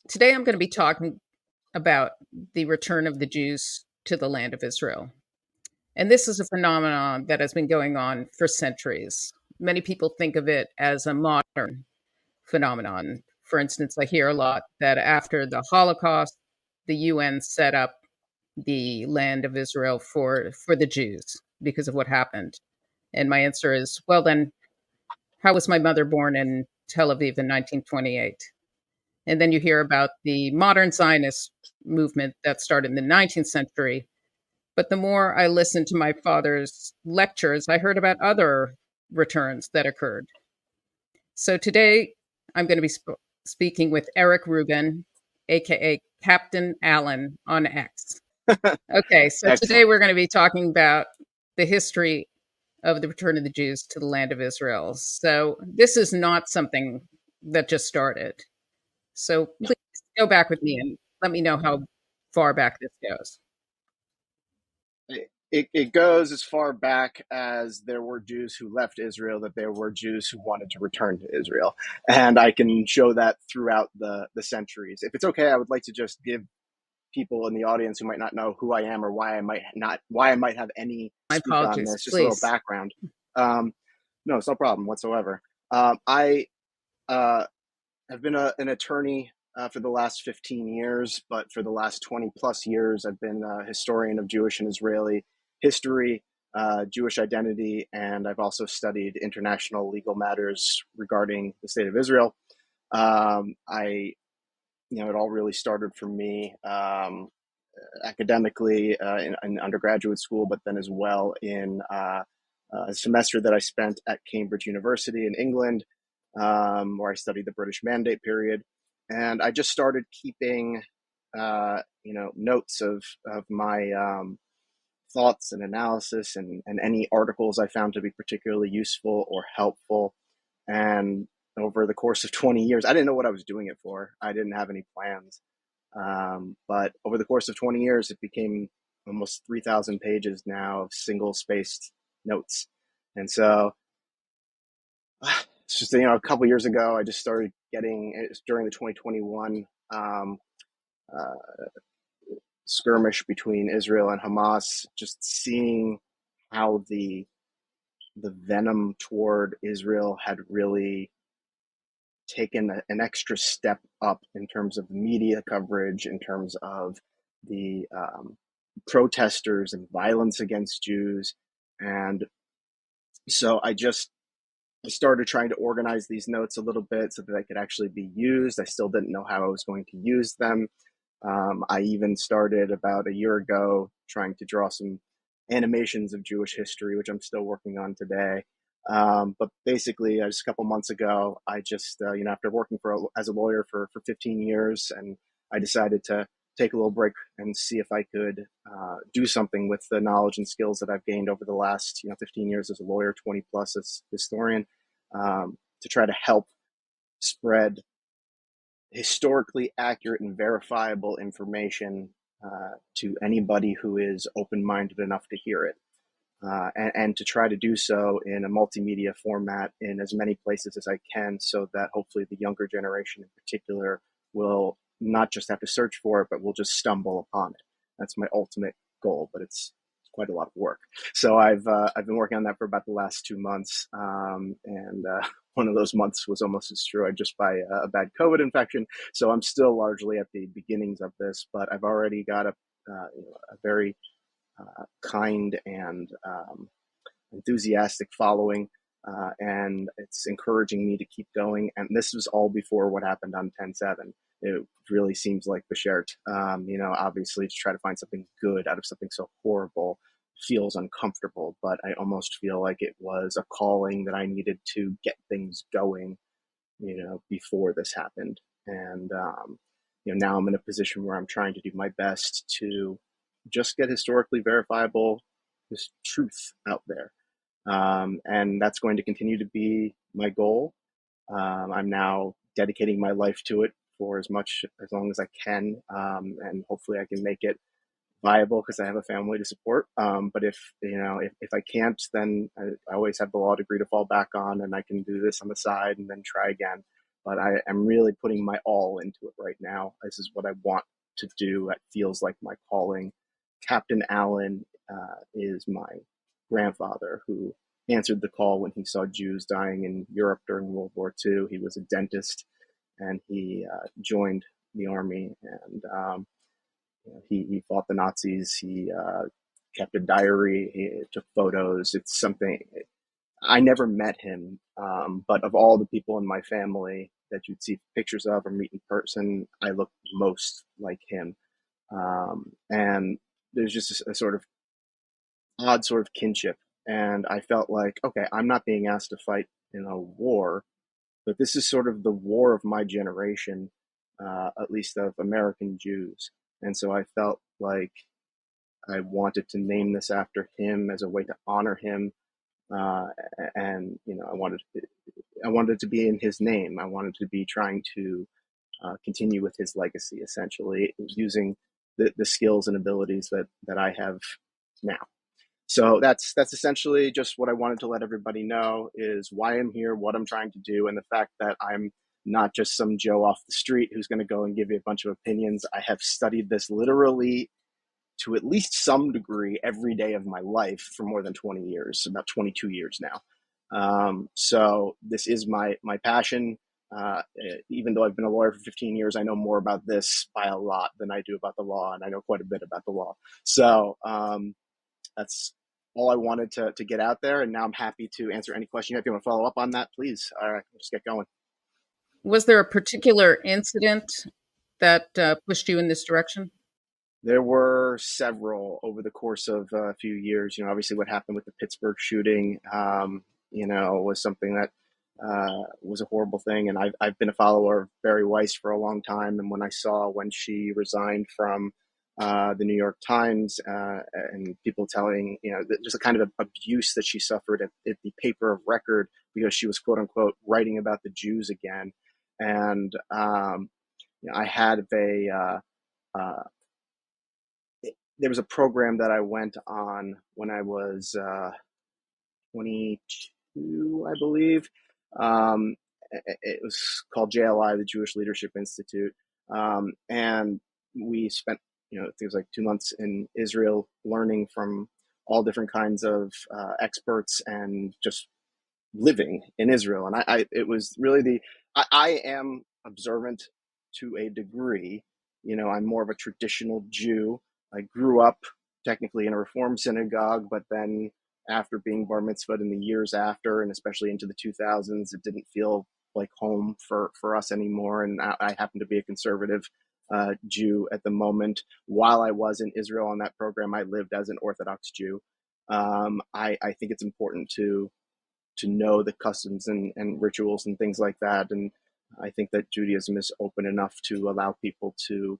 Today I'm going to be talking about the return of the Jews to the land of Israel. And this is a phenomenon that has been going on for centuries. Many people think of it as a modern phenomenon. For instance, I hear a lot that after the Holocaust, the UN set up the land of Israel for the Jews because of what happened. And my answer is, well, then, how was my mother born in Tel Aviv in 1928? And then you hear about the modern Zionist movement that started in the 19th century. But the more I listened to my father's lectures, I heard about other returns that occurred. So today I'm going to be speaking with Eric Ruben, a.k.a. Captain Allen on X. Okay, so today Excellent. we're going to be talking about the history of the return of the Jews to the land of Israel. So this is not something that just started. So please go back with me and let me know how far back this goes. It goes as far back as there were Jews who left Israel, that there were Jews who wanted to return to Israel. And I can show that throughout the centuries. If it's okay, I would like to just give people in the audience who might not know who I am or why I might have any My speak on apologies, this, just a little please. background. No, it's no problem whatsoever. I have been an attorney for the last 15 years, but for the last 20 plus years, I've been a historian of Jewish and Israeli history, Jewish identity, and I've also studied international legal matters regarding the state of Israel. It all really started for me academically in undergraduate school, but then as well in a semester that I spent at Cambridge University in England, where I studied the British Mandate period. And I just started keeping, notes of my thoughts and analysis and any articles I found to be particularly useful or helpful. And over the course of 20 years, I didn't know what I was doing it for. I didn't have any plans. But over the course of 20 years, it became almost 3,000 pages now of single spaced notes. And so it's just, a couple years ago, I just started getting it during the 2021 uh, skirmish between Israel and Hamas, just seeing how the venom toward Israel had really taken an extra step up in terms of media coverage, in terms of the protesters and violence against Jews. And so I started trying to organize these notes a little bit so that they could actually be used. I still didn't know how I was going to use them. I even started about a year ago trying to draw some animations of Jewish history, which I'm still working on today. But basically, just a couple months ago, I just, after working as a lawyer for 15 years, and I decided to take a little break and see if I could do something with the knowledge and skills that I've gained over the last 15 years as a lawyer, 20 plus as historian, to try to help spread historically accurate and verifiable information to anybody who is open-minded enough to hear it, and to try to do so in a multimedia format in as many places as I can, so that hopefully the younger generation in particular will not just have to search for it, but will just stumble upon it. That's my ultimate goal, but it's quite a lot of work. So I've been working on that for about the last 2 months, and one of those months was almost destroyed just by a bad COVID infection. So I'm still largely at the beginnings of this, but I've already got a very kind and enthusiastic following, and it's encouraging me to keep going. And this was all before what happened on 10/7. It really seems like Beshert. Obviously, to try to find something good out of something so horrible feels uncomfortable, but I almost feel like it was a calling that I needed to get things going, before this happened. And now I'm in a position where I'm trying to do my best to just get historically verifiable truth out there. And that's going to continue to be my goal. I'm now dedicating my life to it for as long as I can, and hopefully I can make it viable because I have a family to support. But if I can't, then I always have the law degree to fall back on, and I can do this on the side and then try again. but I am really putting my all into it right now. This is what I want to do. It feels like my calling. Captain Allen is my grandfather who answered the call when he saw Jews dying in Europe during World War II. He was a dentist, and he joined the army, and he fought the Nazis. He kept a diary. He took photos. It's something I never met him, but of all the people in my family that you'd see pictures of or meet in person, I look most like him. And there's just a sort of odd sort of kinship. And I felt like, okay, I'm not being asked to fight in a war, but this is sort of the war of my generation, at least of American Jews. And so I felt like I wanted to name this after him as a way to honor him. Uh, and I wanted it to be in his name. I wanted to be trying to continue with his legacy, essentially using the skills and abilities that I have now. So that's essentially just what I wanted to let everybody know is why I'm here, what I'm trying to do, and the fact that I'm not just some Joe off the street who's going to go and give you a bunch of opinions. I have studied this literally to at least some degree every day of my life for more than 20 years, about 22 years now. So this is my passion. Even though I've been a lawyer for 15 years, I know more about this by a lot than I do about the law, and I know quite a bit about the law. So that's all I wanted to get out there, and now I'm happy to answer any question. If you want to follow up on that, please. All right, just get going. Was there a particular incident that pushed you in this direction? There were several over the course of a few years. Obviously, what happened with the Pittsburgh shooting, was something that was a horrible thing. And I've been a follower of Barry Weiss for a long time. And when she resigned from the New York Times, and people telling, just a kind of abuse that she suffered at the paper of record because she was, quote unquote, writing about the Jews again. And I had uh, there was a program that I went on when I was 22, I believe. Um, it was called JLI, the Jewish Leadership Institute, and we spent, I think it was like 2 months in Israel, learning from all different kinds of experts and just living in Israel. And it was really I am observant to a degree. I'm more of a traditional Jew. I grew up technically in a Reform synagogue, but then after being bar mitzvahed in the years after, and especially into the 2000s, it didn't feel like home for us anymore. And I happen to be a conservative Jew at the moment. While I was in Israel on that program, I lived as an Orthodox Jew. I think it's important to know the customs and rituals and things like that. And I think that Judaism is open enough to allow people to,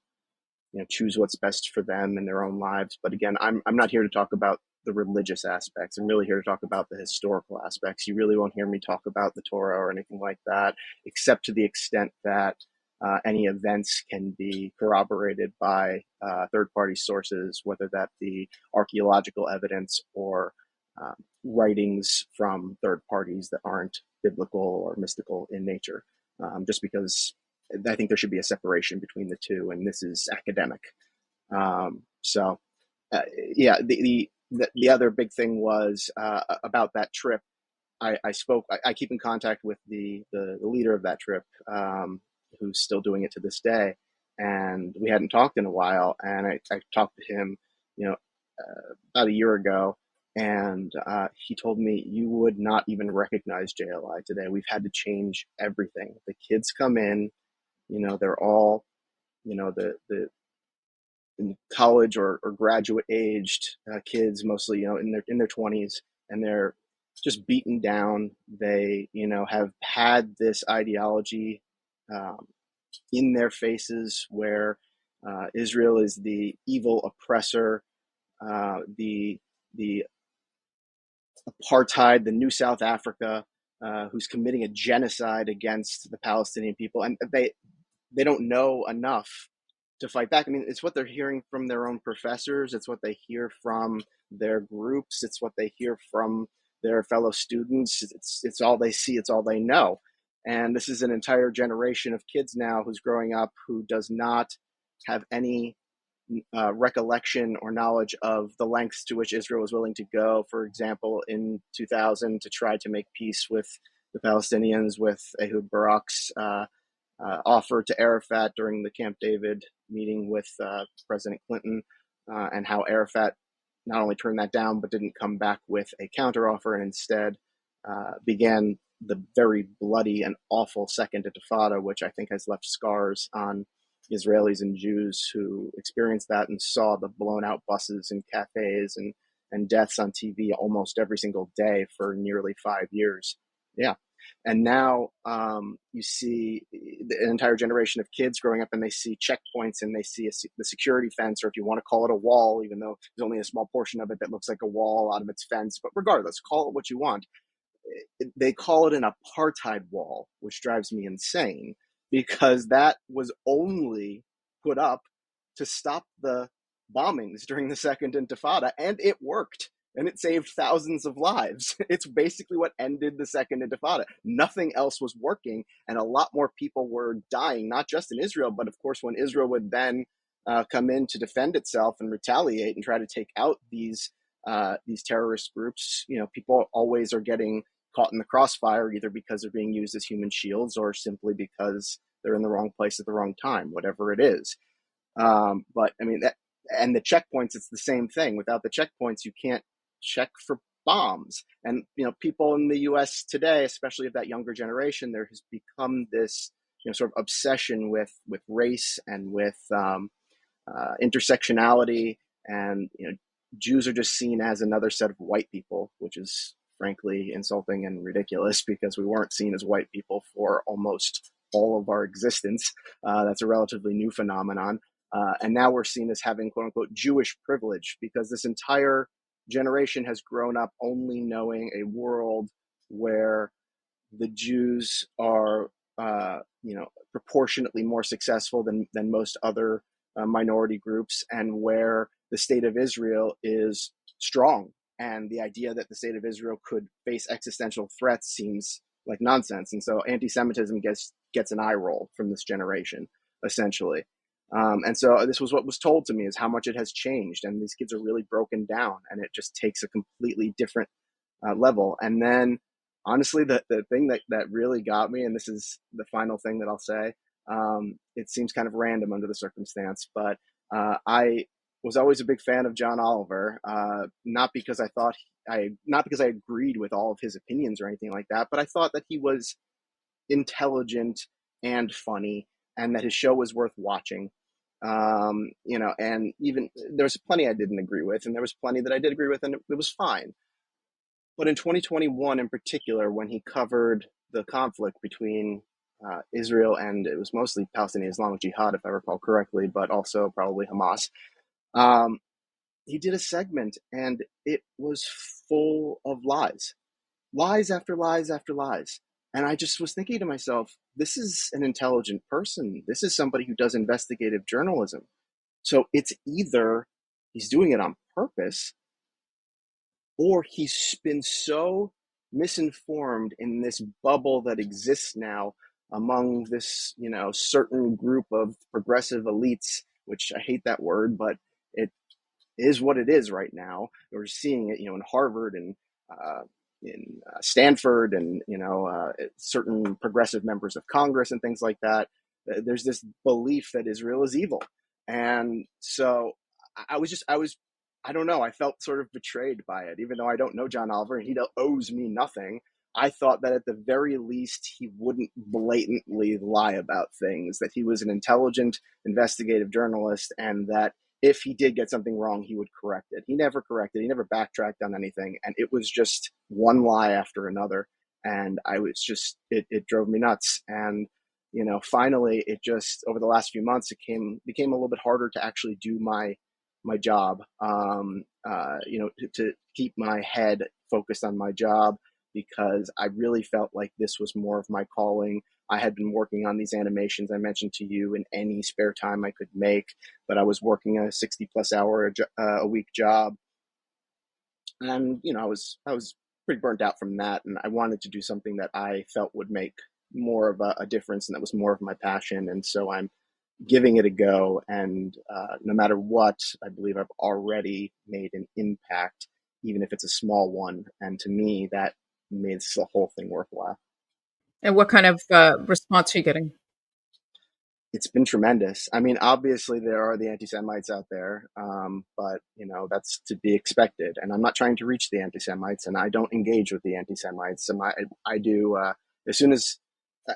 choose what's best for them in their own lives. But again, I'm not here to talk about the religious aspects. I'm really here to talk about the historical aspects. You really won't hear me talk about the Torah or anything like that, except to the extent that any events can be corroborated by third-party sources, whether that be archaeological evidence or uh, writings from third parties that aren't biblical or mystical in nature. Just because I think there should be a separation between the two, and this is academic. So, yeah, the other big thing was about that trip. I spoke. I keep in contact with the leader of that trip, who's still doing it to this day, and we hadn't talked in a while. And I talked to him, about a year ago, and he told me you would not even recognize JLI today. We've had to change everything. The kids come in, they're all, the in college or graduate aged kids, mostly, in their 20s, and they're just beaten down. They, have had this ideology um, in their faces where Israel is the evil oppressor, the apartheid, the new South Africa, who's committing a genocide against the Palestinian people, and they don't know enough to fight back. I mean, it's what they're hearing from their own professors. It's what they hear from their groups. It's what they hear from their fellow students. It's all they see. It's all they know. And this is an entire generation of kids now who's growing up who does not have any recollection or knowledge of the lengths to which Israel was willing to go, for example, in 2000 to try to make peace with the Palestinians, with Ehud Barak's offer to Arafat during the Camp David meeting with President Clinton, and how Arafat not only turned that down, but didn't come back with a counteroffer and instead began the very bloody and awful Second Intifada, which I think has left scars on Israelis and Jews who experienced that and saw the blown out buses and cafes and deaths on TV almost every single day for nearly 5 years. Yeah. And now you see an entire generation of kids growing up and they see checkpoints and they see the security fence, or if you want to call it a wall, even though there's only a small portion of it that looks like a wall out of its fence. But regardless, call it what you want. They call it an apartheid wall, which drives me insane because that was only put up to stop the bombings during the Second Intifada, and it worked. And it saved thousands of lives. It's basically what ended the Second Intifada. Nothing else was working, and a lot more people were dying, not just in Israel, but of course, when Israel would then come in to defend itself and retaliate and try to take out these terrorist groups, people always are getting caught in the crossfire, either because they're being used as human shields or simply because they're in the wrong place at the wrong time, whatever it is. But I mean, and the checkpoints, it's the same thing. Without the checkpoints, you can't check for bombs. And, people in the US today, especially of that younger generation, there has become this, sort of obsession with race and with intersectionality. And, Jews are just seen as another set of white people, which is frankly insulting and ridiculous because we weren't seen as white people for almost all of our existence. That's a relatively new phenomenon. And now we're seen as having quote unquote Jewish privilege because this entire generation has grown up only knowing a world where the Jews are, proportionately more successful than most other minority groups, and where the state of Israel is strong. And the idea that the state of Israel could face existential threats seems like nonsense. And so anti-Semitism gets an eye roll from this generation, essentially. And so this was what was told to me, is how much it has changed. And these kids are really broken down, and it just takes a completely different level. And then, honestly, the thing that really got me, and this is the final thing that I'll say, it seems kind of random under the circumstance, but I was always a big fan of John Oliver, not because I agreed with all of his opinions or anything like that, but I thought that he was intelligent and funny, and that his show was worth watching. And even there was plenty I didn't agree with, and there was plenty that I did agree with, and it was fine. But in 2021, in particular, when he covered the conflict between Israel and, it was mostly Palestinian Islamic Jihad, if I recall correctly, but also probably Hamas, he did a segment, and it was full of lies, lies after lies after lies. And I just was thinking to myself, this is an intelligent person. This is somebody who does investigative journalism. So it's either he's doing it on purpose, or he's been so misinformed in this bubble that exists now among this, certain group of progressive elites, which I hate that word, but it is what it is right now. We're seeing it, in Harvard and in Stanford and, certain progressive members of Congress and things like that. There's this belief that Israel is evil. And so I don't know, I felt sort of betrayed by it, even though I don't know John Oliver and he owes me nothing. I thought that at the very least, he wouldn't blatantly lie about things, that he was an intelligent investigative journalist, and that if he did get something wrong, he would correct it. He never corrected, he never backtracked on anything. And it was just one lie after another. And I was just, it drove me nuts. And, finally, it just, over the last few months, it became a little bit harder to actually do my job, to keep my head focused on my job, because I really felt like this was more of my calling. I had been working on these animations I mentioned to you in any spare time I could make, but I was working a 60+ hour a week job. And, I was pretty burnt out from that. And I wanted to do something that I felt would make more of a difference, and that was more of my passion. And so I'm giving it a go. And no matter what, I believe I've already made an impact, even if it's a small one. And to me, that makes the whole thing worthwhile. And what kind of response are you getting? It's been tremendous. I mean, obviously there are the anti-Semites out there, but that's to be expected. And I'm not trying to reach the anti-Semites, and I don't engage with the anti-Semites. And I do as soon as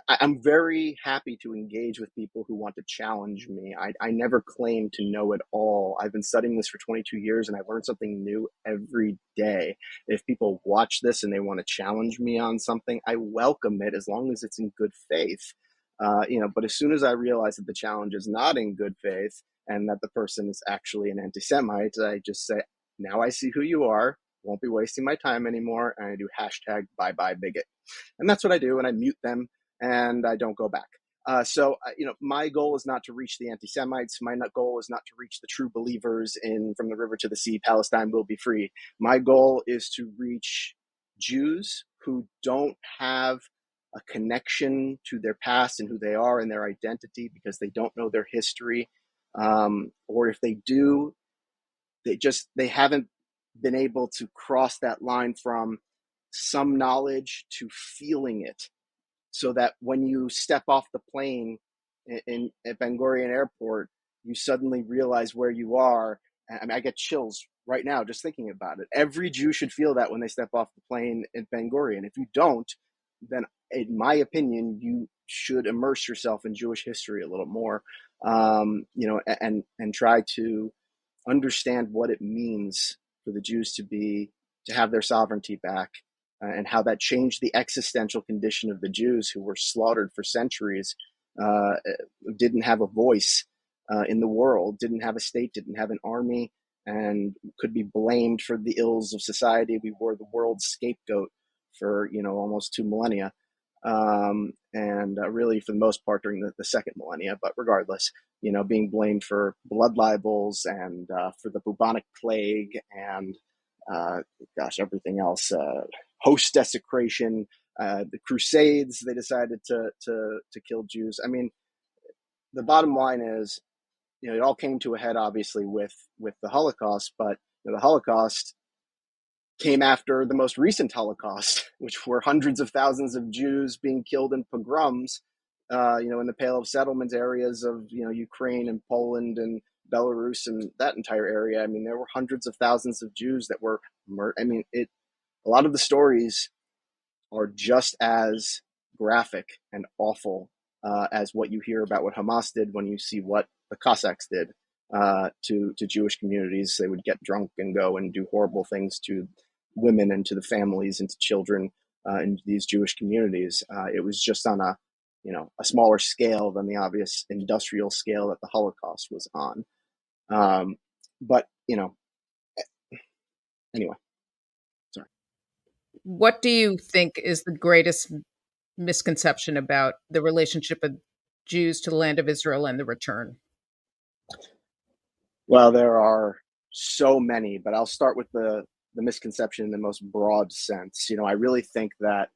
I'm very happy to engage with people who want to challenge me. I never claim to know it all. I've been studying this for 22 years, and I learn something new every day. If people watch this and they want to challenge me on something, I welcome it as long as it's in good faith. But as soon as I realize that the challenge is not in good faith and that the person is actually an anti-Semite, I just say, now I see who you are, won't be wasting my time anymore, and I do hashtag bye bye bigot. And that's what I do, and I mute them and I don't go back. My goal is not to reach the anti-Semites. My goal is not to reach the true believers in From the River to the Sea, Palestine will be free. My goal is to reach Jews who don't have a connection to their past and who they are and their identity because they don't know their history. Or if they do, they haven't been able to cross that line from some knowledge to feeling it, so that when you step off the plane at Ben Gurion Airport, you suddenly realize where you are. I mean, I get chills right now just thinking about it. Every Jew should feel that when they step off the plane at Ben Gurion. If you don't, then in my opinion, you should immerse yourself in Jewish history a little more, and try to understand what it means for the Jews to have their sovereignty back, and how that changed the existential condition of the Jews who were slaughtered for centuries, uh, didn't have a voice in the world, didn't have a state, didn't have an army, and could be blamed for the ills of society. We were the world's scapegoat for almost 2 millennia, and really for the most part during the second millennia. But regardless, being blamed for blood libels and for the bubonic plague and everything else, host desecration, the Crusades. They decided to kill Jews. I mean, the bottom line is, it all came to a head, obviously, with the Holocaust. But the Holocaust came after the most recent Holocaust, which were hundreds of thousands of Jews being killed in pogroms, in the Pale of Settlement areas of, Ukraine and Poland and Belarus and that entire area. I mean, there were hundreds of thousands of Jews that were murdered. I mean, a lot of the stories are just as graphic and awful as what you hear about what Hamas did when you see what the Cossacks did to Jewish communities. They would get drunk and go and do horrible things to women and to the families and to children in these Jewish communities. It was just on a smaller scale than the obvious industrial scale that the Holocaust was on. But anyway, sorry. What do you think is the greatest misconception about the relationship of Jews to the land of Israel and the return? Well, there are so many, but I'll start with the misconception in the most broad sense. I really think that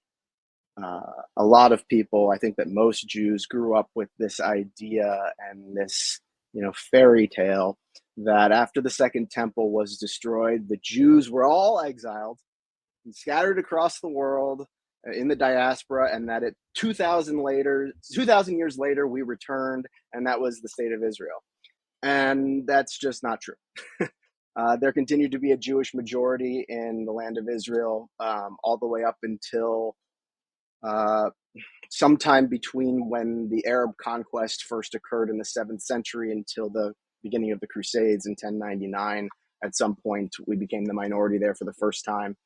a lot of people, I think that most Jews grew up with this idea and this, fairy tale that after the Second Temple was destroyed, the Jews were all exiled and scattered across the world in the diaspora, and that 2,000 years later, we returned, and that was the state of Israel. And that's just not true. There continued to be a Jewish majority in the land of Israel all the way up until uh, sometime between when the Arab conquest first occurred in the 7th century until the beginning of the Crusades in 1099. At some point, we became the minority there for the first time.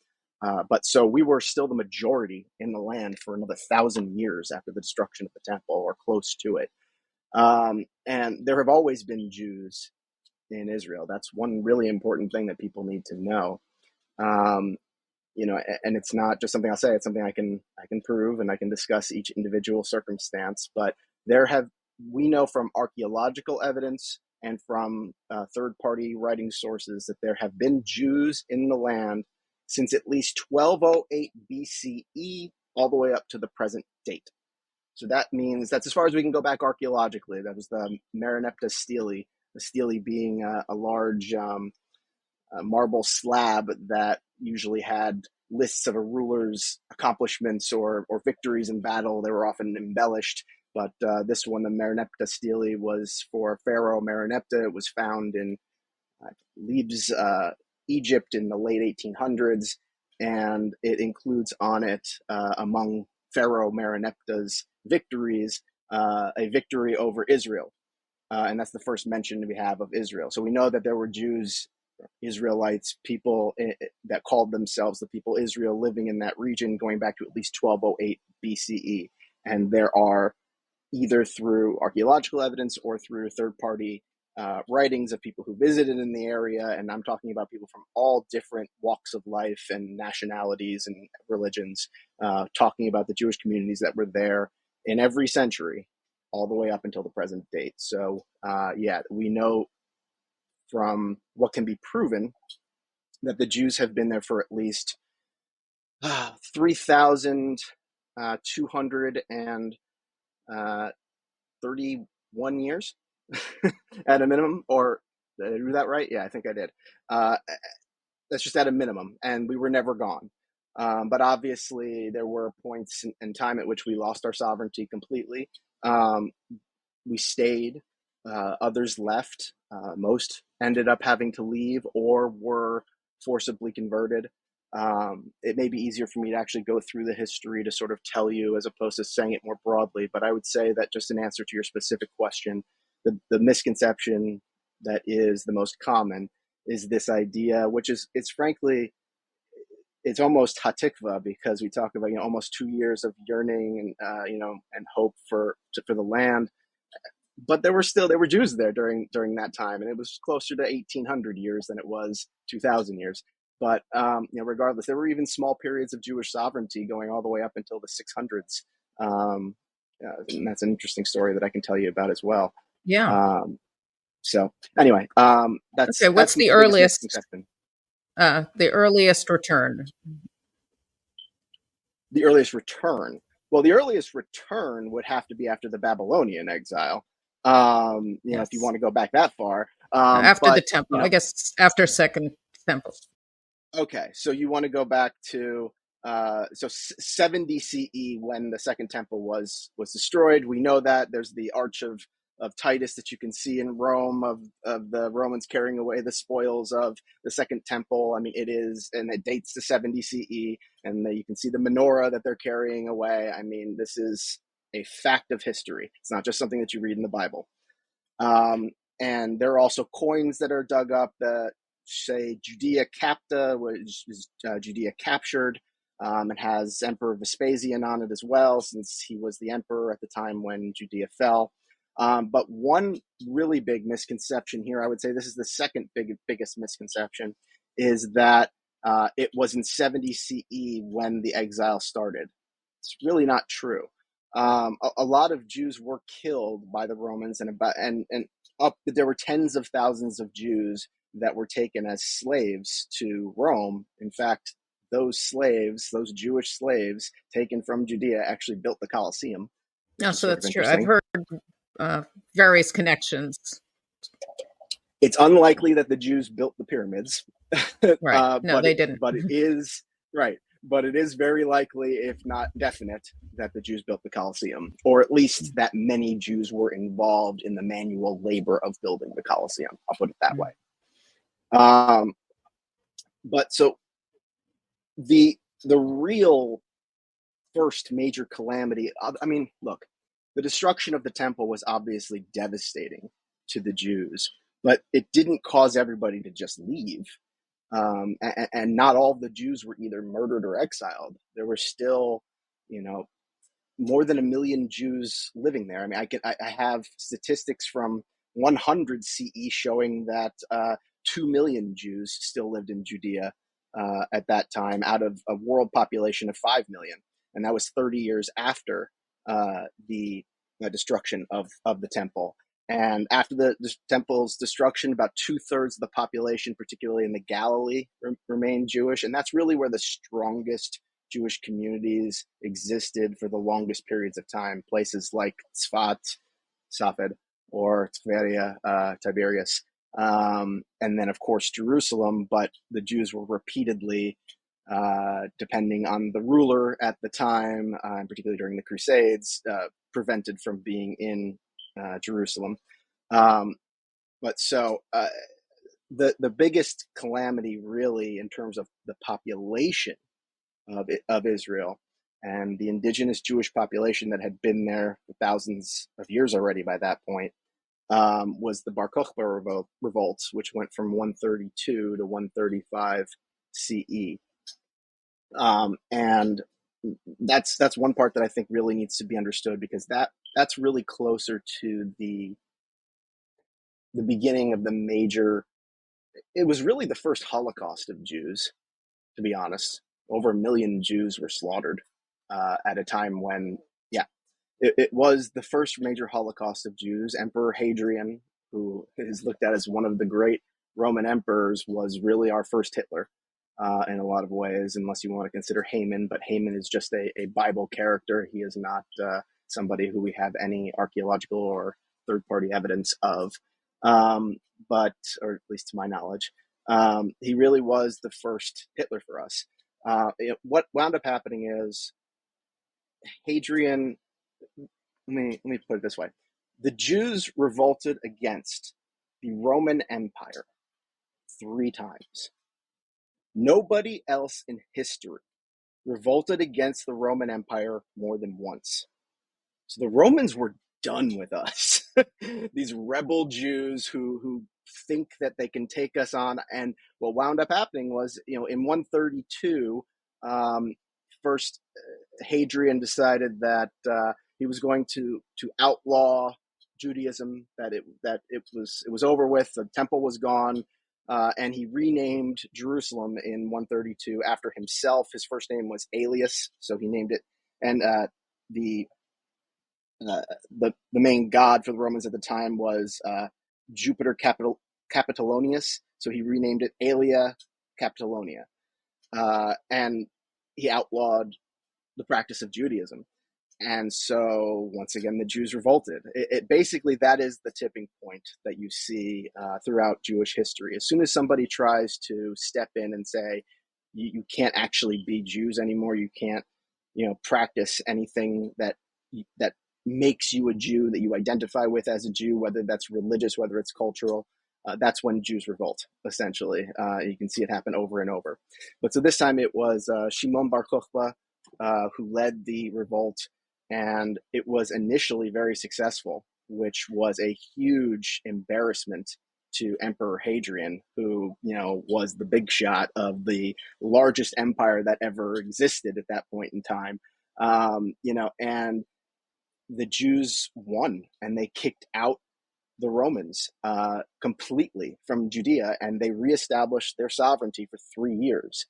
But so we were still the majority in the land for another 1,000 years after the destruction of the temple, or close to it. And there have always been Jews in Israel. That's one really important thing that people need to know. Um, and it's not just something I'll say, it's something I can prove, and I can discuss each individual circumstance. But we know from archaeological evidence and from third-party writing sources that there have been Jews in the land since at least 1208 BCE all the way up to the present date. So that means that's as far as we can go back archaeologically. That was the Marinepta Stele, the stele being a large marble slab that usually had lists of a ruler's accomplishments or victories in battle. They were often embellished, but this one, the Marinepta Stele, was for Pharaoh Marinepta. It was found in Leaves, Egypt in the late 1800s, and it includes on it, among Pharaoh Marinepta's victories, a victory over Israel. And that's the first mention we have of Israel. So we know that there were Jews, Israelites, people that called themselves the people Israel living in that region going back to at least 1208 BCE. And there are, either through archaeological evidence or through third-party writings of people who visited in the area, and I'm talking about people from all different walks of life and nationalities and religions, talking about the Jewish communities that were there in every century, all the way up until the present date. So yeah, we know from what can be proven that the Jews have been there for at least 3,231 years at a minimum. Or did I do that right? Yeah, I think I did. That's just at a minimum, and we were never gone. But obviously, there were points in time at which we lost our sovereignty completely. We stayed, others left. Most ended up having to leave or were forcibly converted. It may be easier for me to actually go through the history to sort of tell you as opposed to saying it more broadly, but I would say that just in answer to your specific question, the misconception that is the most common is this idea, which is, it's frankly, it's almost hatikva, because we talk about, almost 2 years of yearning and, and hope for the land. But there were Jews there during that time, and it was closer to 1800 years than it was 2000 years. But regardless, there were even small periods of Jewish sovereignty going all the way up until the 600s. And that's an interesting story that I can tell you about as well. Yeah. So anyway, Okay. What's that's the the biggest earliest? misconception. The earliest return. The earliest return. Well, the earliest return would have to be after the Babylonian exile. If you Yes. want to go back that far. After the But temple, I guess after Second Temple. okay, so you want to go back to 70 CE, when the Second Temple was destroyed. We know that there's the Arch of Titus that you can see in Rome, of the Romans carrying away the spoils of the Second Temple. I mean, it is, and it dates to 70 CE, and you can see the menorah that they're carrying away. I mean, this is a fact of history. It's not just something that you read in the Bible. And there are also coins that are dug up that say Judea capta, which is Judea captured. It has Emperor Vespasian on it as well, since he was the emperor at the time when Judea fell. But one really big misconception here, I would say this is the second biggest misconception, is that it was in 70 CE when the exile started. It's really not true. A lot of Jews were killed by the Romans, and there were tens of thousands of Jews that were taken as slaves to Rome. In fact, those Jewish slaves taken from Judea, actually built the Colosseum, No, which is so sort of that's true. I've interesting. heard various connections. It's unlikely that the Jews built the pyramids, Right. No, but they didn't. it is right. But it is very likely, if not definite, that the Jews built the Colosseum, or at least that many Jews were involved in the manual labor of building the Colosseum. I'll put it that way. But so the real first major calamity, I mean, look, the destruction of the temple was obviously devastating to the Jews, but it didn't cause everybody to just leave. And not all of the Jews were either murdered or exiled. There were still, more than 1 million Jews living there. I mean, I have statistics from 100 CE showing that 2 million Jews still lived in Judea at that time, out of a world population of 5 million. And that was 30 years after the destruction of the temple. And after the temple's destruction, about 2/3 of the population, particularly in the Galilee, remained Jewish. And that's really where the strongest Jewish communities existed for the longest periods of time. Places like Tzfat, Safed, or Tveria, Tiberias, and then of course Jerusalem. But the Jews were repeatedly, depending on the ruler at the time, and particularly during the Crusades, prevented from being in Jerusalem. But so the biggest calamity, really, in terms of the population of Israel and the indigenous Jewish population that had been there for thousands of years already by that point, was the Bar Kokhba revolt, which went from 132 to 135 CE. And that's one part that I think really needs to be understood, because that's really closer to the beginning of the major. It was really the first Holocaust of Jews, to be honest. Over 1 million Jews were slaughtered at a time when, yeah, it was the first major Holocaust of Jews. Emperor Hadrian, who is looked at as one of the great Roman emperors, was really our first Hitler in a lot of ways, unless you want to consider Haman. But Haman is just a Bible character. He is not somebody who we have any archaeological or third-party evidence of. But, or at least to my knowledge, he really was the first Hitler for us. What wound up happening is Hadrian, let me put it this way. The Jews revolted against the Roman Empire 3 times. Nobody else in history revolted against the Roman Empire more than once. So the Romans were done with us. These rebel Jews who think that they can take us on. And what wound up happening was, in 132, first Hadrian decided that he was going to outlaw Judaism, that it was over with, the temple was gone, and he renamed Jerusalem in 132 after himself. His first name was Alias, so he named it, and the main god for the Romans at the time was Jupiter Capitolonius, so he renamed it Aelia Capitolonia, and he outlawed the practice of Judaism. And so once again, the Jews revolted. It basically, that is the tipping point that you see throughout Jewish history. As soon as somebody tries to step in and say, you can't actually be Jews anymore, you can't, practice anything that makes you a Jew, that you identify with as a Jew, whether that's religious, whether it's cultural, that's when Jews revolt, essentially. You can see it happen over and over. But so this time it was Shimon Bar Kokhba who led the revolt, and it was initially very successful, which was a huge embarrassment to Emperor Hadrian, who, was the big shot of the largest empire that ever existed at that point in time. And the Jews won, and they kicked out the Romans completely from Judea, and they reestablished their sovereignty for 3 years.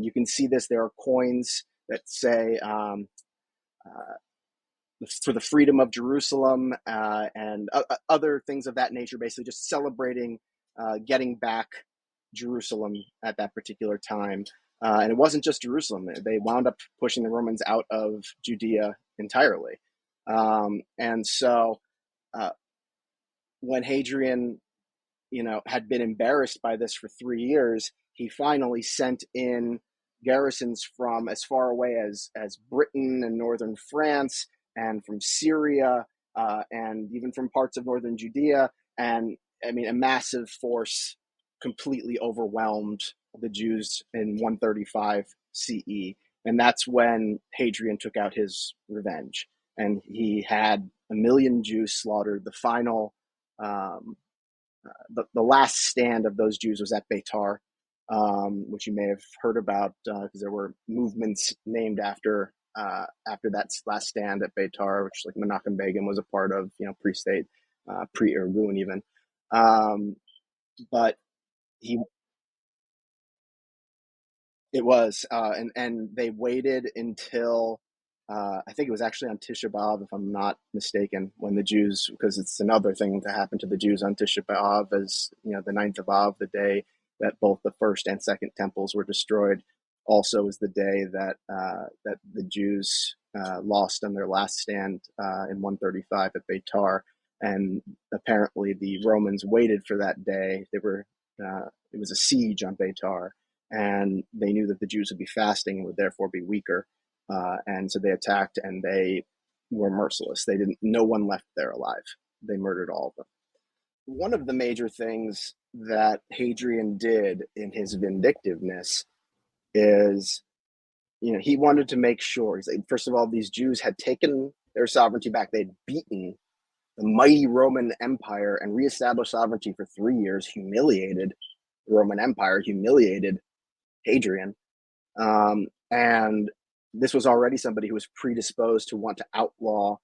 You can see this. There are coins that say for the freedom of Jerusalem and other things of that nature, basically just celebrating getting back Jerusalem at that particular time. And it wasn't just Jerusalem. They wound up pushing the Romans out of Judea entirely. And so when Hadrian, had been embarrassed by this for 3 years, he finally sent in garrisons from as far away as Britain and northern France, and from Syria, and even from parts of northern Judea. And I mean, a massive force completely overwhelmed the Jews in 135 CE. And that's when Hadrian took out his revenge. And he had 1 million Jews slaughtered. The final, the last stand of those Jews was at Beitar, which you may have heard about, because there were movements named after that last stand at Beitar, which like Menachem Begin was a part of, pre-state, pre-Eric Ruben even. But it was, and they waited until I think it was actually on Tisha B'Av, if I'm not mistaken, when the Jews, because it's another thing to happen to the Jews on Tisha B'Av, as the 9th of Av, the day that both the first and second temples were destroyed. also is the day that that the Jews lost on their last stand in 135 at Beitar, and apparently the Romans waited for that day. It was a siege on Beitar, and they knew that the Jews would be fasting and would therefore be weaker, and so they attacked, and they were merciless. They didn't. No one left there alive. They murdered all of them. One of the major things that Hadrian did in his vindictiveness is, he wanted to make sure, first of all, these Jews had taken their sovereignty back. They'd beaten the mighty Roman Empire and reestablished sovereignty for 3 years, humiliated the Roman Empire, humiliated Hadrian. And this was already somebody who was predisposed to want to outlaw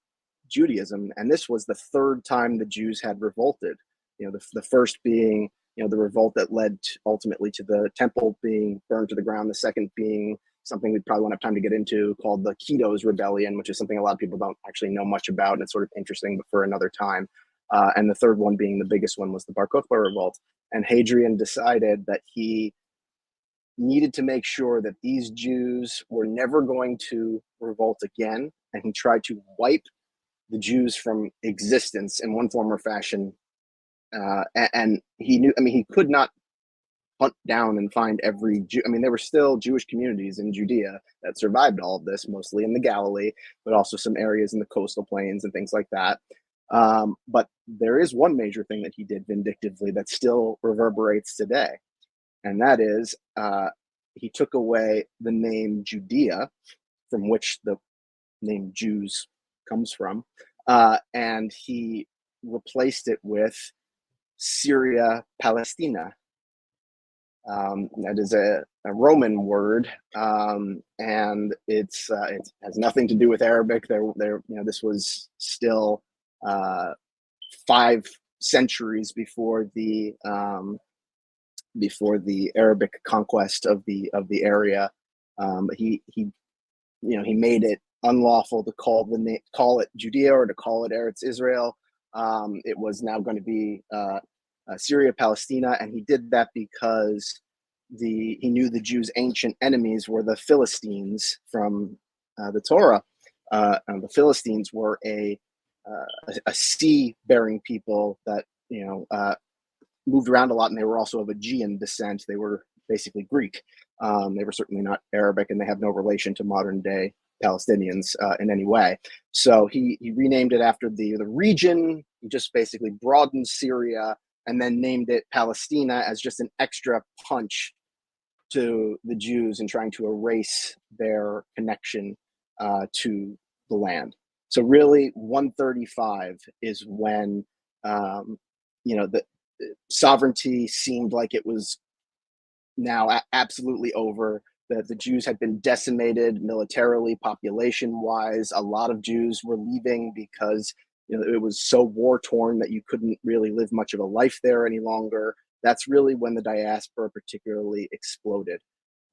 Judaism. And this was the third time the Jews had revolted. The first being, the revolt that led ultimately to the temple being burned to the ground. The second being something we probably won't have time to get into, called the Quito's Rebellion, which is something a lot of people don't actually know much about, and it's sort of interesting, but for another time. And the third one, being the biggest one, was the Bar Kokhba revolt. And Hadrian decided that he needed to make sure that these Jews were never going to revolt again, and he tried to wipe the Jews from existence in one form or fashion. And he knew, he could not hunt down and find every Jew. There were still Jewish communities in Judea that survived all of this, mostly in the Galilee, but also some areas in the coastal plains and things like that. But there is one major thing that he did vindictively that still reverberates today, and that is he took away the name Judea, from which the name Jews comes from, and he replaced it with Syria Palestina. That is a Roman word, and it has nothing to do with Arabic. This was still 5 centuries before the Arabic conquest of the area. He made it unlawful to call it Judea, or to call it Eretz Israel. It was now going to be Syria Palestina, and he did that because he knew the Jews' ancient enemies were the Philistines from the Torah. And the Philistines were a sea-bearing people that moved around a lot, and they were also of Aegean descent. They were basically Greek. They were certainly not Arabic, and they have no relation to modern-day Palestinians in any way. So he renamed it after the region. He just basically broadened Syria and then named it Palestina as just an extra punch to the Jews in trying to erase their connection to the land. So really, 135 is when the sovereignty seemed like it was now absolutely over. That the Jews had been decimated militarily, population-wise. A lot of Jews were leaving because it was so war-torn that you couldn't really live much of a life there any longer. That's really when the diaspora particularly exploded.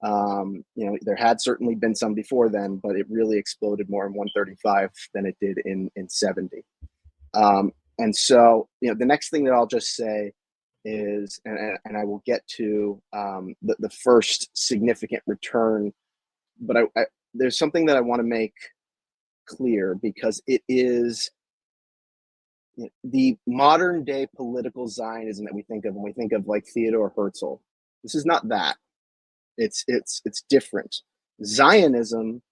There had certainly been some before then, but it really exploded more in 135 than it did in 70. And so, the next thing that I'll just say is, and I will get to the first significant return, but there's something that I want to make clear, because it is the modern day political Zionism that we think of when we think of like Theodor Herzl. This is not that. It's different. Zionism,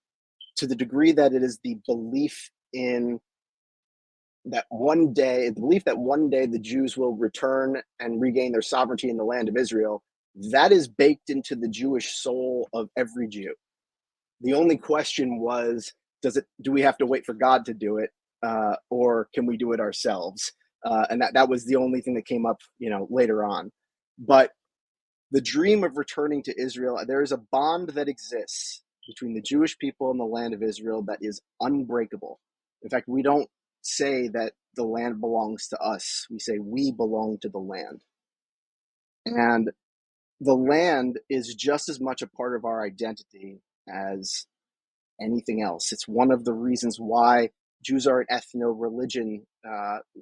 to the degree that it is the belief in that one day the Jews will return and regain their sovereignty in the land of Israel, that is baked into the Jewish soul of every Jew. The only question was, do we have to wait for God to do it, or can we do it ourselves? And that was the only thing that came up, later on. But the dream of returning to Israel, there is a bond that exists between the Jewish people and the land of Israel that is unbreakable. In fact, we don't say that the land belongs to us. We say we belong to the land. And the land is just as much a part of our identity as anything else. It's one of the reasons why Jews are an ethno-religion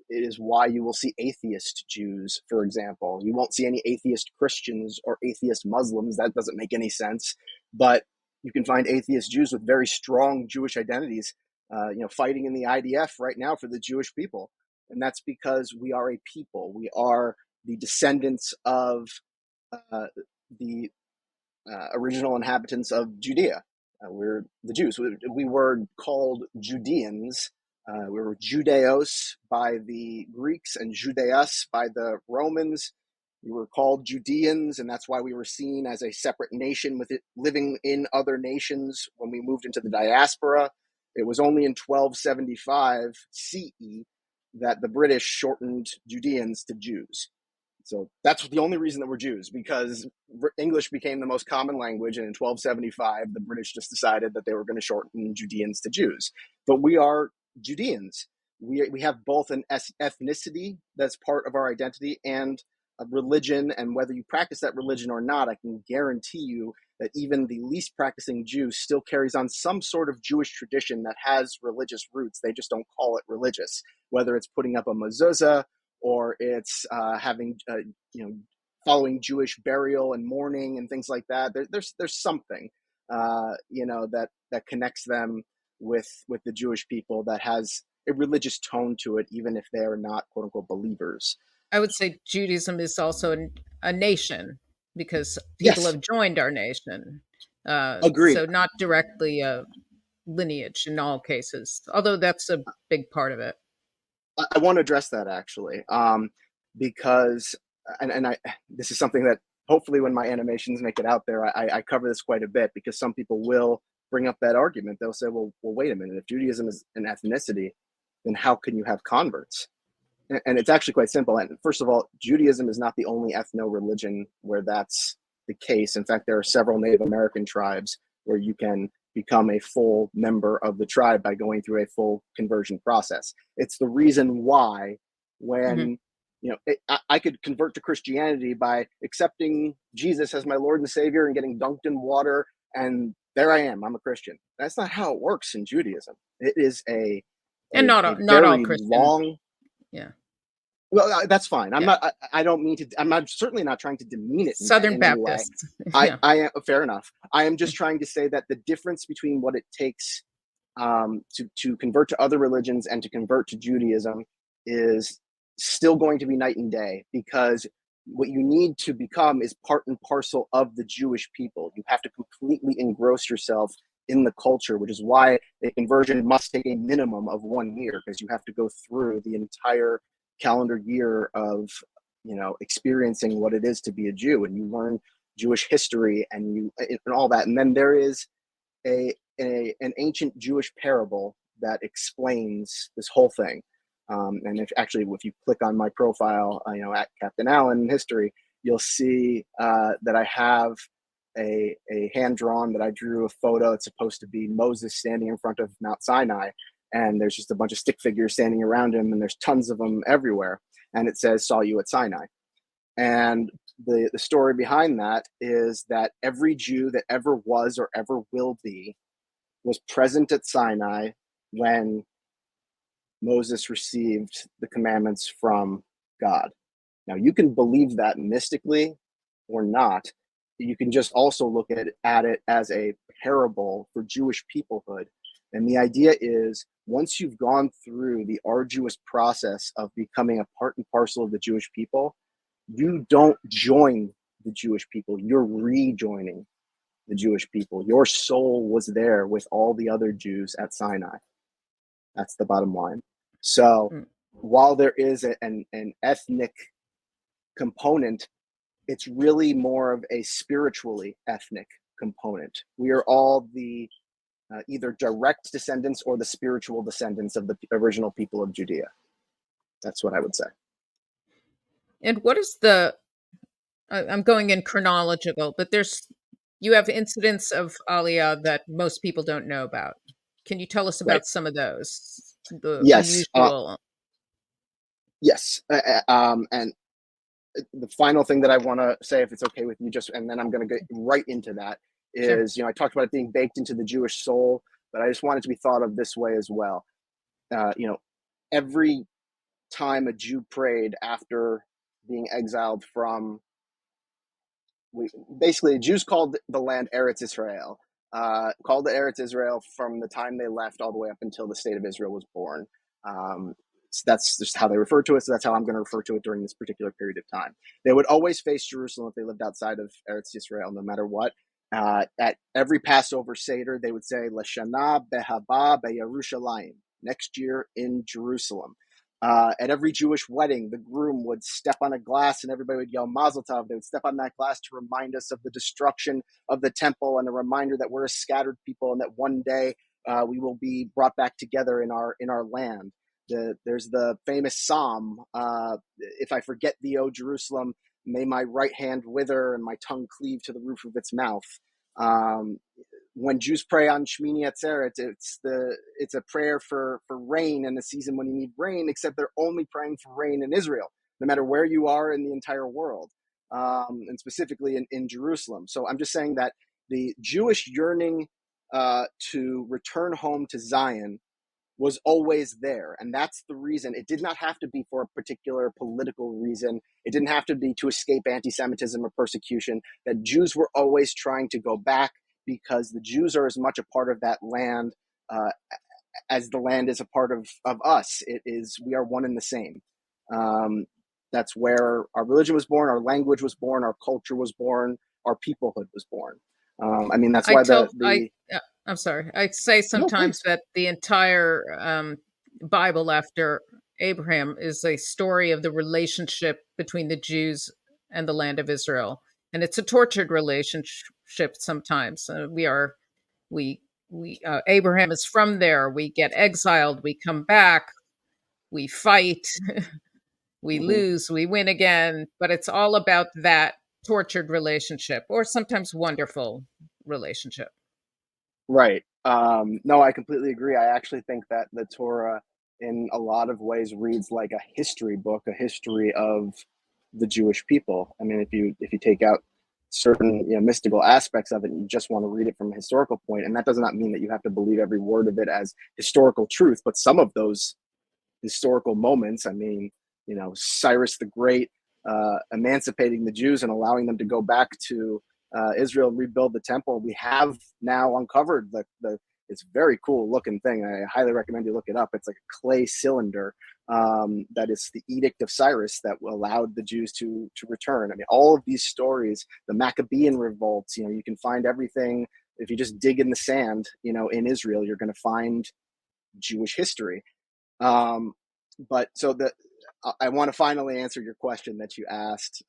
it is why you will see atheist Jews, for example. You won't see any atheist Christians or atheist Muslims. That doesn't make any sense. But you can find atheist Jews with very strong Jewish identities, fighting in the IDF right now for the Jewish people. And that's because we are a people. We are the descendants of the original inhabitants of Judea. We're the Jews. We were called Judeans. We were Judeos by the Greeks and Judeus by the Romans. We were called Judeans, and that's why we were seen as a separate nation with it living in other nations when we moved into the diaspora. It was only in 1275 CE that the British shortened Judeans to Jews. So that's the only reason that we're Jews, because English became the most common language, and in 1275, the British just decided that they were going to shorten Judeans to Jews. But we are Judeans. We have both an ethnicity that's part of our identity and a religion, and whether you practice that religion or not, I can guarantee you that even the least practicing Jew still carries on some sort of Jewish tradition that has religious roots. They just don't call it religious, whether it's putting up a mezuzah or it's following Jewish burial and mourning and things like that. There's something that connects them with the Jewish people that has a religious tone to it, even if they are not quote unquote believers. I would say Judaism is also a nation because people Yes, have joined our nation. agreed. So not directly a lineage in all cases, although that's a big part of it. I want to address that actually, because this is something that hopefully when my animations make it out there, I cover this quite a bit, because some people will bring up that argument. They'll say, well, wait a minute. If Judaism is an ethnicity, then how can you have converts? And it's actually quite simple. And first of all, Judaism is not the only ethno-religion where that's the case. In fact, there are several Native American tribes where you can become a full member of the tribe by going through a full conversion process. It's the reason why Mhm. when I could convert to Christianity by accepting Jesus as my Lord and Savior and getting dunked in water, and there I am. I'm a Christian. That's not how it works in Judaism. It is a And a not all very Christian. long. Yeah. Well, that's fine. I'm Yeah. not. I don't mean to. I'm not, certainly not trying to demean it Southern in any way. Baptists. Yeah. I am fair enough. I am just trying to say that the difference between what it takes to convert to other religions and to convert to Judaism is still going to be night and day, because what you need to become is part and parcel of the Jewish people. You have to completely engross yourself in the culture, which is why a conversion must take a minimum of 1 year, because you have to go through the entire calendar year of experiencing what it is to be a Jew, and you learn Jewish history and all that. And then there is an ancient Jewish parable that explains this whole thing. And if you click on my profile, at Captain Allen History, you'll see that I have a hand drawn that I drew a photo. It's supposed to be Moses standing in front of Mount Sinai, and there's just a bunch of stick figures standing around him, and there's tons of them everywhere. And it says, "Saw you at Sinai." And the story behind that is that every Jew that ever was or ever will be was present at Sinai when Moses received the commandments from God. Now, you can believe that mystically or not. You can just also look at it as a parable for Jewish peoplehood. And the idea is, once you've gone through the arduous process of becoming a part and parcel of the Jewish people, you don't join the Jewish people, you're rejoining the Jewish people. Your soul was there with all the other Jews at Sinai. That's the bottom line. So Mm. while there is an ethnic component, it's really more of a spiritually ethnic component. We are all the either direct descendants or the spiritual descendants of the original people of Judea. That's what I would say. And what is I'm going in chronological, but you have incidents of Aliyah that most people don't know about. Can you tell us Right. about some of those? The Yes. unusual. Yes. And the final thing that I want to say, if it's okay with you, and then I'm going to get right into that, Sure. is, I talked about it being baked into the Jewish soul, but I just want it to be thought of this way as well. Every time a Jew prayed after being exiled from, basically Jews called the land Eretz Israel, called it Eretz Israel from the time they left all the way up until the state of Israel was born. So that's just how they refer to it. So that's how I'm going to refer to it during this particular period of time. They would always face Jerusalem if they lived outside of Eretz Israel, no matter what. At every Passover Seder, they would say, Lashana behaba beYerushalayim, next year in Jerusalem. At every Jewish wedding, the groom would step on a glass and everybody would yell Mazel Tov. They would step on that glass to remind us of the destruction of the temple and a reminder that we're a scattered people and that one day we will be brought back together in our land. There's the famous psalm, if I forget thee, O Jerusalem, may my right hand wither and my tongue cleave to the roof of its mouth. When Jews pray on Shmini Atzeret, it's a prayer for rain in the season when you need rain, except they're only praying for rain in Israel, no matter where you are in the entire world, and specifically in Jerusalem. So I'm just saying that the Jewish yearning to return home to Zion was always there. And that's the reason. It did not have to be for a particular political reason. It didn't have to be to escape anti-Semitism or persecution. That Jews were always trying to go back because the Jews are as much a part of that land as the land is a part of us. We are one and the same. That's where our religion was born, our language was born, our culture was born, our peoplehood was born. I mean, that's I why tell the I'm sorry. I say no, sometimes please. that the entire Bible after Abraham is a story of the relationship between the Jews and the land of Israel, and it's a tortured relationship sometimes. We Abraham is from there. We get exiled. We come back. We fight. We Mhm. lose. We win again. But it's all about that tortured relationship, or sometimes wonderful relationship. Right. No, I completely agree. I actually think that the Torah, in a lot of ways, reads like a history book, a history of the Jewish people. I mean, if you take out certain mystical aspects of it, and you just want to read it from a historical point, and that does not mean that you have to believe every word of it as historical truth, but some of those historical moments. I mean, Cyrus the Great emancipating the Jews and allowing them to go back to Israel and rebuild the temple. We have now uncovered the it's a very cool looking thing. I highly recommend you look it up. It's like a clay cylinder that is the Edict of Cyrus that allowed the Jews to return. I mean, all of these stories, the Maccabean revolts, you can find everything. If you just dig in the sand, in Israel, you're going to find Jewish history. But so I want to finally answer your question that you asked.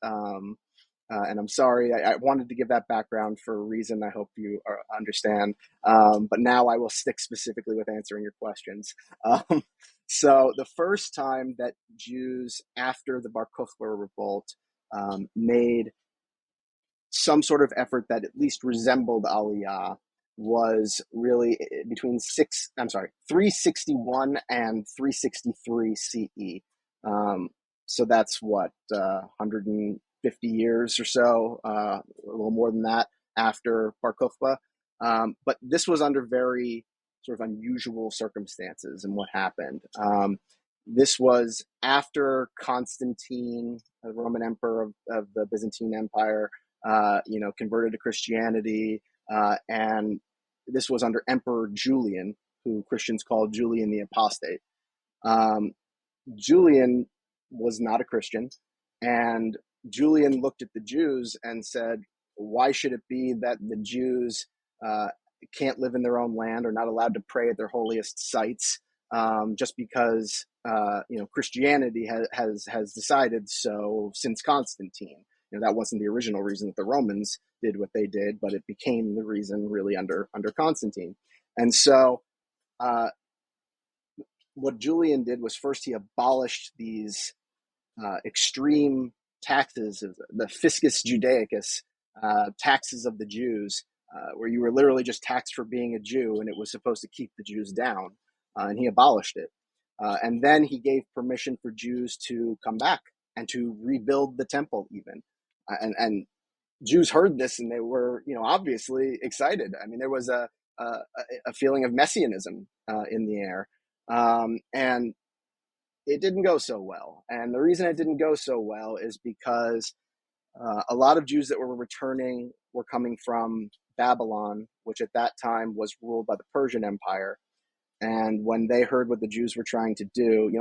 And I'm sorry, I wanted to give that background for a reason. I hope you understand. But now I will stick specifically with answering your questions. Um, so the first time that Jews after the Bar Kokhba revolt made some sort of effort that at least resembled Aliyah was really between 361 and 363 CE. So that's what 150 years or so, a little more than that after Bar Kokhba. But this was under very sort of unusual circumstances. And what happened? This was after Constantine, the Roman emperor of the Byzantine Empire, converted to Christianity, and this was under Emperor Julian, who Christians call Julian the Apostate. Um, Julian was not a Christian, and Julian looked at the Jews and said, why should it be that the Jews can't live in their own land or not allowed to pray at their holiest sites just because Christianity has decided so since Constantine? That wasn't the original reason that the Romans did what they did, but it became the reason really under Constantine. And so what Julian did was first he abolished these extreme taxes, the fiscus judaicus, taxes of the Jews, where you were literally just taxed for being a Jew, and it was supposed to keep the Jews down. And he abolished it. And then he gave permission for Jews to come back and to rebuild the temple even. And Jews heard this and they were, obviously excited. I mean, there was a feeling of messianism in the air. And it didn't go so well. And the reason it didn't go so well is because a lot of Jews that were returning were coming from Babylon, which at that time was ruled by the Persian Empire. And when they heard what the Jews were trying to do,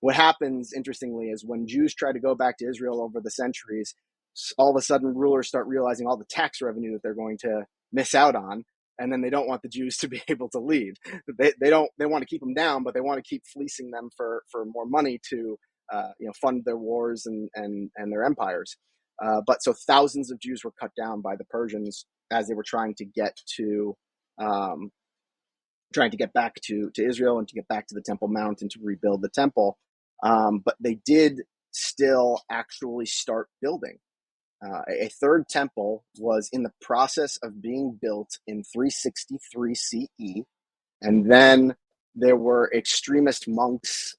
what happens, interestingly, is when Jews try to go back to Israel over the centuries, all of a sudden rulers start realizing all the tax revenue that they're going to miss out on. And then they don't want the Jews to be able to leave. They want to keep them down, but they want to keep fleecing them for more money to fund their wars and their empires. But so thousands of Jews were cut down by the Persians as they were trying to get back to Israel and to get back to the Temple Mount and to rebuild the temple. But they did still actually start building. A third temple was in the process of being built in 363 CE. And then there were extremist monks,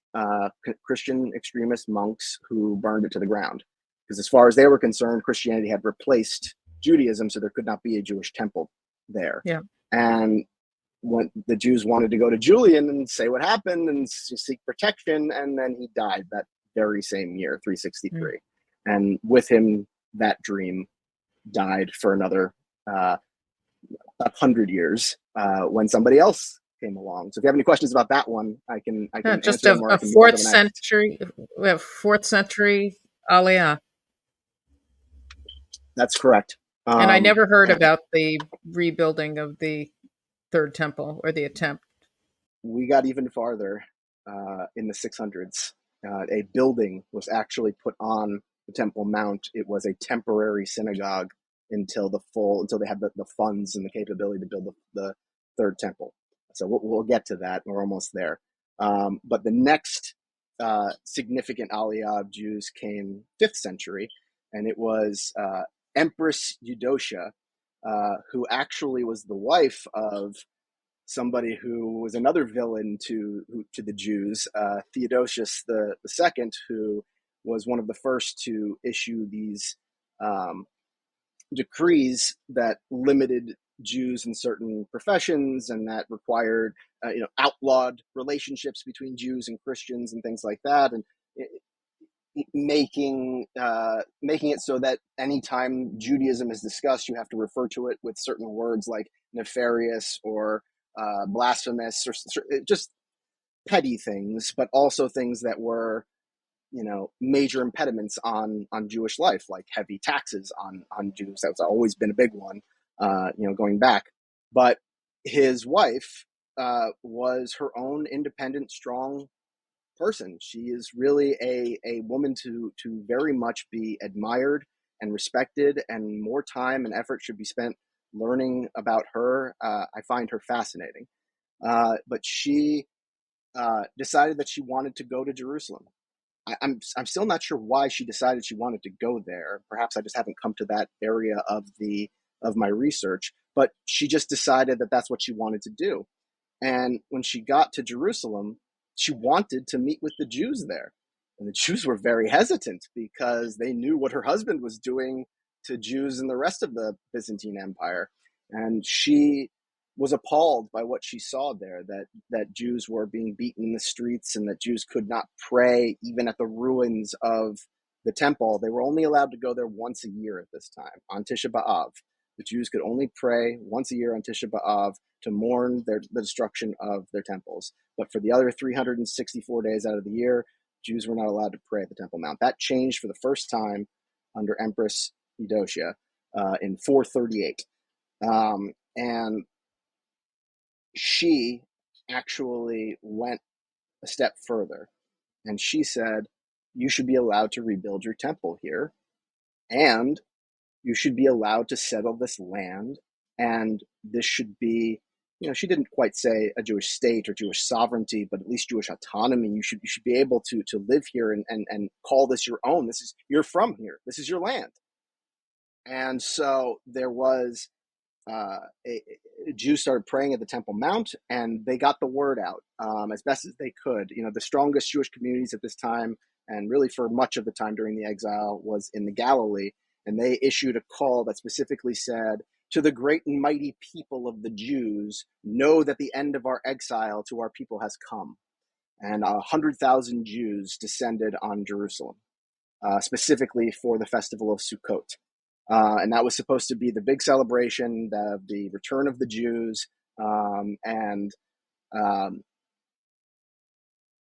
Christian extremist monks, who burned it to the ground. Because as far as they were concerned, Christianity had replaced Judaism, so there could not be a Jewish temple there. Yeah. And when the Jews wanted to go to Julian and say what happened and seek protection, and then he died that very same year, 363. And with him, that dream died for another 100 years when somebody else came along. So if you have any questions about that one, I can Just answer them, or I a can move on to fourth the next. century, we have fourth century Aliyah. That's correct. And I never heard about the rebuilding of the third temple or the attempt. We got even farther in the 600s. A building was actually put on the Temple Mount. It was a temporary synagogue until they had the funds and the capability to build the third temple. So we'll get to that. We're almost there. But the next significant aliyah of Jews came 5th century, and it was Empress Eudocia, who actually was the wife of somebody who was another villain to the Jews, Theodosius the Second, who was one of the first to issue these decrees that limited Jews in certain professions and that required outlawed relationships between Jews and Christians and things like that, and making it so that anytime Judaism is discussed, you have to refer to it with certain words like nefarious or blasphemous, or just petty things, but also things that were major impediments on Jewish life, like heavy taxes on Jews. That's always been a big one, going back. But his wife was her own independent, strong person. She is really a woman to very much be admired and respected, and more time and effort should be spent learning about her. I find her fascinating. But she decided that she wanted to go to Jerusalem. I'm still not sure why she decided she wanted to go there. Perhaps I just haven't come to that area of my research. But she just decided that that's what she wanted to do. And when she got to Jerusalem, she wanted to meet with the Jews there. And the Jews were very hesitant because they knew what her husband was doing to Jews in the rest of the Byzantine Empire. And she was appalled by what she saw there, that Jews were being beaten in the streets and that Jews could not pray even at the ruins of the temple. They were only allowed to go there once a year at this time, on Tisha B'Av. The Jews could only pray once a year on Tisha B'Av to mourn the destruction of their temples. But for the other 364 days out of the year, Jews were not allowed to pray at the Temple Mount. That changed for the first time under Empress Eudocia in 438. And she actually went a step further. And she said, you should be allowed to rebuild your temple here. And you should be allowed to settle this land. And this should be, she didn't quite say a Jewish state or Jewish sovereignty, but at least Jewish autonomy. You should be able to live here and call this your own. You're from here. This is your land. And so there was Jews started praying at the Temple Mount, and they got the word out as best as they could. The strongest Jewish communities at this time, and really for much of the time during the exile, was in the Galilee. And they issued a call that specifically said, to the great and mighty people of the Jews, know that the end of our exile to our people has come. and 100,000 Jews descended on Jerusalem, specifically for the festival of Sukot. And that was supposed to be the big celebration, the return of the Jews, and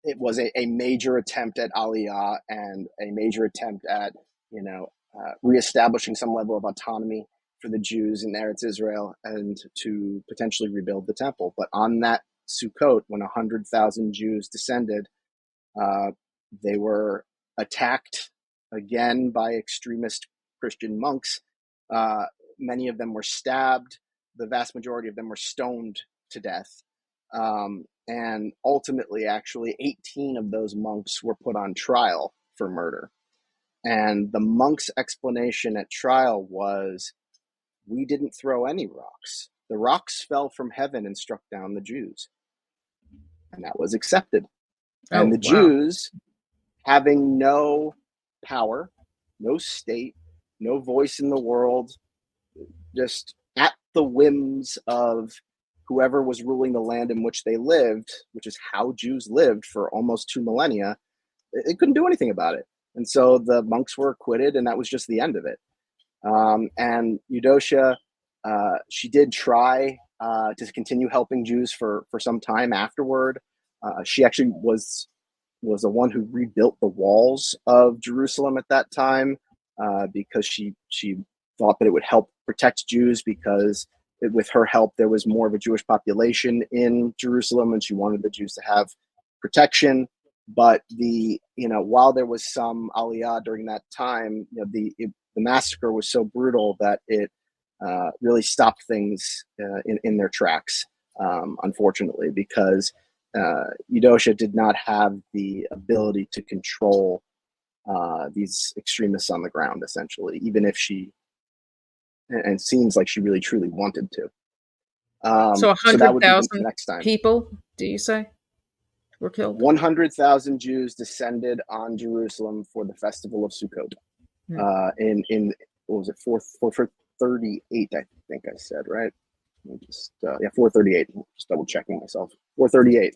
it was a major attempt at Aliyah and a major attempt at, reestablishing some level of autonomy for the Jews in Eretz Israel and to potentially rebuild the temple. But on that Sukkot, when 100,000 Jews descended, they were attacked again by extremist Christian monks. Many of them were stabbed. The vast majority of them were stoned to death. And ultimately, actually, 18 of those monks were put on trial for murder. And the monks' explanation at trial was, we didn't throw any rocks. The rocks fell from heaven and struck down the Jews. And that was accepted. And Oh, the wow. Jews, having no power, no state, no voice in the world, just at the whims of whoever was ruling the land in which they lived, which is how Jews lived for almost 2 millennia, they couldn't do anything about it. And so the monks were acquitted, and that was just the end of it. And Eudocia, she did try to continue helping Jews for some time afterward. She actually was the one who rebuilt the walls of Jerusalem at that time, because she thought that it would help protect Jews, because with her help there was more of a Jewish population in Jerusalem, and she wanted the Jews to have protection. But while there was some aliyah during that time, the massacre was so brutal that it really stopped things in their tracks, unfortunately, because Eudocia did not have the ability to control these extremists on the ground, essentially, even if and it seems like she really truly wanted to. So So that would be the 100,000 next time. people, do you say, were killed? 100,000 Jews descended on Jerusalem for the festival of Sukkot. In what was it, 438? I think I said, right? Just 438. Just double checking myself. 438.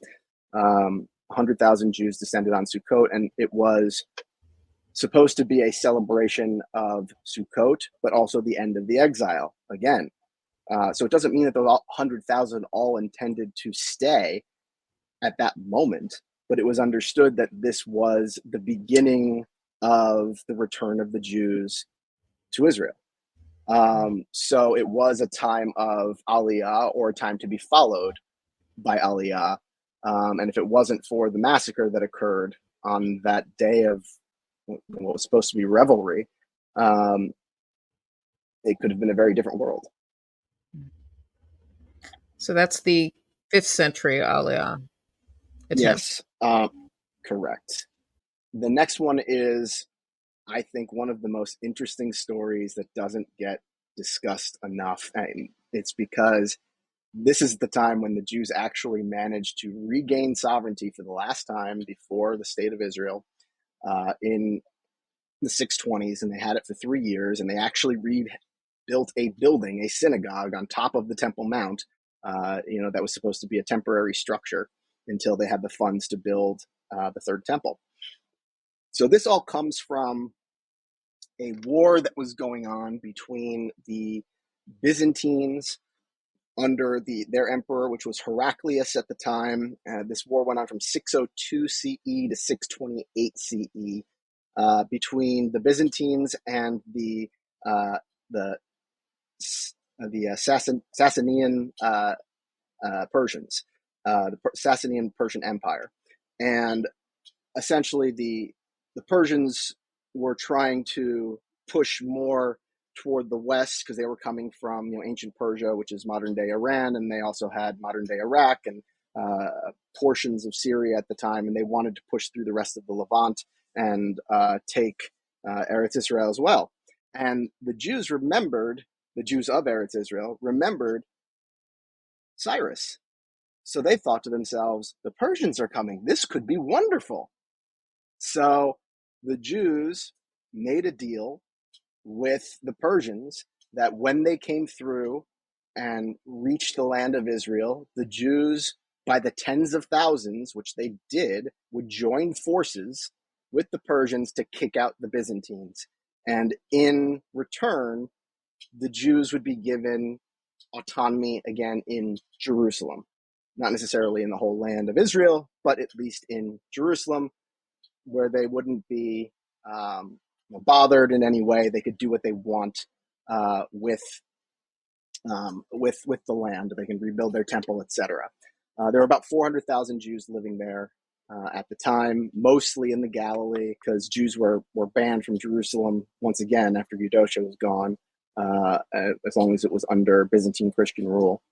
100,000 Jews descended on Sukkot, and it was supposed to be a celebration of Sukkot, but also the end of the exile again. So it doesn't mean that those 100,000 all intended to stay at that moment, but it was understood that this was the beginning of the return of the Jews to Israel. So it was a time of Aliyah, or a time to be followed by Aliyah. And if it wasn't for the massacre that occurred on that day of what was supposed to be revelry, it could have been a very different world. So that's the 5th century Aliyah attempt. Yes, correct. The next one is, I think, one of the most interesting stories that doesn't get discussed enough. And it's because this is the time when the Jews actually managed to regain sovereignty for the last time before the state of Israel in the 620s, and they had it for 3 years, and they actually rebuilt a building, a synagogue, on top of the Temple Mount, that was supposed to be a temporary structure until they had the funds to build the third temple. So this all comes from a war that was going on between the Byzantines under their emperor, which was Heraclius at the time. This war went on from 602 CE to 628 CE, between the Byzantines and the Sasanian Persians, the Sasanian Persian Empire. And essentially the Persians were trying to push more toward the west, because they were coming from ancient Persia, which is modern day Iran, and they also had modern day Iraq and portions of Syria at the time, and they wanted to push through the rest of the Levant and take Eretz Israel as well. And the Jews of Eretz Israel remembered Cyrus. So they thought to themselves, the Persians are coming. This could be wonderful. So the Jews made a deal with the Persians that when they came through and reached the land of Israel, the Jews by the tens of thousands, which they did, would join forces with the Persians to kick out the Byzantines. And in return, the Jews would be given autonomy again in Jerusalem. Not necessarily in the whole land of Israel, but at least in Jerusalem, where they wouldn't be bothered in any way. They could do what they want with the land. They can rebuild their temple, etc. There were about 400,000 Jews living there at the time, mostly in the Galilee, because Jews were banned from Jerusalem once again after Eudocia was gone, as long as it was under Byzantine Christian rule.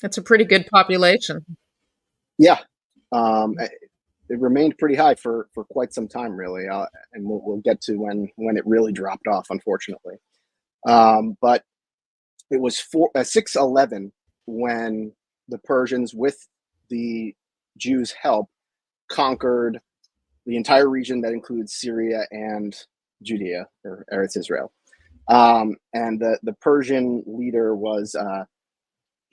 That's a pretty good population. Yeah, it remained pretty high for quite some time, really, and we'll get to when it really dropped off, unfortunately. But it was 611 when the Persians, with the Jews' help, conquered the entire region that includes Syria and Judea, or Eretz Israel. And the Persian leader was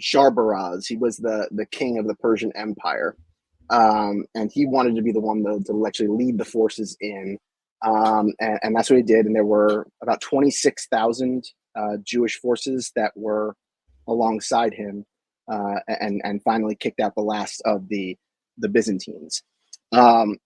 Sharbaraz. He was the king of the Persian Empire. And he wanted to be the one to actually lead the forces in. And that's what he did. And there were about 26,000 Jewish forces that were alongside him, and finally kicked out the last of the Byzantines. And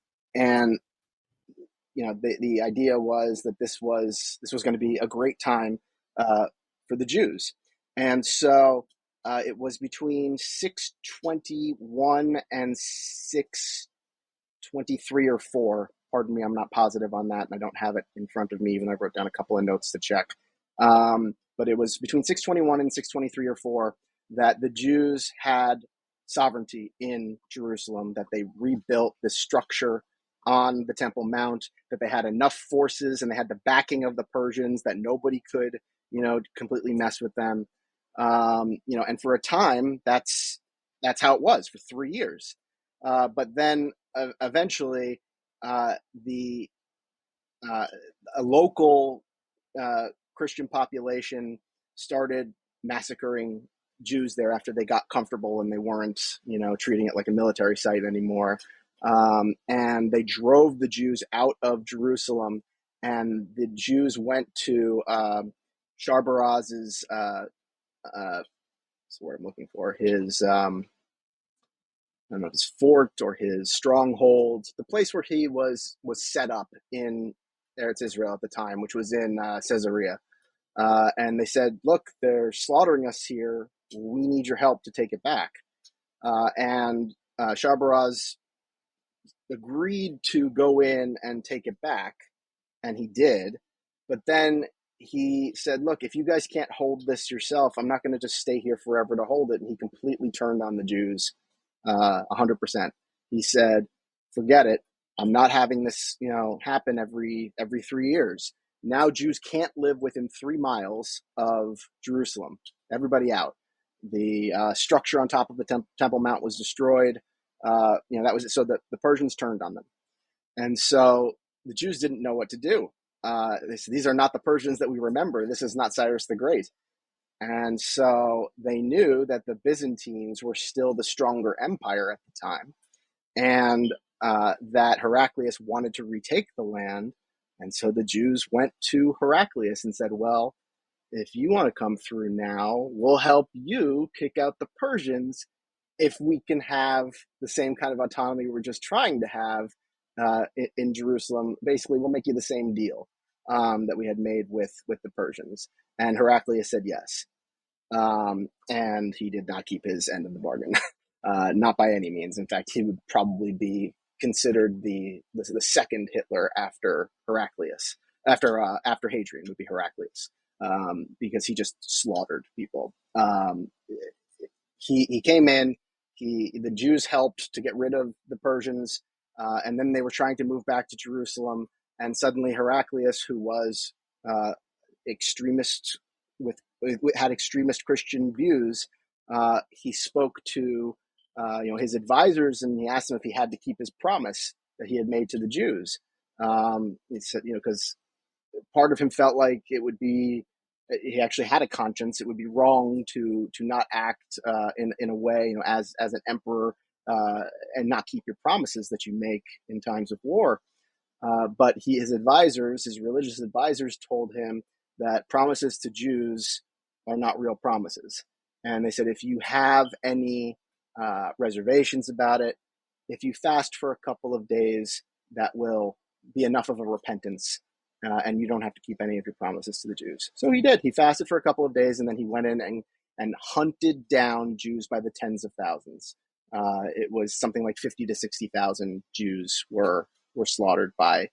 the idea was that this was going to be a great time for the Jews. And so it was between 621 and 623 or 4. Pardon me, I'm not positive on that, and I don't have it in front of me, even though I wrote down a couple of notes to check. But it was between 621 and 623 or 4 that the Jews had sovereignty in Jerusalem, that they rebuilt this structure on the Temple Mount, that they had enough forces and they had the backing of the Persians that nobody could, completely mess with them. And for a time, that's how it was for 3 years. But then eventually, a local Christian population started massacring Jews there after they got comfortable and they weren't, treating it like a military site anymore. And they drove the Jews out of Jerusalem, and the Jews went to Sharbaraz's, that's what I'm looking for, his, I don't know, his fort or his stronghold, the place where he was set up in Eretz Israel at the time, which was in Caesarea. And they said, look, they're slaughtering us here. We need your help to take it back. And Sharbaraz agreed to go in and take it back, and he did. But then he said, look, if you guys can't hold this yourself, I'm not going to just stay here forever to hold it. And he completely turned on the Jews 100%. He said, forget it. I'm not having this, happen every 3 years. Now Jews can't live within 3 miles of Jerusalem. Everybody out. The structure on top of the Temple Mount was destroyed. That was it. So the Persians turned on them. And so the Jews didn't know what to do. They said, these are not the Persians that we remember. This is not Cyrus the Great. And so they knew that the Byzantines were still the stronger empire at the time, and that Heraclius wanted to retake the land. And so the Jews went to Heraclius and said, well, if you want to come through now, we'll help you kick out the Persians if we can have the same kind of autonomy we're just trying to have in Jerusalem. Basically, we'll make you the same deal that we had made with the Persians. And Heraclius said yes. And he did not keep his end of the bargain, not by any means. In fact, he would probably be considered the second Hitler after Heraclius. After Hadrian would be Heraclius, because he just slaughtered people. He came in. The Jews helped to get rid of the Persians, and then they were trying to move back to Jerusalem. And suddenly Heraclius, who was extremist had extremist Christian views, he spoke to his advisors, and he asked them if he had to keep his promise that he had made to the Jews. He said, because part of him felt like it would be he actually had a conscience. It would be wrong to not act in a way, as an emperor, and not keep your promises that you make in times of war. But his religious advisors, told him that promises to Jews are not real promises. And they said, if you have any reservations about it, if you fast for a couple of days, that will be enough of a repentance, and you don't have to keep any of your promises to the Jews. So he did. He fasted for a couple of days, and then he went in and hunted down Jews by the tens of thousands. It was something like 50 to 60,000 Jews were slaughtered by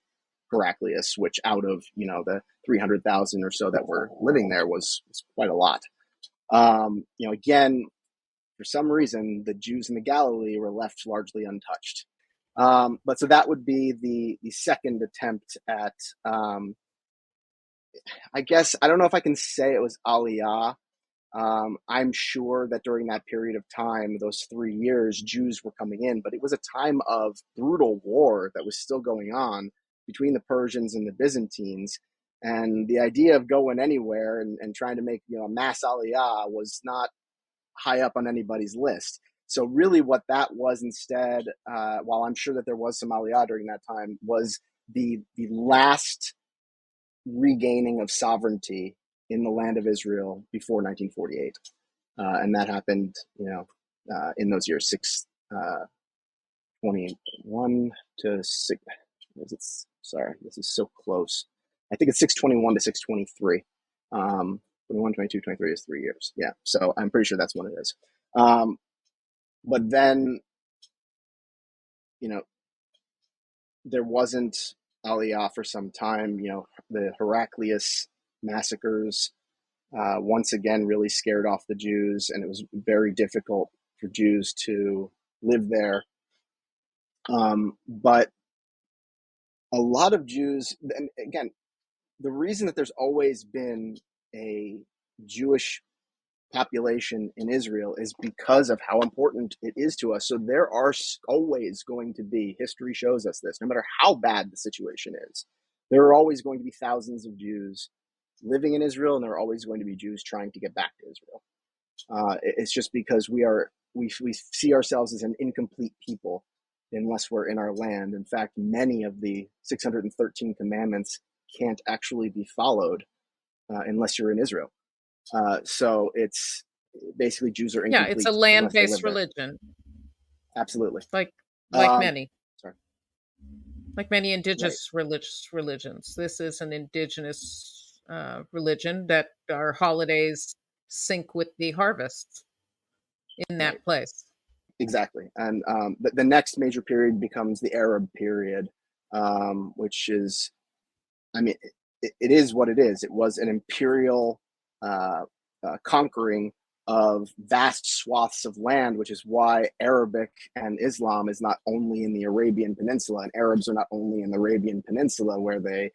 Heraclius, which out of the 300,000 or so that were living there was quite a lot. Again, for some reason, the Jews in the Galilee were left largely untouched. But so that would be the second attempt at, I guess, I don't know if I can say it was Aliyah. I'm sure that during that period of time, those 3 years, Jews were coming in, but it was a time of brutal war that was still going on between the Persians and the Byzantines. And the idea of going anywhere and trying to make a mass Aliyah was not high up on anybody's list. So really what that was instead, while I'm sure that there was some Aliyah during that time, was the last regaining of sovereignty in the land of Israel before 1948. And that happened, in those years, 621 to 6, sorry, this is so close. I think it's 621 to 623. 21, 22, 23 is 3 years. Yeah. So I'm pretty sure that's what it is. But then, there wasn't Aliyah for some time. The Heraclius massacres once again really scared off the Jews, and it was very difficult for Jews to live there. But a lot of Jews, and again, the reason that there's always been a Jewish population in Israel is because of how important it is to us. So there are always going to be, history shows us this, no matter how bad the situation is, there are always going to be thousands of Jews living in Israel, and there are always going to be Jews trying to get back to Israel. It's just because we see ourselves as an incomplete people unless we're in our land. In fact, many of the 613 commandments can't actually be followed unless you're in Israel. So it's basically Jews are Yeah, it's a incomplete unless they land-based live there. religion, Absolutely. like Um, many sorry. like many Right. indigenous religious religions. This is an indigenous religion that our holidays sync with the harvests in Right. that place. Exactly. And the next major period becomes the Arab period, which is, I mean, it is what it is. It was an imperial conquering of vast swaths of land, which is why Arabic and Islam is not only in the Arabian Peninsula, and Arabs are not only in the Arabian Peninsula where they,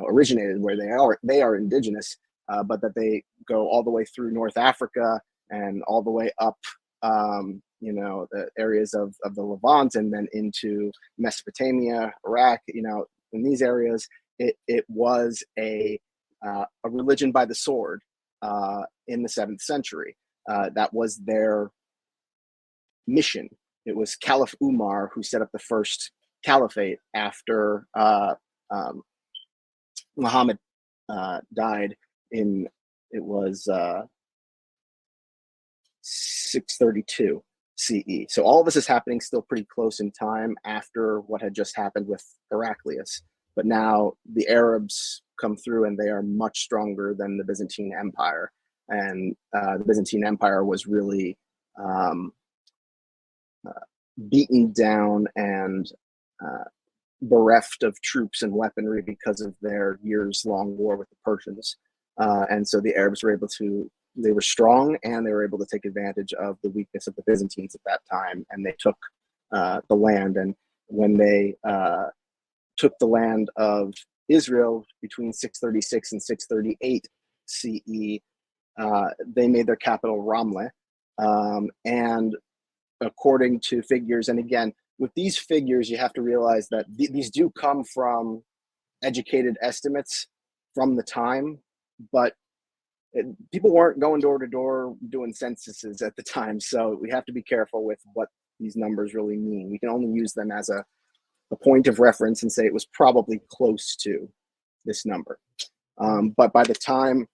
originated, where they are indigenous, but that they go all the way through North Africa and all the way up, the areas of the Levant, and then into Mesopotamia, Iraq, in these areas. It was a religion by the sword in the 7th century. That was their mission. It was Caliph Umar who set up the first caliphate after Muhammad died in, it was 632 CE. So all of this is happening still pretty close in time after what had just happened with Heraclius. But now the Arabs come through, and they are much stronger than the Byzantine Empire. And the Byzantine Empire was really beaten down and bereft of troops and weaponry because of their years-long war with the Persians. And so the Arabs were able to, they were strong, and they were able to take advantage of the weakness of the Byzantines at that time, and they took the land. And when they took the land of Israel between 636 and 638 CE, they made their capital Ramleh. And according to figures, and again, with these figures, you have to realize that these do come from educated estimates from the time, but people weren't going door to door doing censuses at the time, so we have to be careful with what these numbers really mean. We can only use them as a point of reference and say it was probably close to this number. But by the time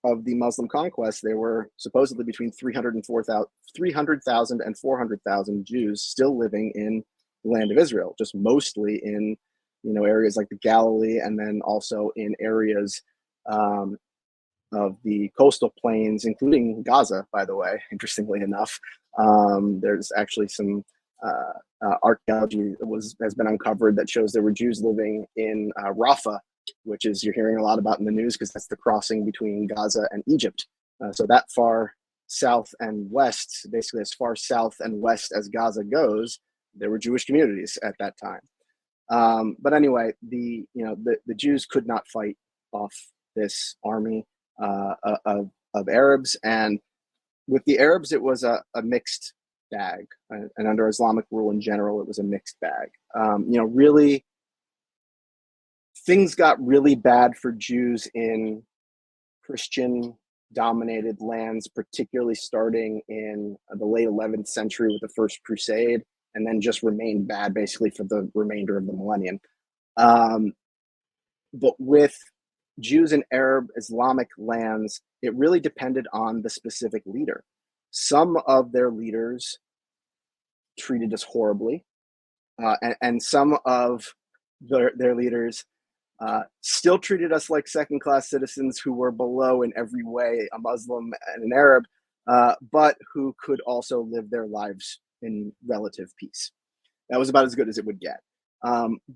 of the Muslim conquest, there were supposedly between 300,000 and 400,000 Jews still living in the land of Israel, just mostly in areas like the Galilee, and then also in areas of the coastal plains, including Gaza, by the way, interestingly enough. There's actually some archaeology has been uncovered that shows there were Jews living in Rafah, which is you're hearing a lot about in the news because that's the crossing between Gaza and Egypt. So that far south and west, basically as far south and west as Gaza goes, there were Jewish communities at that time. But anyway, the Jews could not fight off this army of Arabs, and with the Arabs, it was a mixed bag, and under Islamic rule in general, it was a mixed bag. Really, things got really bad for Jews in Christian-dominated lands, particularly starting in the late 11th century with the First Crusade, and then just remained bad basically for the remainder of the millennium. But with Jews in Arab Islamic lands, it really depended on the specific leader. Some of their leaders treated us horribly, and some of their leaders still treated us like second-class citizens who were below in every way a Muslim and an Arab, but who could also live their lives in relative peace. That was about as good as it would get.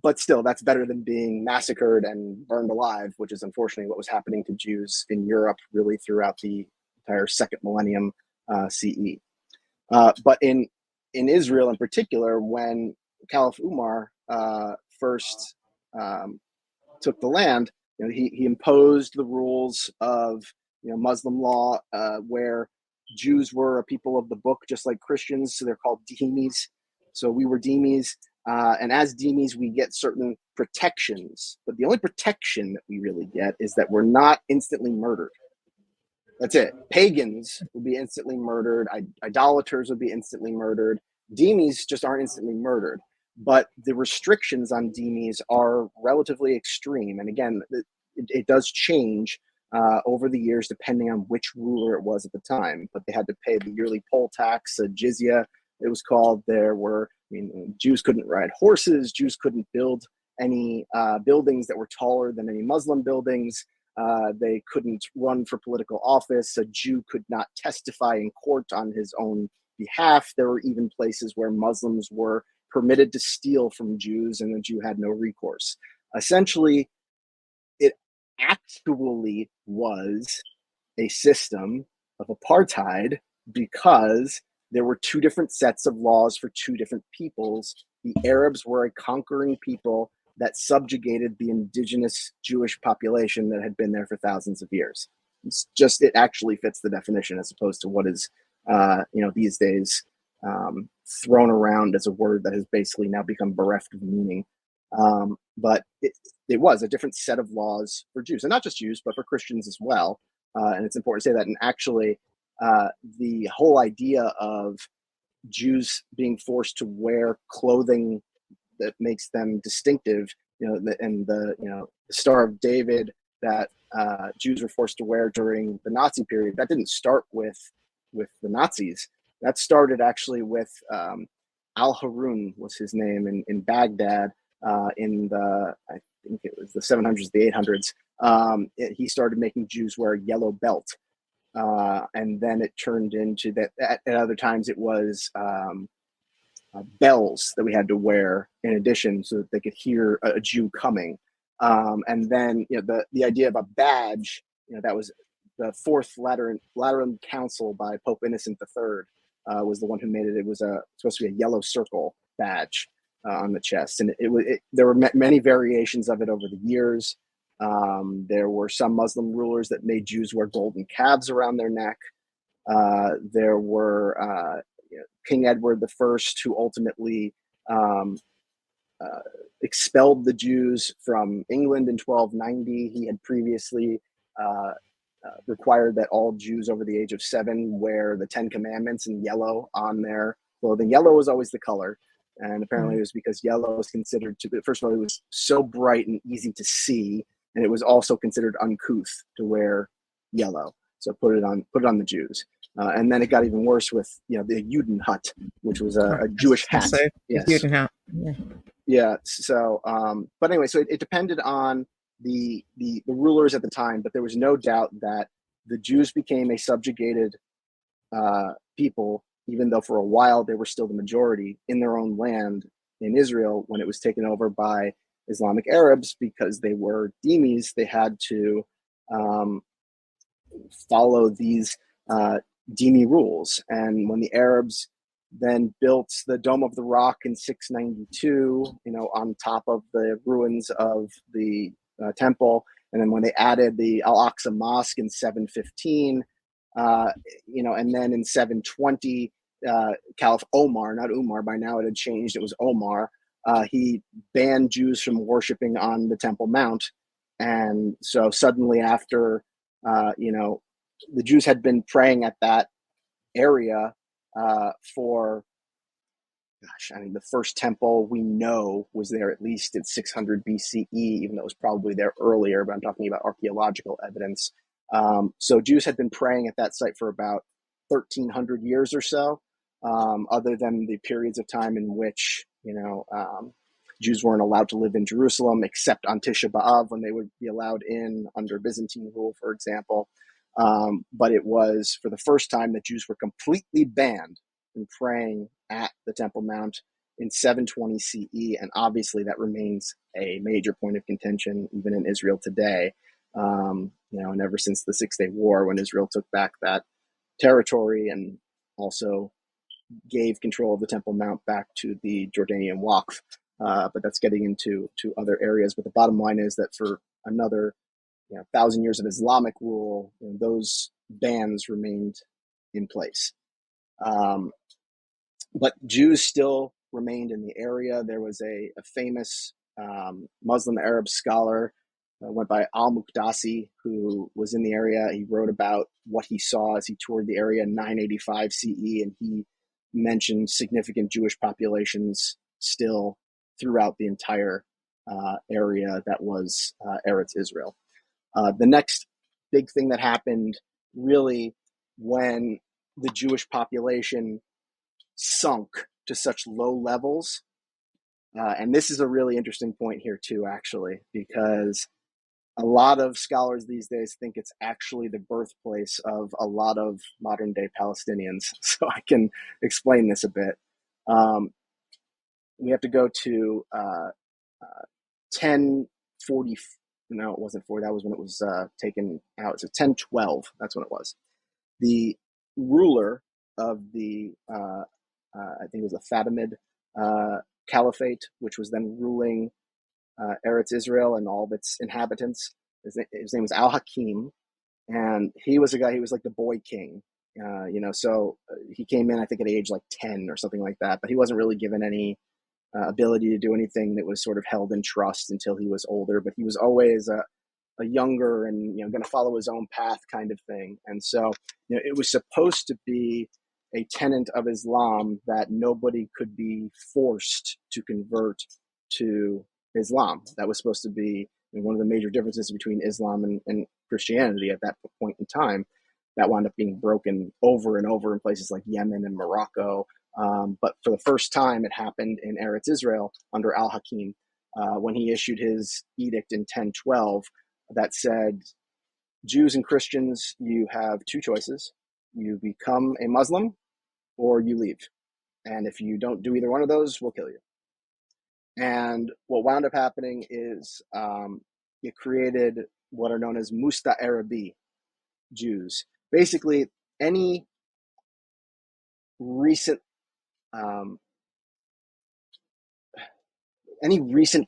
But still, that's better than being massacred and burned alive, which is unfortunately what was happening to Jews in Europe really throughout the entire second millennium CE. But in Israel in particular, when Caliph Umar first took the land, he imposed the rules of Muslim law, where Jews were a people of the book, just like Christians, so they're called dhimmis. So we were dhimmis, and as dhimmis, we get certain protections. But the only protection that we really get is that we're not instantly murdered. That's it. Pagans would be instantly murdered. Idolaters would be instantly murdered. Dhimmis just aren't instantly murdered. But the restrictions on dhimmis are relatively extreme. And again, it does change over the years depending on which ruler it was at the time. But they had to pay the yearly poll tax, a jizya, it was called. There were, Jews couldn't ride horses. Jews couldn't build any buildings that were taller than any Muslim buildings. They couldn't run for political office. A Jew could not testify in court on his own behalf. There were even places where Muslims were permitted to steal from Jews, and the Jew had no recourse. Essentially, it actually was a system of apartheid because there were two different sets of laws for two different peoples. The Arabs were a conquering people that subjugated the indigenous Jewish population that had been there for thousands of years. It actually fits the definition as opposed to what is, these days thrown around as a word that has basically now become bereft of meaning. But it was a different set of laws for Jews, and not just Jews, but for Christians as well. And it's important to say that. And actually, the whole idea of Jews being forced to wear clothing that makes them distinctive, and the Star of David that Jews were forced to wear during the Nazi period, that didn't start with the Nazis. That started actually with Al-Harun was his name in Baghdad in the, I think it was the 700s, the 800s. He started making Jews wear a yellow belt. And then it turned into that at other times it was bells that we had to wear in addition so that they could hear a Jew coming. And then the idea of a badge, that was the Fourth Lateran Council by Pope Innocent III was the one who made it. It was supposed to be a yellow circle badge on the chest, and there were many variations of it over the years. There were some Muslim rulers that made Jews wear golden calves around their neck. There were King Edward I, who ultimately expelled the Jews from England in 1290. He had previously required that all Jews over the age of 7 wear the 10 Commandments in yellow on their clothing. Yellow was always the color. And apparently it was because yellow was considered to be, first of all, it was so bright and easy to see. And it was also considered uncouth to wear yellow. So put it on the Jews. And then it got even worse with, the Juden hut, which was a Jewish hat. Yes. Yeah. Yeah. So, but anyway, so it depended on the rulers at the time, but there was no doubt that the Jews became a subjugated people, even though for a while they were still the majority in their own land in Israel when it was taken over by Islamic Arabs. Because they were dhimmis, they had to follow these dhimmi rules. And when the Arabs then built the Dome of the Rock in 692, on top of the ruins of the temple, and then when they added the Al-Aqsa Mosque in 715, and then in 720, Caliph Omar, not Umar, by now it had changed, it was Omar, he banned Jews from worshiping on the Temple Mount. And so suddenly after, the Jews had been praying at that area for, the first temple we know was there at least in 600 BCE, even though it was probably there earlier, but I'm talking about archaeological evidence. So Jews had been praying at that site for about 1,300 years or so, other than the periods of time in which, Jews weren't allowed to live in Jerusalem, except on Tisha B'Av, when they would be allowed in under Byzantine rule, for example. But it was for the first time that Jews were completely banned from praying at the Temple Mount in 720 CE. And obviously that remains a major point of contention even in Israel today. And ever since the Six-Day War, when Israel took back that territory and also gave control of the Temple Mount back to the Jordanian Waqf. But that's getting into other areas. But the bottom line is that for another 1,000 years of Islamic rule, those bans remained in place. But Jews still remained in the area. There was a famous Muslim Arab scholar went by al-Muqdasi, who was in the area. He wrote about what he saw as he toured the area in 985 CE, and he mentioned significant Jewish populations still throughout the entire area that was Eretz Israel. The next big thing that happened really when the Jewish population sunk to such low levels, and this is a really interesting point here too, actually, because a lot of scholars these days think it's actually the birthplace of a lot of modern day Palestinians. So I can explain this a bit. We have to go to 1040. No, it wasn't 40. That was when it was taken out. So 1012. That's when it was. The ruler of the, I think it was the Fatimid Caliphate, which was then ruling Eretz Israel and all of its inhabitants. His name was Al-Hakim, and he was a guy, he was like the boy king, so he came in, I think, at age like 10 or something like that, but he wasn't really given any ability to do anything that was sort of held in trust until he was older, but he was always a younger and, going to follow his own path kind of thing. And so, it was supposed to be a tenet of Islam that nobody could be forced to convert to Islam. That was supposed to be one of the major differences between Islam and Christianity at that point in time. That wound up being broken over and over in places like Yemen and Morocco. But for the first time, it happened in Eretz Israel under Al-Hakim, when he issued his edict in 1012 that said, Jews and Christians, you have two choices. You become a Muslim or you leave. And if you don't do either one of those, we'll kill you. And what wound up happening is it created what are known as Musta'arabi Jews. Basically, any recent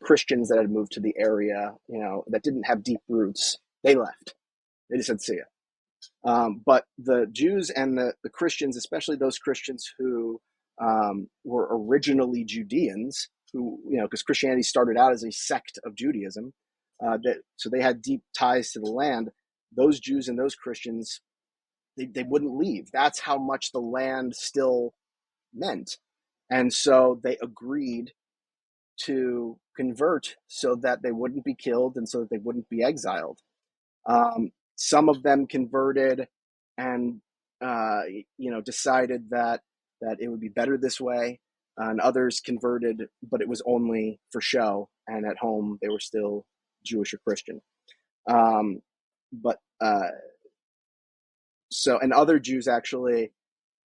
Christians that had moved to the area, that didn't have deep roots, they left. They just said, see ya. But the Jews and the Christians, especially those Christians who were originally Judeans, who, because Christianity started out as a sect of Judaism, so they had deep ties to the land. those Jews and those Christians, they wouldn't leave. That's how much the land still meant. And so they agreed to convert so that they wouldn't be killed and so that they wouldn't be exiled. Some of them converted and decided that it would be better this way, and others converted, but it was only for show, and at home they were still Jewish or Christian. But so, and other Jews actually,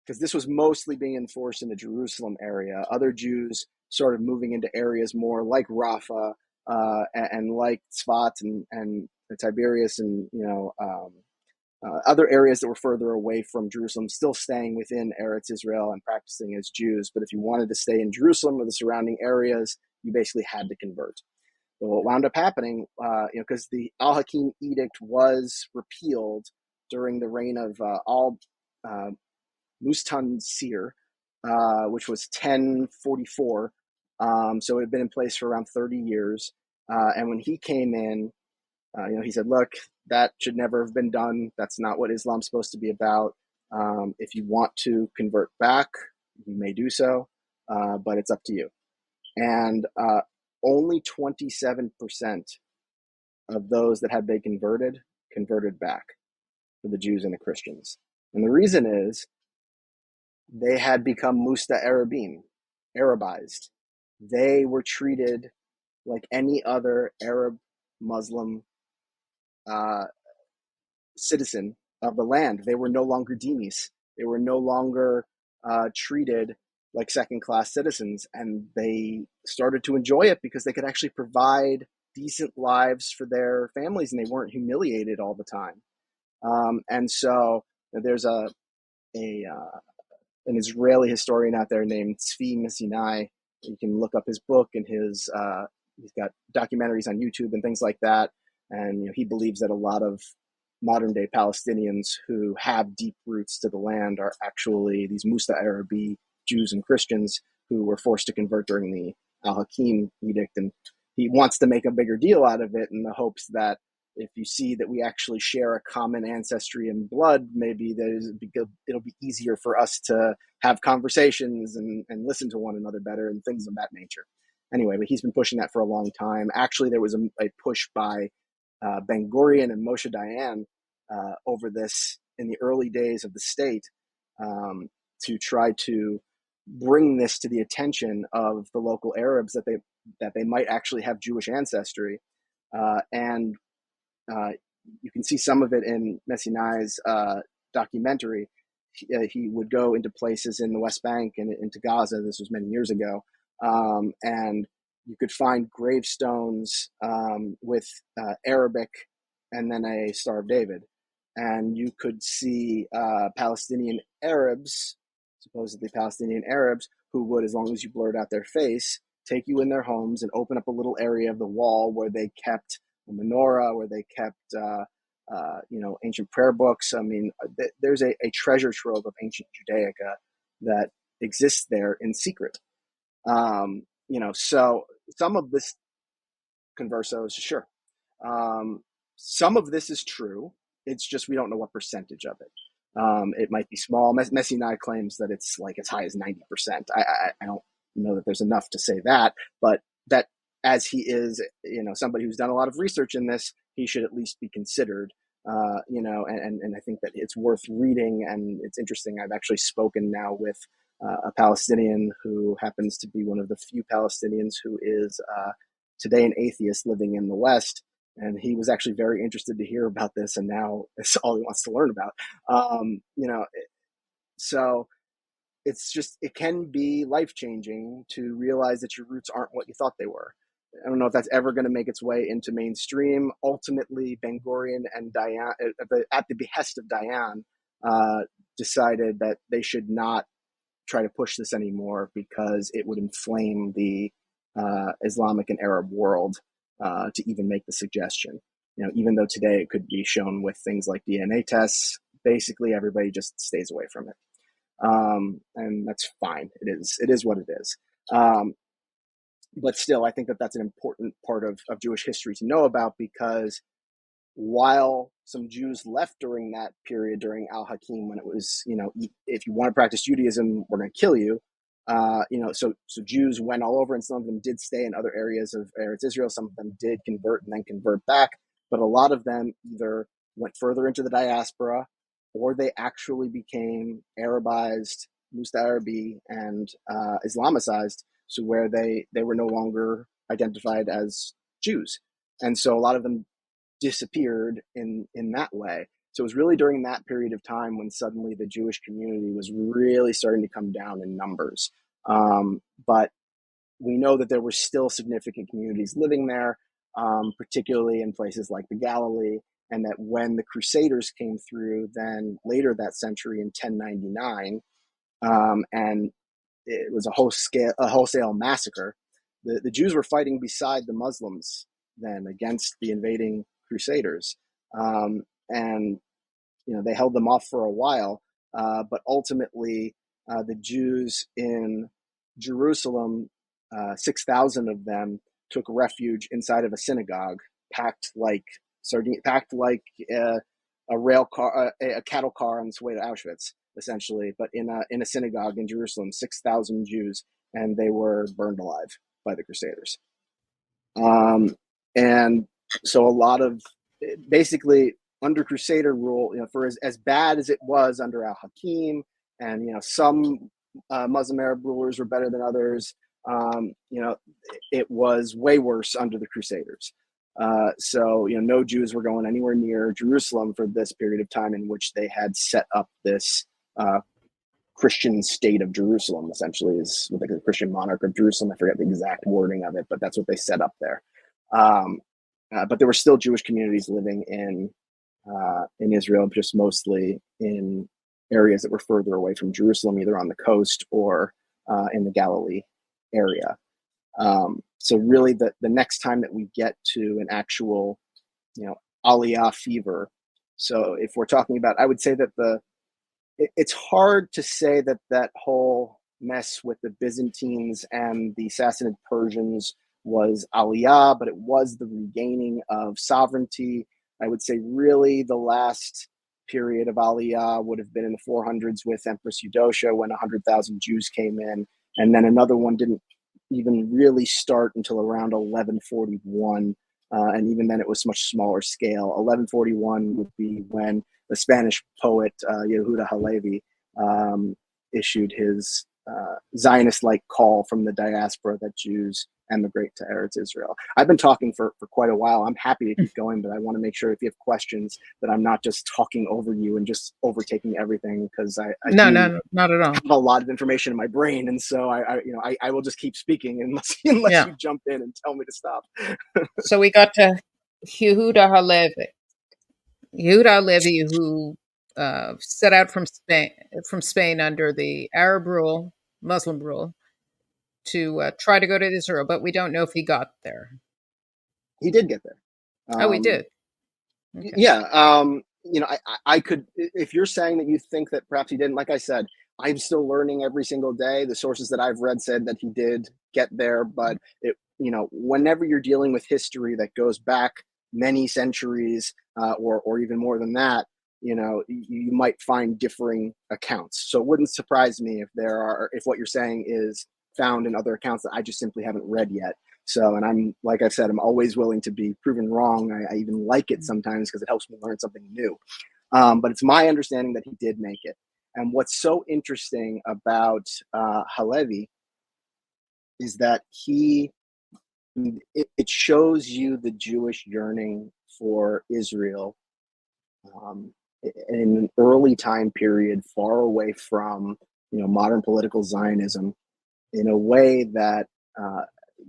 because this was mostly being enforced in the Jerusalem area, other Jews started moving into areas more like Rafah and like Tzfat and Tiberias and other areas that were further away from Jerusalem, still staying within Eretz Israel and practicing as Jews. But if you wanted to stay in Jerusalem or the surrounding areas, you basically had to convert. But what wound up happening, because the Al Hakim edict was repealed during the reign of Al Mustansir, which was 1044. So it had been in place for around 30 years. And when he came in, he said, look, that should never have been done. That's not what Islam's supposed to be about. If you want to convert back, you may do so, but it's up to you. And only 27% of those that had been converted back, for the Jews and the Christians. And the reason is they had become Arabized. They were treated like any other Arab Muslim citizen of the land. They were no longer dhimis. They were no longer treated like second-class citizens, and they started to enjoy it because they could actually provide decent lives for their families, and they weren't humiliated all the time. And so there's an Israeli historian out there named Tzvi Messinai. You can look up his book and he's got documentaries on YouTube and things like that. And he believes that a lot of modern day Palestinians who have deep roots to the land are actually these Musta Arabi Jews and Christians who were forced to convert during the Al Hakim edict. And he wants to make a bigger deal out of it in the hopes that if you see that we actually share a common ancestry and blood, maybe it'll be easier for us to have conversations and listen to one another better and things of that nature. Anyway, but he's been pushing that for a long time. Actually, there was a push by Ben Gurion and Moshe Dayan over this in the early days of the state to try to bring this to the attention of the local Arabs that they might actually have Jewish ancestry. And you can see some of it in Messinai's documentary. He would go into places in the West Bank and into Gaza. This was many years ago. And you could find gravestones with Arabic and then a Star of David. And you could see Palestinian Arabs, supposedly Palestinian Arabs, who would, as long as you blurred out their face, take you in their homes and open up a little area of the wall where they kept a menorah, where they kept ancient prayer books. I mean, there's a treasure trove of ancient Judaica that exists there in secret. So some of this conversos, sure. Some of this is true. It's just we don't know what percentage of it. It might be small. Messinai claims that it's like as high as 90%. I don't know that there's enough to say that, but that as he is, somebody who's done a lot of research in this, he should at least be considered. And I think that it's worth reading and it's interesting. I've actually spoken now with a Palestinian who happens to be one of the few Palestinians who is today an atheist living in the West. And he was actually very interested to hear about this, and now it's all he wants to learn about. So it can be life-changing to realize that your roots aren't what you thought they were. I don't know if that's ever going to make its way into mainstream. Ultimately, Ben Gurion and Dayan, at the behest of Dayan, decided that they should not try to push this anymore because it would inflame the Islamic and Arab world to even make the suggestion. Even though today it could be shown with things like DNA tests, basically everybody just stays away from it. And that's fine. It is what it is. But still, I think that that's an important part of Jewish history to know about, because while some Jews left during that period, during Al-Hakim, when it was, if you want to practice Judaism, we're going to kill you. So Jews went all over, and some of them did stay in other areas of Eretz Israel. Some of them did convert and then convert back, but a lot of them either went further into the diaspora, or they actually became Arabized, Musta'arabi, and Islamicized, so where they were no longer identified as Jews. And so a lot of them disappeared in that way. So it was really during that period of time when suddenly the Jewish community was really starting to come down in numbers. But we know that there were still significant communities living there, particularly in places like the Galilee, and that when the Crusaders came through, then later that century in 1099, and it was a wholesale massacre. The Jews were fighting beside the Muslims then against the invading Crusaders, and they held them off for a while, but ultimately the Jews in Jerusalem, 6,000 of them took refuge inside of a synagogue, packed like a rail car, a cattle car on its way to Auschwitz, essentially, but in a synagogue in Jerusalem, 6,000 Jews, and they were burned alive by the Crusaders. And so a lot of, basically, under Crusader rule, for as bad as it was under Al-Hakim, and some Muslim Arab rulers were better than others, it was way worse under the Crusaders. So no Jews were going anywhere near Jerusalem for this period of time in which they had set up this Christian state of Jerusalem, essentially, is like the Christian monarch of Jerusalem. I forget the exact wording of it, but that's what they set up there. But there were still Jewish communities living in Israel, just mostly in areas that were further away from Jerusalem, either on the coast or in the Galilee area. So really, the next time that we get to an actual, Aliyah fever. So if we're talking about, I would say that it's hard to say that whole mess with the Byzantines and the Sassanid Persians was Aliyah, but it was the regaining of sovereignty. I would say really the last period of Aliyah would have been in the 400s with Empress Eudocia, when 100,000 Jews came in, and then another one didn't even really start until around 1141, and even then it was much smaller scale. 1141 would be when the Spanish poet Yehuda Halevi issued his Zionist-like call from the diaspora that Jews emigrate to Eretz Israel. I've been talking for quite a while. I'm happy to keep going, but I want to make sure if you have questions that I'm not just talking over you and just overtaking everything, because I No, do no, not at all. have a lot of information in my brain, and so I will just keep speaking unless Yeah. you jump in and tell me to stop. So we got to Yehuda Halevi. Yehuda Halevi, who set out from Spain under the Arab rule, Muslim rule, to try to go to Israel, but we don't know if he got there. He did get there. Oh, he did. Okay. Yeah. I could, if you're saying that you think that perhaps he didn't, like I said, I'm still learning every single day. The sources that I've read said that he did get there, but whenever you're dealing with history that goes back many centuries, or even more than that, you might find differing accounts. So it wouldn't surprise me if what you're saying is found in other accounts that I just simply haven't read yet. So, and I'm, like I said, I'm always willing to be proven wrong. I even like it sometimes because it helps me learn something new. But it's my understanding that he did make it. And what's so interesting about Halevi is that it shows you the Jewish yearning for Israel in an early time period, far away from modern political Zionism, in a way that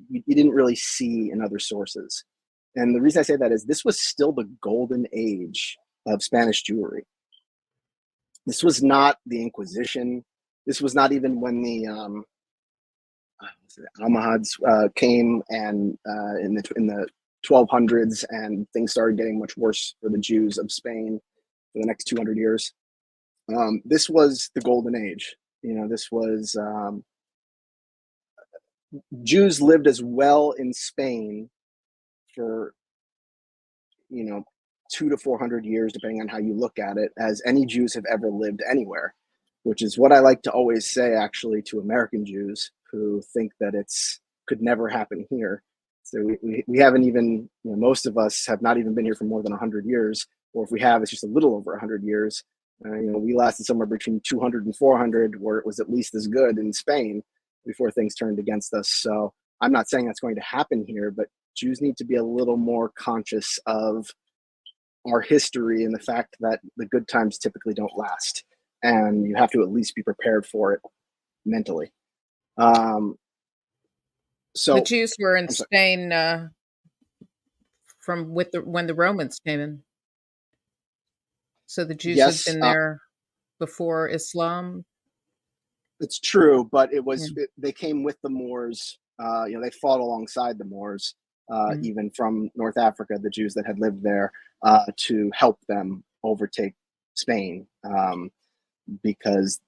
you didn't really see in other sources. And the reason I say that is this was still the golden age of Spanish Jewry. This was not the Inquisition. This was not even when the Almohads came, and in the 1200s, and things started getting much worse for the Jews of Spain for the next 200 years. This was the golden age. This was Jews lived as well in Spain for 200 to 400 years, depending on how you look at it, as any Jews have ever lived anywhere, which is what I like to always say, actually, to American Jews who think that it's could never happen here. So we haven't even, most of us have not even been here for more than 100 years, or if we have, it's just a little over 100 years. We lasted somewhere between 200 and 400, where it was at least as good in Spain before things turned against us. So I'm not saying that's going to happen here, but Jews need to be a little more conscious of our history and the fact that the good times typically don't last, and you have to at least be prepared for it mentally. The So Jews were in I'm sorry. Spain when the Romans came in. So the Jews had Yes, been there before Islam. it's true, but Yeah. they came with the Moors. They fought alongside the Moors, Mhm. even from North Africa, the Jews that had lived there, to help them overtake Spain. Because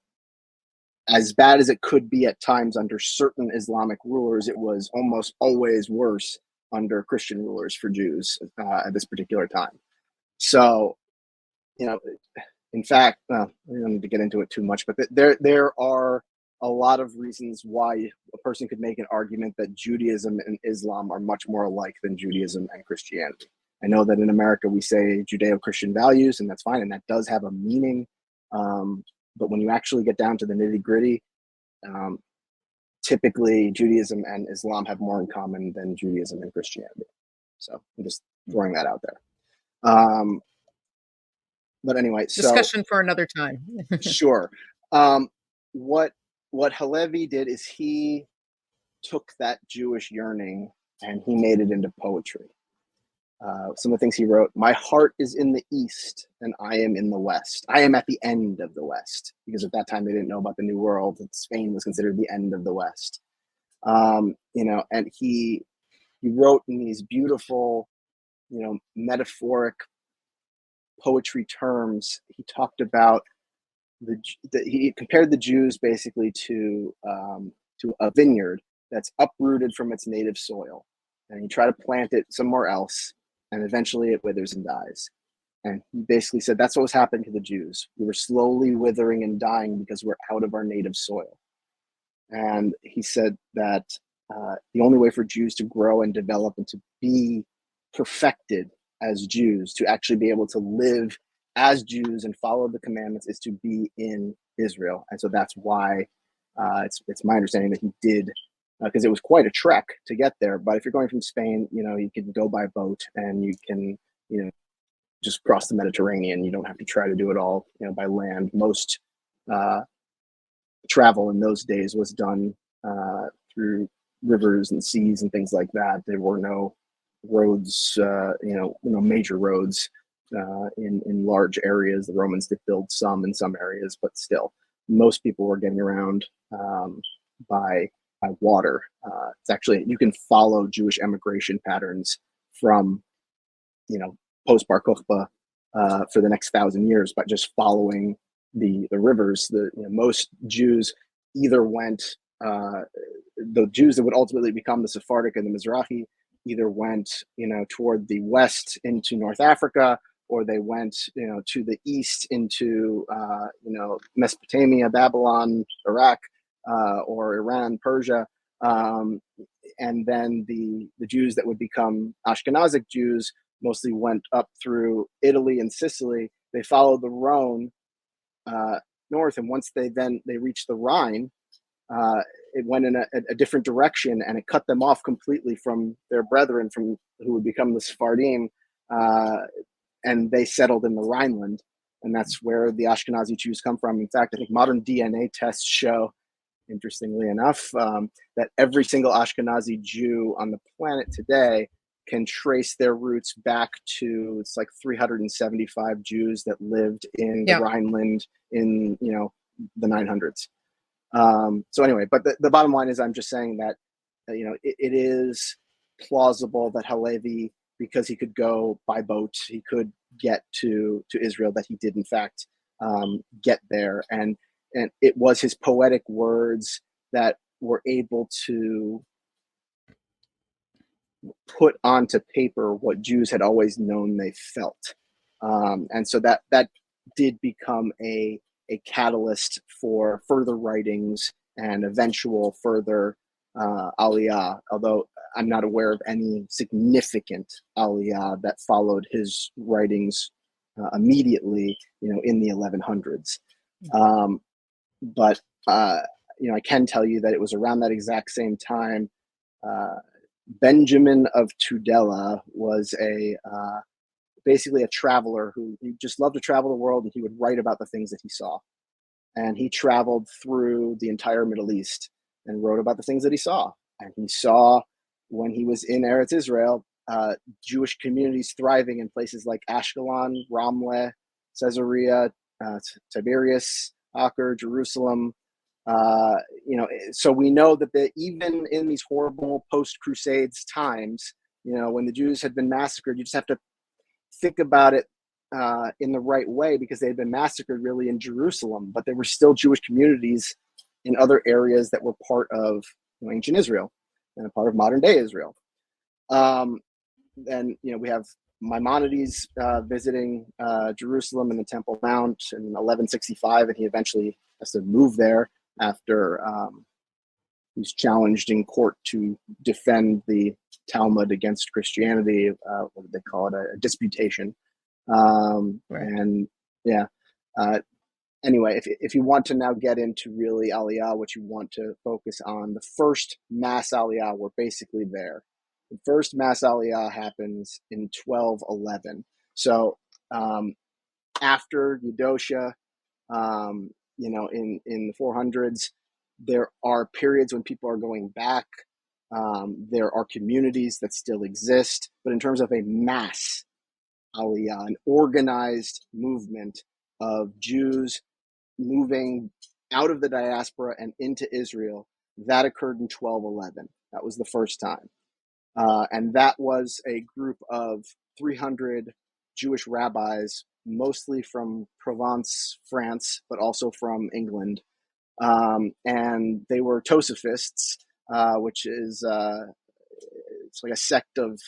as bad as it could be at times under certain Islamic rulers, it was almost always worse under Christian rulers for Jews at this particular time. So, you know, in fact, we don't need to get into it too much, but there are a lot of reasons why a person could make an argument that Judaism and Islam are much more alike than Judaism and Christianity. I know that in America we say Judeo-Christian values, and that's fine, and that does have a meaning. But when you actually get down to the nitty-gritty, um, typically Judaism and Islam have more in common than Judaism and Christianity. So I'm just throwing that out there. But anyway, so Discussion for another time. sure. Um, what what Halevi did is he took that Jewish yearning and he made it into poetry. Some of the things he wrote: "My heart is in the east, and I am in the west. I am at the end of the west," because at that time they didn't know about the New World. And Spain was considered the end of the west. And he wrote in these beautiful, metaphoric poetry terms. He talked about he compared the Jews basically to a vineyard that's uprooted from its native soil, and you try to plant it somewhere else, and eventually it withers and dies. And he basically said that's what was happening to the Jews. We were slowly withering and dying because we're out of our native soil. And he said that the only way for Jews to grow and develop and to be perfected as Jews, to actually be able to live as Jews and follow the commandments, is to be in Israel. And so that's why it's my understanding that he did, because it was quite a trek to get there. But if you're going from Spain, you can go by boat and you can, just cross the Mediterranean. You don't have to try to do it all, by land. Most uh, travel in those days was done through rivers and seas and things like that. There were no roads, major roads in large areas. The Romans did build some in some areas, but still, most people were getting around by water. It's actually, you can follow Jewish emigration patterns from, post Bar Kokhba for the next 1,000 years by just following the rivers. Most Jews either went, the Jews that would ultimately become the Sephardic and the Mizrahi either went, toward the west into North Africa, or they went, to the east into, Mesopotamia, Babylon, Iraq, or Iran, Persia. And then the Jews that would become Ashkenazic Jews mostly went up through Italy and Sicily. They followed the Rhone north, and once they reached the Rhine, it went in a different direction, and it cut them off completely from their brethren, from who would become the Sephardim, and they settled in the Rhineland, and that's where the Ashkenazi Jews come from. In fact, I think modern DNA tests show, interestingly enough, that every single Ashkenazi Jew on the planet today can trace their roots back to, it's like 375 Jews that lived in the Yeah. Rhineland in, the 900s. So anyway, but the bottom line is, I'm just saying that, it is plausible that Halevi, because he could go by boat, he could get to Israel, that he did in fact get there. And it was his poetic words that were able to put onto paper what Jews had always known they felt. And so that did become a catalyst for further writings and eventual further aliyah, although I'm not aware of any significant aliyah that followed his writings immediately, in the 1100s. Um, but I can tell you that it was around that exact same time. Benjamin of Tudela was basically a traveler who he just loved to travel the world, and he would write about the things that he saw. And he traveled through the entire Middle East and wrote about the things that he saw. And he saw, when he was in Eretz Israel, Jewish communities thriving in places like Ashkelon, Ramleh, Caesarea, Tiberias, Acre, Jerusalem. So we know that even in these horrible post-Crusades times, when the Jews had been massacred, you just have to think about it in the right way, because they had been massacred really in Jerusalem, but there were still Jewish communities in other areas that were part of ancient Israel and a part of modern day Israel. And we have Maimonides visiting Jerusalem and the Temple Mount in 1165, and he eventually has to move there after he's challenged in court to defend the Talmud against Christianity. What did they call it? A disputation. Right. And yeah. Anyway, if you want to now get into really Aliyah, what you want to focus on, the first mass Aliyah, we're basically there. The first mass Aliyah happens in 1211. So after Eudocia, in the 400s, there are periods when people are going back. There are communities that still exist, but in terms of a mass Aliyah, an organized movement of Jews moving out of the diaspora and into Israel, that occurred in 1211. That was the first time. And that was a group of 300 Jewish rabbis, mostly from Provence, France, but also from England. And they were Tosafists, which is it's like a sect of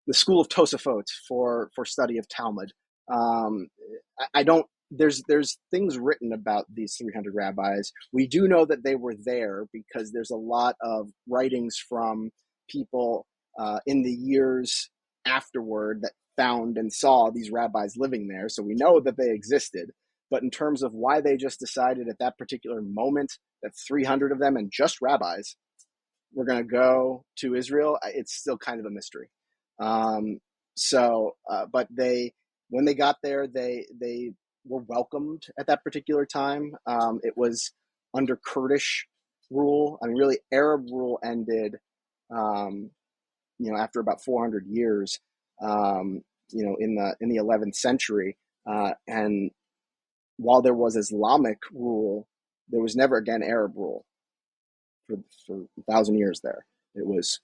the school of Tosafot for study of Talmud. I don't. There's things written about these 300 rabbis. We do know that they were there because there's a lot of writings from people in the years afterward that found and saw these rabbis living there. So we know that they existed. But in terms of why they just decided at that particular moment that 300 of them, and just rabbis, were going to go to Israel, it's still kind of a mystery. But when they got there, they were welcomed at that particular time. It was under Kurdish rule. I mean, really, Arab rule ended, after about 400 years, in the 11th century. And while there was Islamic rule, there was never again Arab rule for 1,000 years there. It was,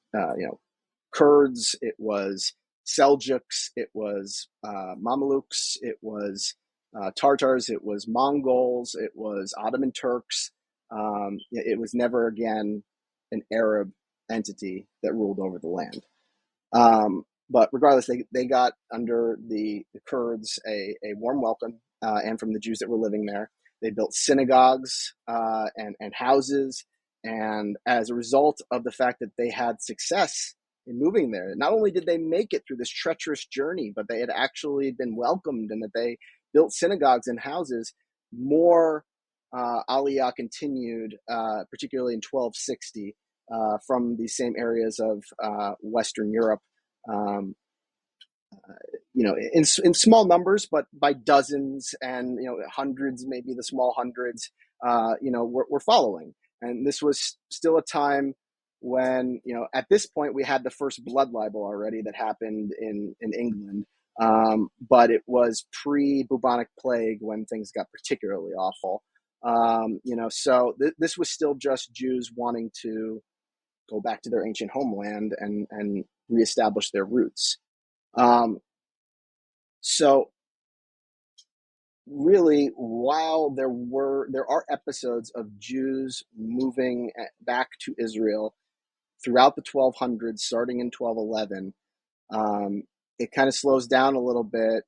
Kurds, it was Seljuks, it was Mamelukes, it was Tartars, it was Mongols, it was Ottoman Turks. It was never again an Arab entity that ruled over the land. But regardless, they got under the Kurds a warm welcome, and from the Jews that were living there. They built synagogues and houses. And as a result of the fact that they had success in moving there, not only did they make it through this treacherous journey, but they had actually been welcomed, and that they built synagogues and houses. More Aliyah continued, particularly in 1260, from these same areas of Western Europe. In small numbers, but by dozens and hundreds, maybe the small hundreds, we're following. And this was still a time when, at this point, we had the first blood libel already that happened in England, but it was pre-bubonic plague when things got particularly awful. So this was still just Jews wanting to go back to their ancient homeland and reestablish their roots. So really, while there are episodes of Jews moving back to Israel throughout the 1200s, starting in 1211, it kind of slows down a little bit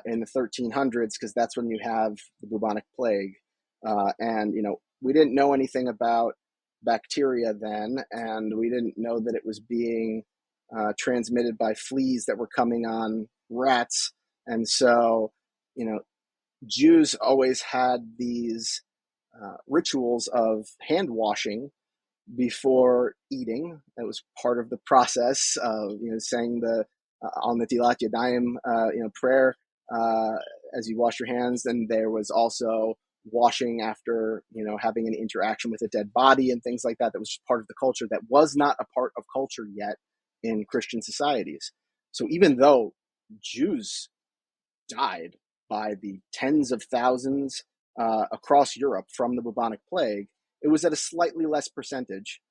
in the 1300s, because that's when you have the bubonic plague. And, we didn't know anything about bacteria then, and we didn't know that it was being transmitted by fleas that were coming on rats. And so, Jews always had these rituals of hand washing before eating. It was part of the process of, saying the on the Tilat Yadayim, prayer as you wash your hands. And there was also washing after, having an interaction with a dead body and things like that. That was part of the culture that was not a part of culture yet in Christian societies. So even though Jews died by the tens of thousands across Europe from the bubonic plague, it was at a slightly less percentage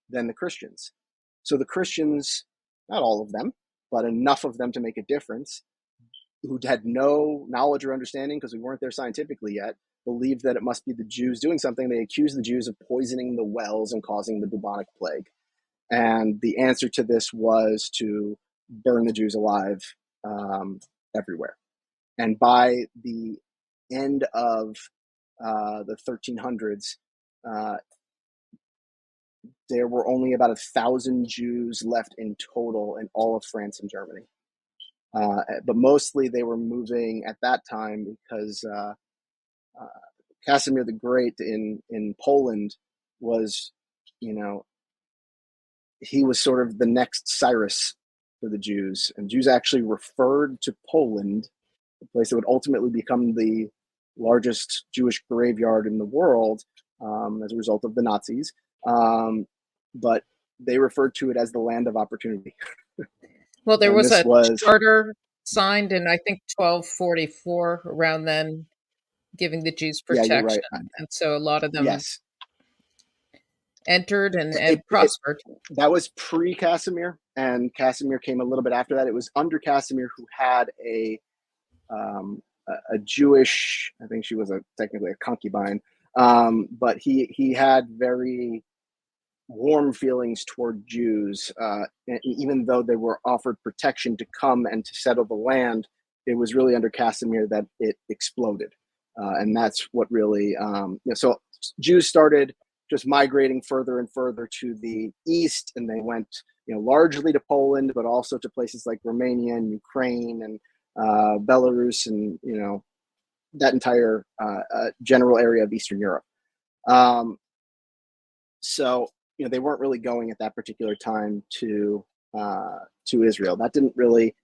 than the Christians. So the Christians, not all of them, but enough of them to make a difference, who had no knowledge or understanding, because we weren't there scientifically yet, believed that it must be the Jews doing something. They accused the Jews of poisoning the wells and causing the bubonic plague. And the answer to this was to burn the Jews alive everywhere. And by the end of the 1300s, there were only about 1,000 Jews left in total in all of France and Germany. But mostly they were moving at that time because Casimir the Great in Poland was, he was sort of the next Cyrus for the Jews. And Jews actually referred to Poland, the place that would ultimately become the largest Jewish graveyard in the world as a result of the Nazis. But they referred to it as the land of opportunity. Well, there And was this a was, charter signed in, I think, 1244, around then, giving the Jews yeah, you're right. protection. And so a lot of them Yes. entered and It prospered. that was pre-Casimir, and Casimir came a little bit after that. It was under Casimir, who had a Jewish, I think she was technically a concubine, but he had very warm feelings toward Jews, even though they were offered protection to come and to settle the land. It was really under Casimir that it exploded, and that's what really. So Jews started just migrating further and further to the east, and they went, largely to Poland, but also to places like Romania and Ukraine and Belarus, and that entire general area of Eastern Europe. So they weren't really going at that particular time to Israel. That didn't really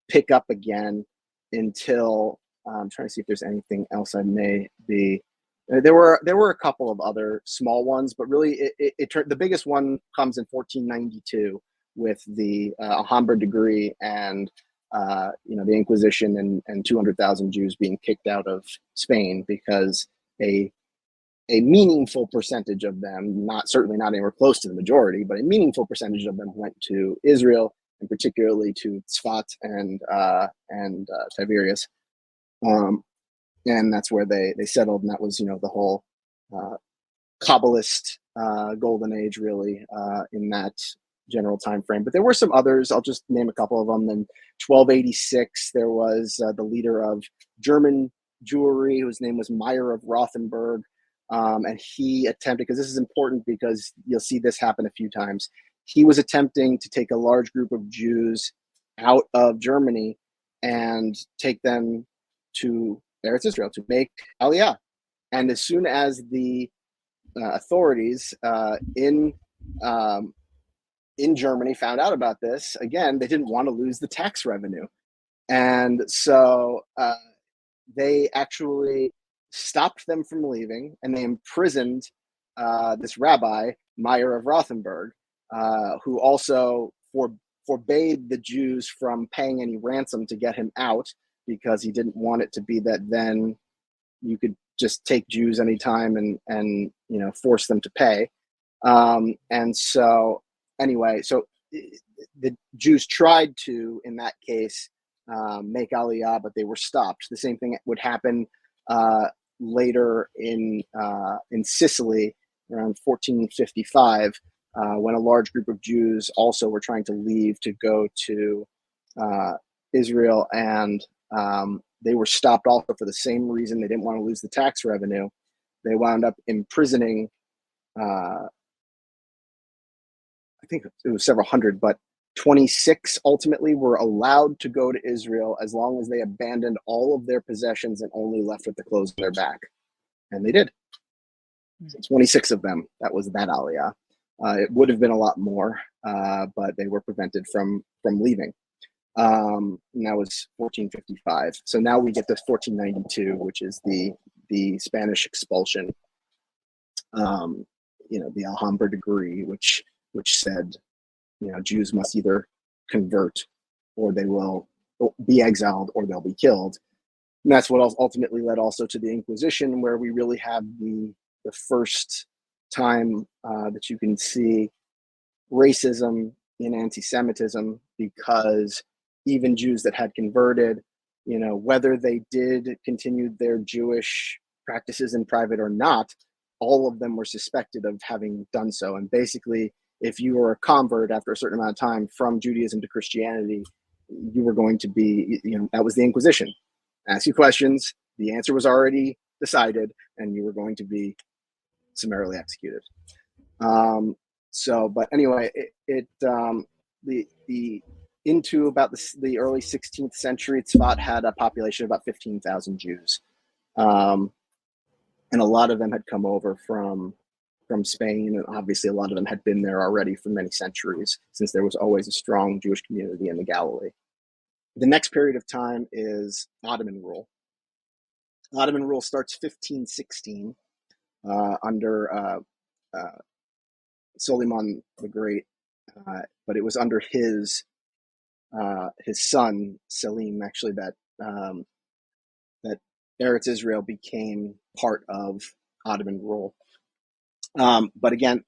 pick up again until I'm trying to see if there's anything else I may be. There were a couple of other small ones, but really the biggest one comes in 1492 with the Alhambra decree and the Inquisition and 200,000 Jews being kicked out of Spain because a meaningful percentage of them, certainly not anywhere close to the majority, but a meaningful percentage of them went to Israel, and particularly to Tzfat and Tiberias. And that's where they settled, and that was the whole Kabbalist golden age, really, in that general time frame. But there were some others. I'll just name a couple of them. In 1286, there was the leader of German Jewry, whose name was Meyer of Rothenburg, and he attempted, because this is important because you'll see this happen a few times, he was attempting to take a large group of Jews out of Germany and take them to Eretz Israel to make Aliyah. And as soon as the authorities in Germany found out about this, again, they didn't want to lose the tax revenue. And so they actually stopped them from leaving, and they imprisoned this rabbi, Meyer of Rothenburg, who also forbade the Jews from paying any ransom to get him out, because he didn't want it to be that then you could just take Jews anytime and force them to pay. And so anyway, so the Jews tried to, in that case, make Aliyah, but they were stopped. The same thing would happen later in Sicily around 1455, when a large group of Jews also were trying to leave to go to Israel, and they were stopped also for the same reason. They didn't want to lose the tax revenue. They wound up imprisoning, I think it was several hundred, but 26 ultimately were allowed to go to Israel as long as they abandoned all of their possessions and only left with the clothes on their back. And they did. So 26 of them. That was that aliyah. It would have been a lot more, but they were prevented from leaving. And that was 1455. So now we get to 1492, which is the Spanish expulsion. The Alhambra decree, which said, Jews must either convert or they will be exiled or they'll be killed. And that's what ultimately led also to the Inquisition, where we really have the first time that you can see racism in anti-Semitism, because even Jews that had converted, whether they did continue their Jewish practices in private or not, all of them were suspected of having done so. And basically, if you were a convert after a certain amount of time from Judaism to Christianity, you were going to be, that was the Inquisition. Ask you questions, the answer was already decided, and you were going to be summarily executed. But anyway, into about the early 16th century, Tzfat had a population of about 15,000 Jews. And a lot of them had come over from Spain, and obviously a lot of them had been there already for many centuries, since there was always a strong Jewish community in the Galilee. The next period of time is Ottoman rule. Ottoman rule starts 1516 under Suleiman the Great, but it was under his son Selim, actually, that Eretz Israel became part of Ottoman rule. But again,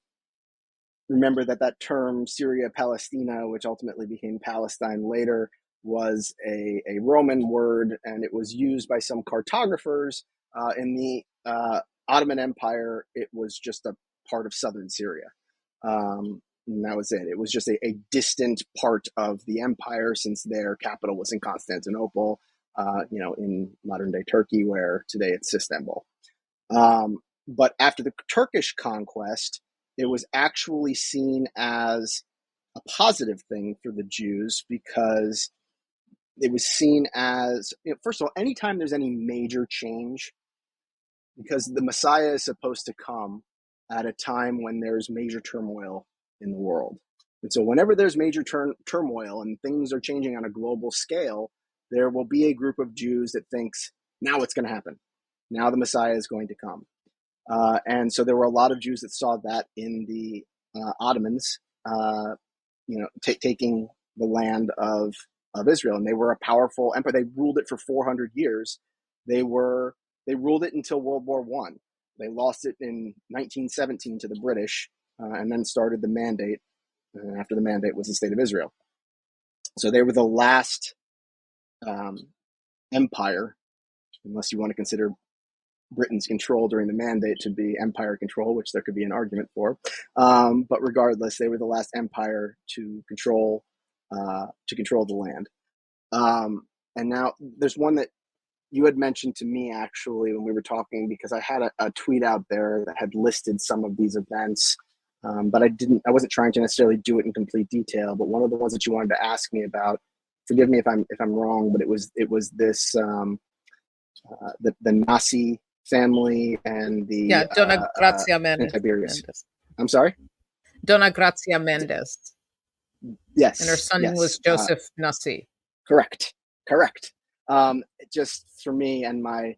remember that term Syria Palestina, which ultimately became Palestine later, was a Roman word, and it was used by some cartographers. In the Ottoman Empire, it was just a part of southern Syria. And that was it. It was just a distant part of the empire, since their capital was in Constantinople, in modern day Turkey, where today it's Istanbul. But after the Turkish conquest, it was actually seen as a positive thing for the Jews, because it was seen as, first of all, anytime there's any major change, because the Messiah is supposed to come at a time when there's major turmoil in the world. And so whenever there's major turmoil and things are changing on a global scale, there will be a group of Jews that thinks, now it's going to happen. Now the Messiah is going to come. And so there were a lot of Jews that saw that in the Ottomans, taking the land of Israel. And they were a powerful empire. They ruled it for 400 years. They ruled it until World War I. They lost it in 1917 to the British, and then started the Mandate. And after the Mandate was the State of Israel. So they were the last empire, unless you want to consider Britain's control during the Mandate to be empire control, which there could be an argument for. But regardless, they were the last empire to control the land. And now there's one that you had mentioned to me, actually, when we were talking, because I had a tweet out there that had listed some of these events, but I wasn't trying to necessarily do it in complete detail. But one of the ones that you wanted to ask me about, forgive me if I'm wrong, but it was this the Nasi family and the Donna Grazia and Tiberius. Mendes. I'm sorry? Donna Grazia Mendes. Yes. And her son yes. was Joseph Nasi. Correct. Just for me and my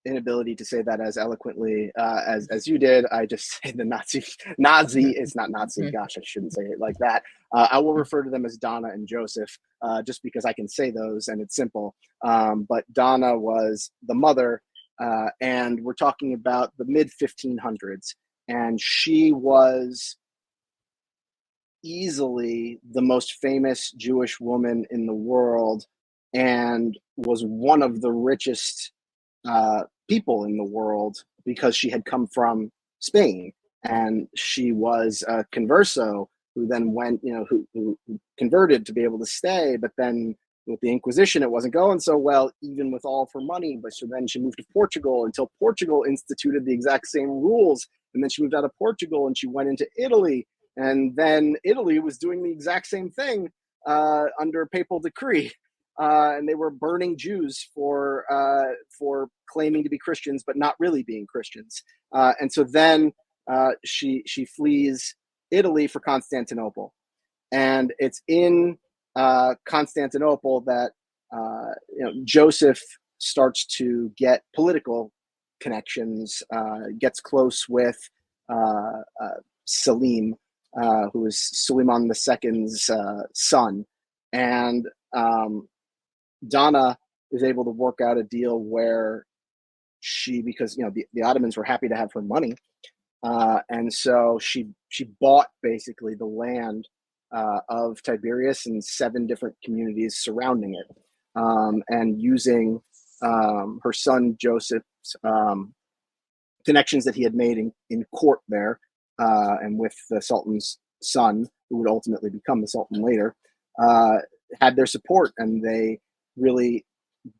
inability to say that as eloquently as you did, I just say the Nazi. It's not Nazi. Gosh, I shouldn't say it like that. I will refer to them as Donna and Joseph, just because I can say those and it's simple. But Donna was the mother, and we're talking about the mid 1500s, and she was easily the most famous Jewish woman in the world, and was one of the richest people in the world, because she had come from Spain, and she was a converso who then went, who converted to be able to stay, but then with the Inquisition, it wasn't going so well, even with all of her money. But so then she moved to Portugal until Portugal instituted the exact same rules. And then she moved out of Portugal and she went into Italy. And then Italy was doing the exact same thing under papal decree. And they were burning Jews for claiming to be Christians, but not really being Christians. And so then she flees Italy for Constantinople. And it's in Constantinople that Joseph starts to get political connections, gets close with Selim, who is Suleiman II's son. And Donna is able to work out a deal where because the Ottomans were happy to have her money, and so she bought basically the land of Tiberias and 7 different communities surrounding it, and using her son Joseph's connections that he had made in court there, and with the Sultan's son, who would ultimately become the Sultan later, had their support, and they really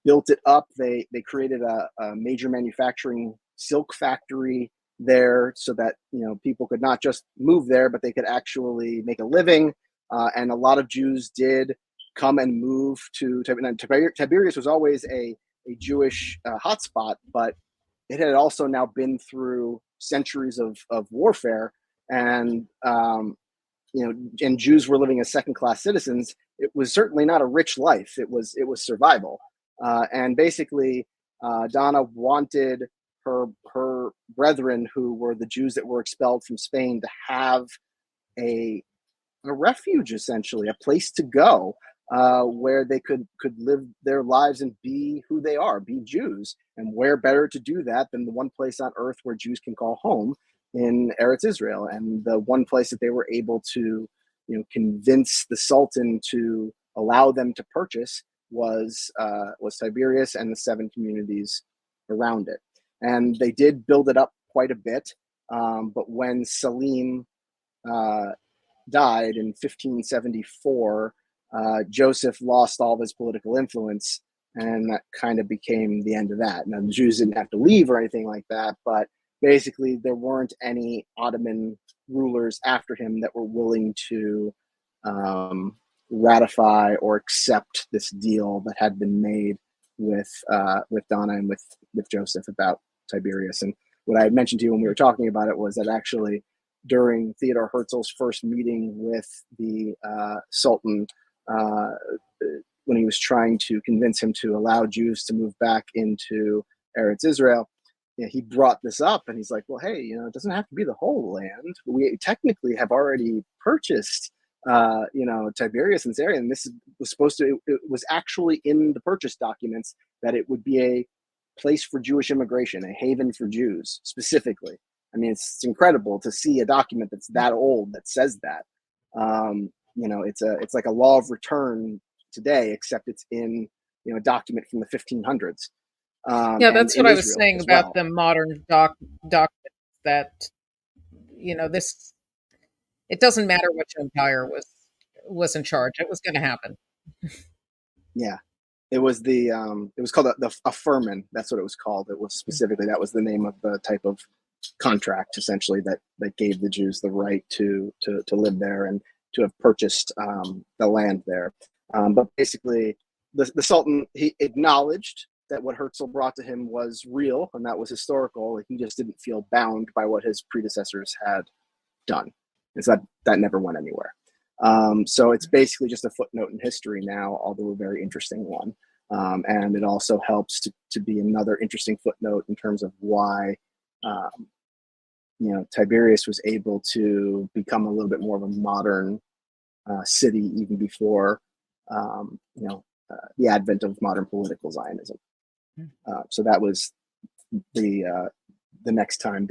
built it up. They created a major manufacturing silk factory there, so that people could not just move there, but they could actually make a living. And a lot of Jews did come and move to Tiberias. Was always a Jewish hotspot, but it had also now been through centuries of warfare, and and Jews were living as second-class citizens. It was certainly not a rich life. It was survival. And basically, Donna wanted her brethren, who were the Jews that were expelled from Spain, to have a refuge, essentially, a place to go where they could live their lives and be who they are, be Jews. And where better to do that than the one place on earth where Jews can call home, in Eretz Israel, and the one place that they were able to convince the Sultan to allow them to purchase was Tiberias and the 7 communities around it. And they did build it up quite a bit, but when Selim died in 1574, Joseph lost all of his political influence, and that kind of became the end of that. Now, the Jews didn't have to leave or anything like that, but basically there weren't any Ottoman rulers after him that were willing to ratify or accept this deal that had been made with Donna and with Joseph about Tiberias. And what I had mentioned to you when we were talking about it was that actually during Theodore Herzl's first meeting with the Sultan, when he was trying to convince him to allow Jews to move back into Eretz Israel, he brought this up, and he's like, well, hey, it doesn't have to be the whole land. We technically have already purchased Tiberias in this area, and this was supposed to, it was actually in the purchase documents that it would be a place for Jewish immigration, a haven for Jews specifically. I mean, it's incredible to see a document that's that old that says that. It's like a law of return today, except it's in a document from the 1500s. Yeah, And that's what in I was Israel saying as about well. the modern documents, that this, it doesn't matter which empire was in charge. It was going to happen. Yeah, it was it was called a firman. That's what it was called. It was specifically, that was the name of the type of contract, essentially, that gave the Jews the right to live there and to have purchased the land there. But basically, the Sultan, he acknowledged that what Herzl brought to him was real and that was historical. He just didn't feel bound by what his predecessors had done. It's that never went anywhere. So it's basically just a footnote in history now, although a very interesting one. And it also helps to be another interesting footnote in terms of why Tiberias was able to become a little bit more of a modern city even before the advent of modern political Zionism. So that was the next time.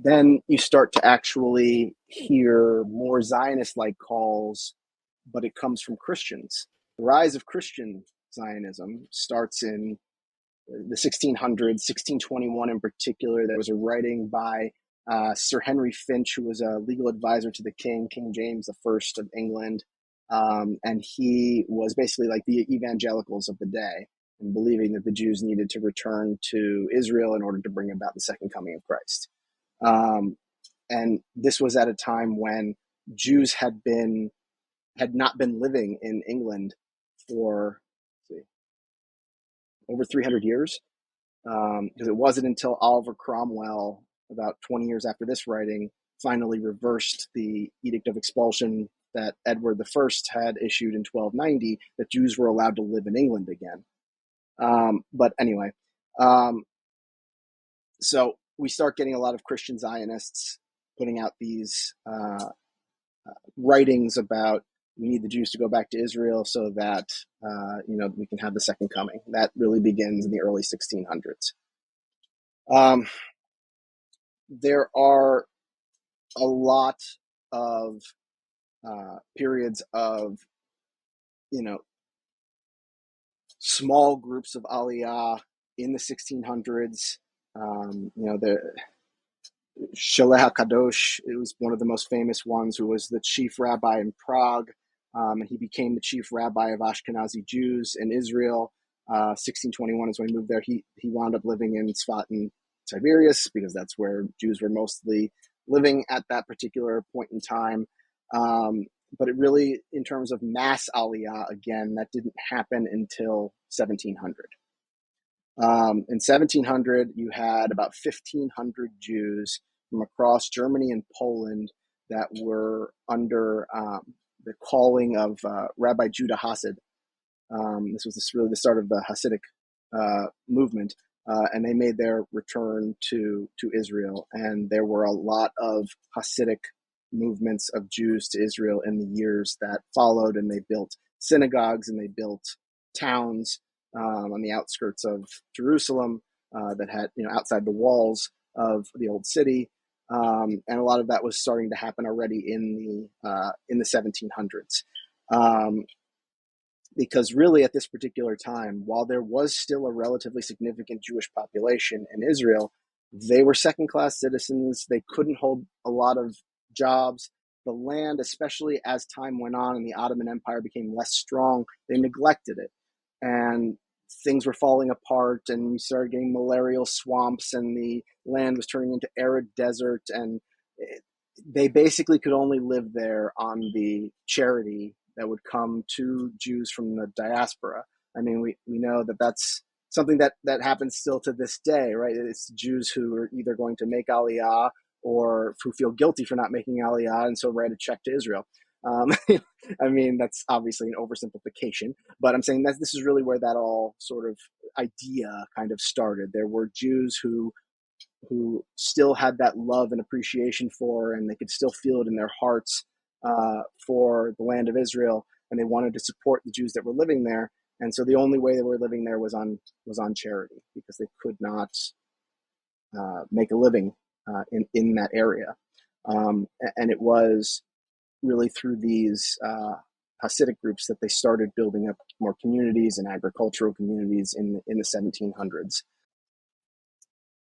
Then you start to actually hear more Zionist-like calls, but it comes from Christians. The rise of Christian Zionism starts in the 1600s, 1621 in particular. There was a writing by Sir Henry Finch, who was a legal advisor to the King James I of England. And he was basically like the evangelicals of the day, and believing that the Jews needed to return to Israel in order to bring about the second coming of Christ. And this was at a time when Jews had not been living in England for over 300 years, because it wasn't until Oliver Cromwell, about 20 years after this writing, finally reversed the Edict of Expulsion that Edward I had issued in 1290, that Jews were allowed to live in England again. But anyway, so we start getting a lot of Christian Zionists putting out these writings about we need the Jews to go back to Israel so that we can have the second coming. That really begins in the early 1600s. There are a lot of periods of small groups of Aliyah in the 1600s. The Shaleh HaKadosh, it was one of the most famous ones, who was the chief rabbi in Prague. And he became the chief rabbi of Ashkenazi Jews in Israel. 1621 is when he moved there. He wound up living in Tzfat and Tiberias, because that's where Jews were mostly living at that particular point in time. But it really, in terms of mass Aliyah, again, that didn't happen until 1700. In 1700, you had about 1,500 Jews from across Germany and Poland that were under the calling of Rabbi Judah Hasid. This was really the start of the Hasidic movement, and they made their return to Israel. And there were a lot of Hasidic movements of Jews to Israel in the years that followed, and they built synagogues and they built towns on the outskirts of Jerusalem that had, outside the walls of the old city, and a lot of that was starting to happen already in the 1700s. Because really, at this particular time, while there was still a relatively significant Jewish population in Israel, they were second-class citizens. They couldn't hold a lot of jobs. The land, especially as time went on and the Ottoman Empire became less strong, they neglected it. And things were falling apart, and we started getting malarial swamps, and the land was turning into arid desert, and they basically could only live there on the charity that would come to Jews from the diaspora. I mean, we know that that's something that happens still to this day, right? It's Jews who are either going to make Aliyah or who feel guilty for not making Aliyah, and so write a check to Israel. I mean, that's obviously an oversimplification, but I'm saying that this is really where that all sort of idea kind of started. There were Jews who still had that love and appreciation for, and they could still feel it in their hearts for the land of Israel, and they wanted to support the Jews that were living there. And so the only way they were living there was on charity, because they could not make a living in that area. And it was really through these Hasidic groups that they started building up more communities and agricultural communities in the 1700s.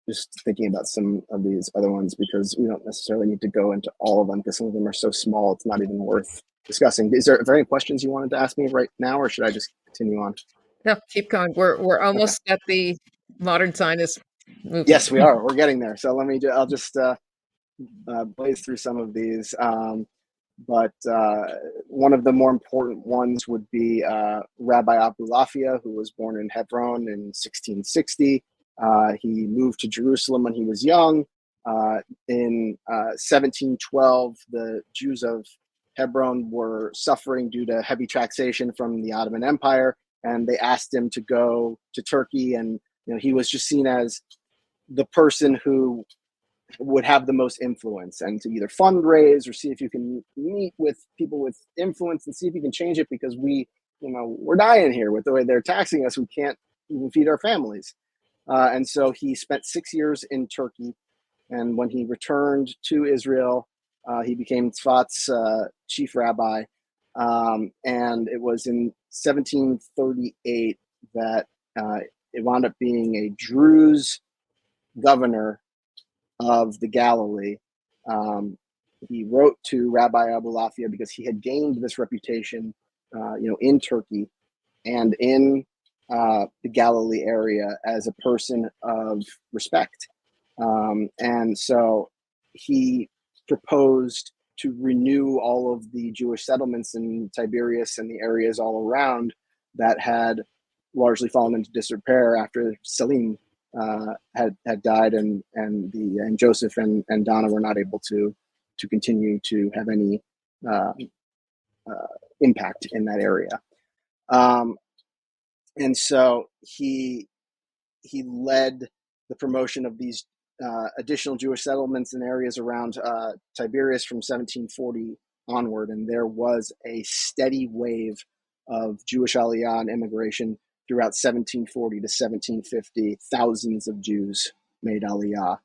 Just thinking about some of these other ones, because we don't necessarily need to go into all of them, because some of them are so small, it's not even worth discussing. Are there any questions you wanted to ask me right now, or should I just continue on? No, keep going. We're almost at the modern Zionist movement. Yes, we are. We're getting there. So I'll just blaze through some of these. But one of the more important ones would be Rabbi Abulafia, who was born in Hebron in 1660. He moved to Jerusalem when he was young. In 1712, the Jews of Hebron were suffering due to heavy taxation from the Ottoman Empire, and they asked him to go to Turkey. And he was just seen as the person who would have the most influence, and to either fundraise or see if you can meet with people with influence and see if you can change it, because we're dying here with the way they're taxing us. We can't even feed our families. And so he spent 6 years in Turkey, and when he returned to Israel, he became Tzfat's chief rabbi. And it was in 1738 that it wound up being a Druze governor of the Galilee, he wrote to Rabbi Abulafia because he had gained this reputation, in Turkey and in the Galilee area as a person of respect. And so he proposed to renew all of the Jewish settlements in Tiberias and the areas all around that had largely fallen into disrepair after Selim had died, and Joseph and Donna were not able to continue to have any impact in that area. And so he led the promotion of these additional Jewish settlements in areas around Tiberias from 1740 onward, and there was a steady wave of Jewish aliyah and immigration throughout 1740 to 1750. Thousands of Jews made aliyah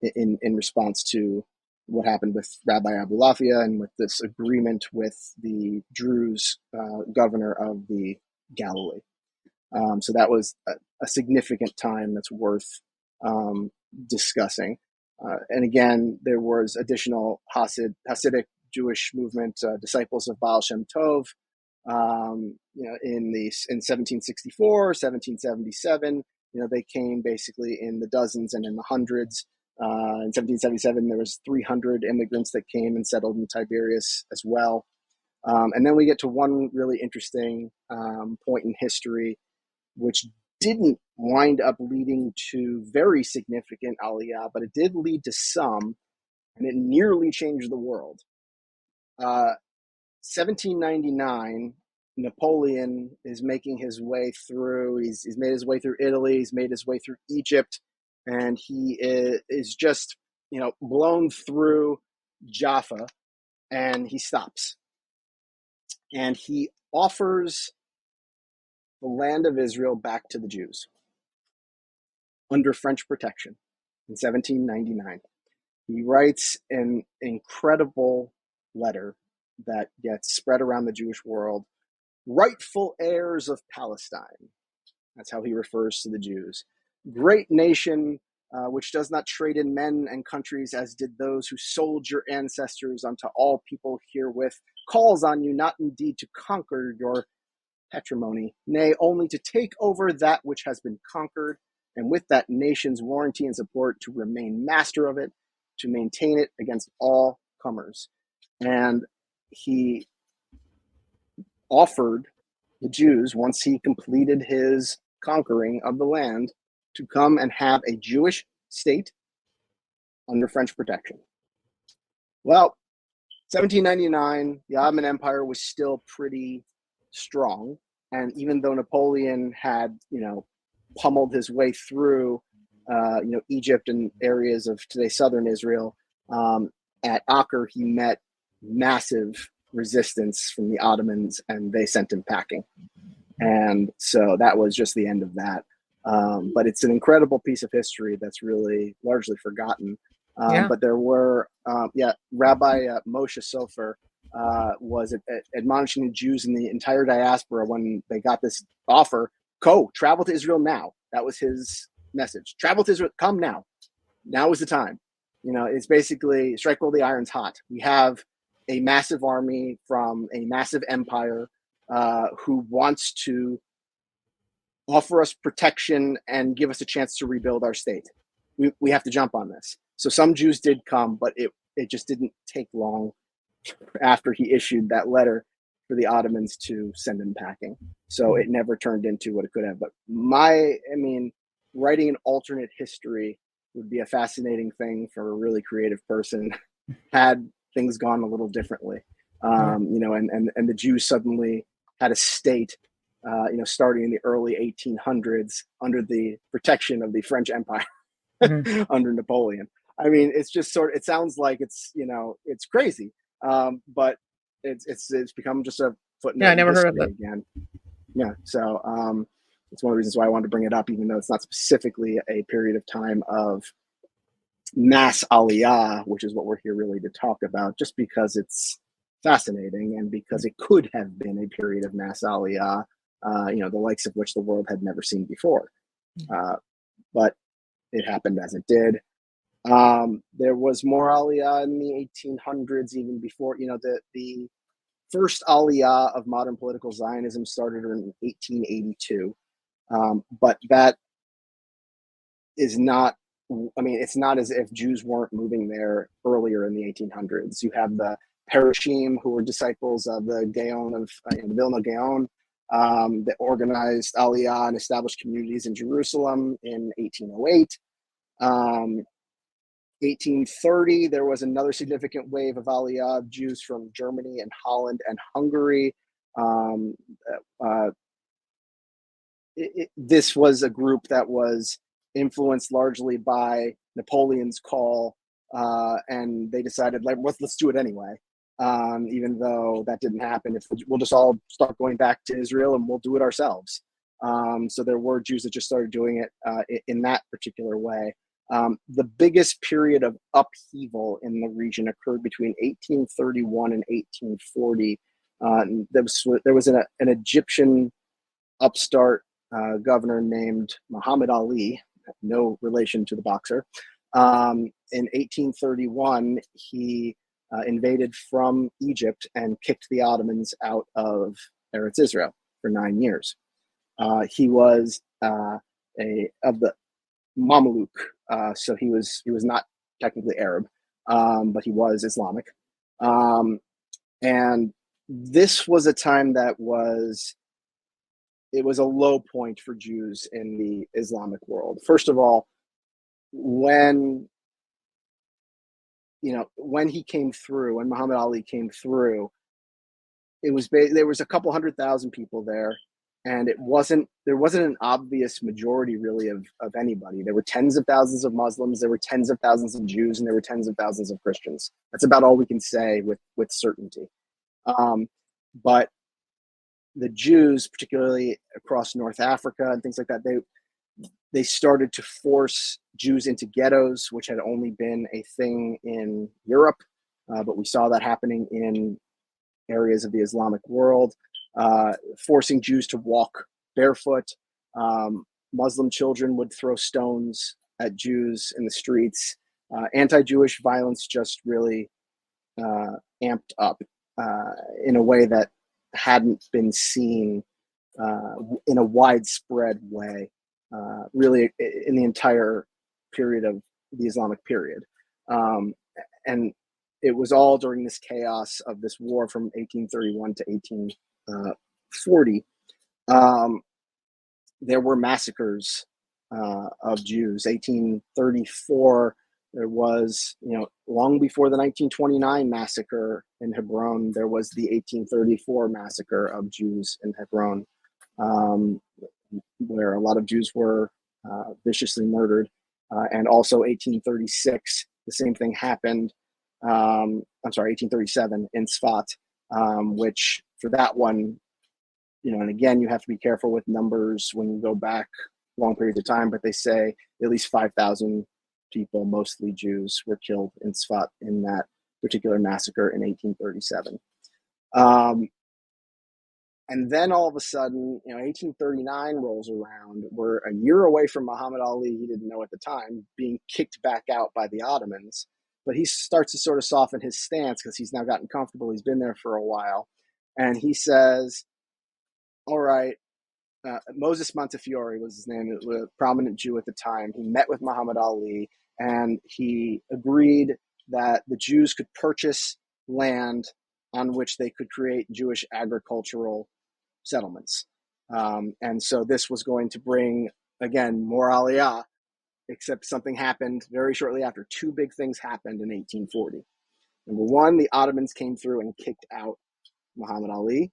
in response to what happened with Rabbi Abulafia and with this agreement with the Druze governor of the Galilee. So that was a significant time that's worth discussing. And again, there was additional Hasidic Jewish movement, disciples of Baal Shem Tov, in 1764, 1777. They came basically in the dozens and in the hundreds. In 1777, there was 300 immigrants that came and settled in Tiberias as well. And then we get to one really interesting point in history, which didn't wind up leading to very significant aliyah, but it did lead to some, and it nearly changed the world. 1799, Napoleon is making his way through. He's made his way through Italy. He's made his way through Egypt, and he is just blown through Jaffa, and he stops, and he offers the land of Israel back to the Jews under French protection in 1799. He writes an incredible letter that gets spread around the Jewish world. Rightful heirs of Palestine. That's how he refers to the Jews. Great nation, which does not trade in men and countries as did those who sold your ancestors unto all people herewith, calls on you not indeed to conquer your patrimony, nay, only to take over that which has been conquered, and with that nation's warranty and support to remain master of it, to maintain it against all comers. And he offered the Jews, once he completed his conquering of the land, to come and have a Jewish state under French protection. Well, 1799, the Ottoman Empire was still pretty strong. And even though Napoleon had, pummeled his way through, Egypt and areas of today southern Israel, at Acre, he met massive resistance from the Ottomans, and they sent him packing. And so that was just the end of that. But it's an incredible piece of history that's really largely forgotten. But there were, Rabbi Moshe Sofer was admonishing the Jews in the entire diaspora when they got this offer. Travel to Israel now. That was his message. Travel to Israel. Come now. Now is the time. It's basically strike while the iron's hot. We have a massive army from a massive empire who wants to offer us protection and give us a chance to rebuild our state. We have to jump on this. So some Jews did come, but it just didn't take long after he issued that letter for the Ottomans to send him packing. So it never turned into what it could have. But writing an alternate history would be a fascinating thing for a really creative person had things gone a little differently. And the Jews suddenly had a state, starting in the early 1800s under the protection of the French Empire under Napoleon. It's just it sounds like it's crazy, but it's become just a footnote. Yeah, I never heard of it again. Yeah, so it's one of the reasons why I wanted to bring it up, even though it's not specifically a period of time of mass aliyah, which is what we're here really to talk about, just because it's fascinating and because it could have been a period of mass aliyah, the likes of which the world had never seen before. But it happened as it did. There was more aliyah in the 1800s, even before, the first aliyah of modern political Zionism started in 1882. But that is not, I mean, it's not as if Jews weren't moving there earlier in the 1800s. You have the Persian, who were disciples of the Gaon of the Vilna Gaon, that organized Aliyah and established communities in Jerusalem in 1808. 1830, there was another significant wave of Aliyah of Jews from Germany and Holland and Hungary. Um, uh, this was a group that was influenced largely by Napoleon's call, and they decided, like, let's do it anyway. Even though that didn't happen, if we'll just all start going back to Israel and we'll do it ourselves. So there were Jews that just started doing it in that particular way. The biggest period of upheaval in the region occurred between 1831 and 1840. There was an Egyptian upstart governor named Muhammad Ali, no relation to the boxer. In 1831, he invaded from Egypt and kicked the Ottomans out of Eretz Israel for 9 years. He was of the Mamluk, so he was not technically Arab, but he was Islamic. And this was a time that it was a low point for Jews in the Islamic world. First of all, when he came through, when Muhammad Ali came through, there was a couple 100,000 people there, and there wasn't an obvious majority really of anybody. There were tens of thousands of Muslims, there were tens of thousands of Jews, and there were tens of thousands of Christians. That's about all we can say with certainty. But the Jews, particularly across North Africa and things like that, they started to force Jews into ghettos, which had only been a thing in Europe, but we saw that happening in areas of the Islamic world, forcing Jews to walk barefoot. Muslim children would throw stones at Jews in the streets. Anti-Jewish violence just really amped up in a way that hadn't been seen in a widespread way, really in the entire period of the Islamic period. And it was all during this chaos of this war from 1831 to 1840. There were massacres of Jews. 1834, there was, long before the 1929 massacre in Hebron, there was the 1834 massacre of Jews in Hebron, where a lot of Jews were viciously murdered. And also 1836, the same thing happened. 1837 in Sfat, which for that one, and again, you have to be careful with numbers when you go back long periods of time, but they say at least 5,000 people, mostly Jews, were killed in Sfat in that particular massacre in 1837. And then all of a sudden, 1839 rolls around. We're a year away from Muhammad Ali, he didn't know at the time, being kicked back out by the Ottomans. But he starts to sort of soften his stance because he's now gotten comfortable. He's been there for a while. And he says, all right, Moses Montefiore was his name, a prominent Jew at the time. He met with Muhammad Ali, and he agreed that the Jews could purchase land on which they could create Jewish agricultural settlements. And so this was going to bring, again, more aliyah, except something happened very shortly after. Two big things happened in 1840. Number one, the Ottomans came through and kicked out Muhammad Ali.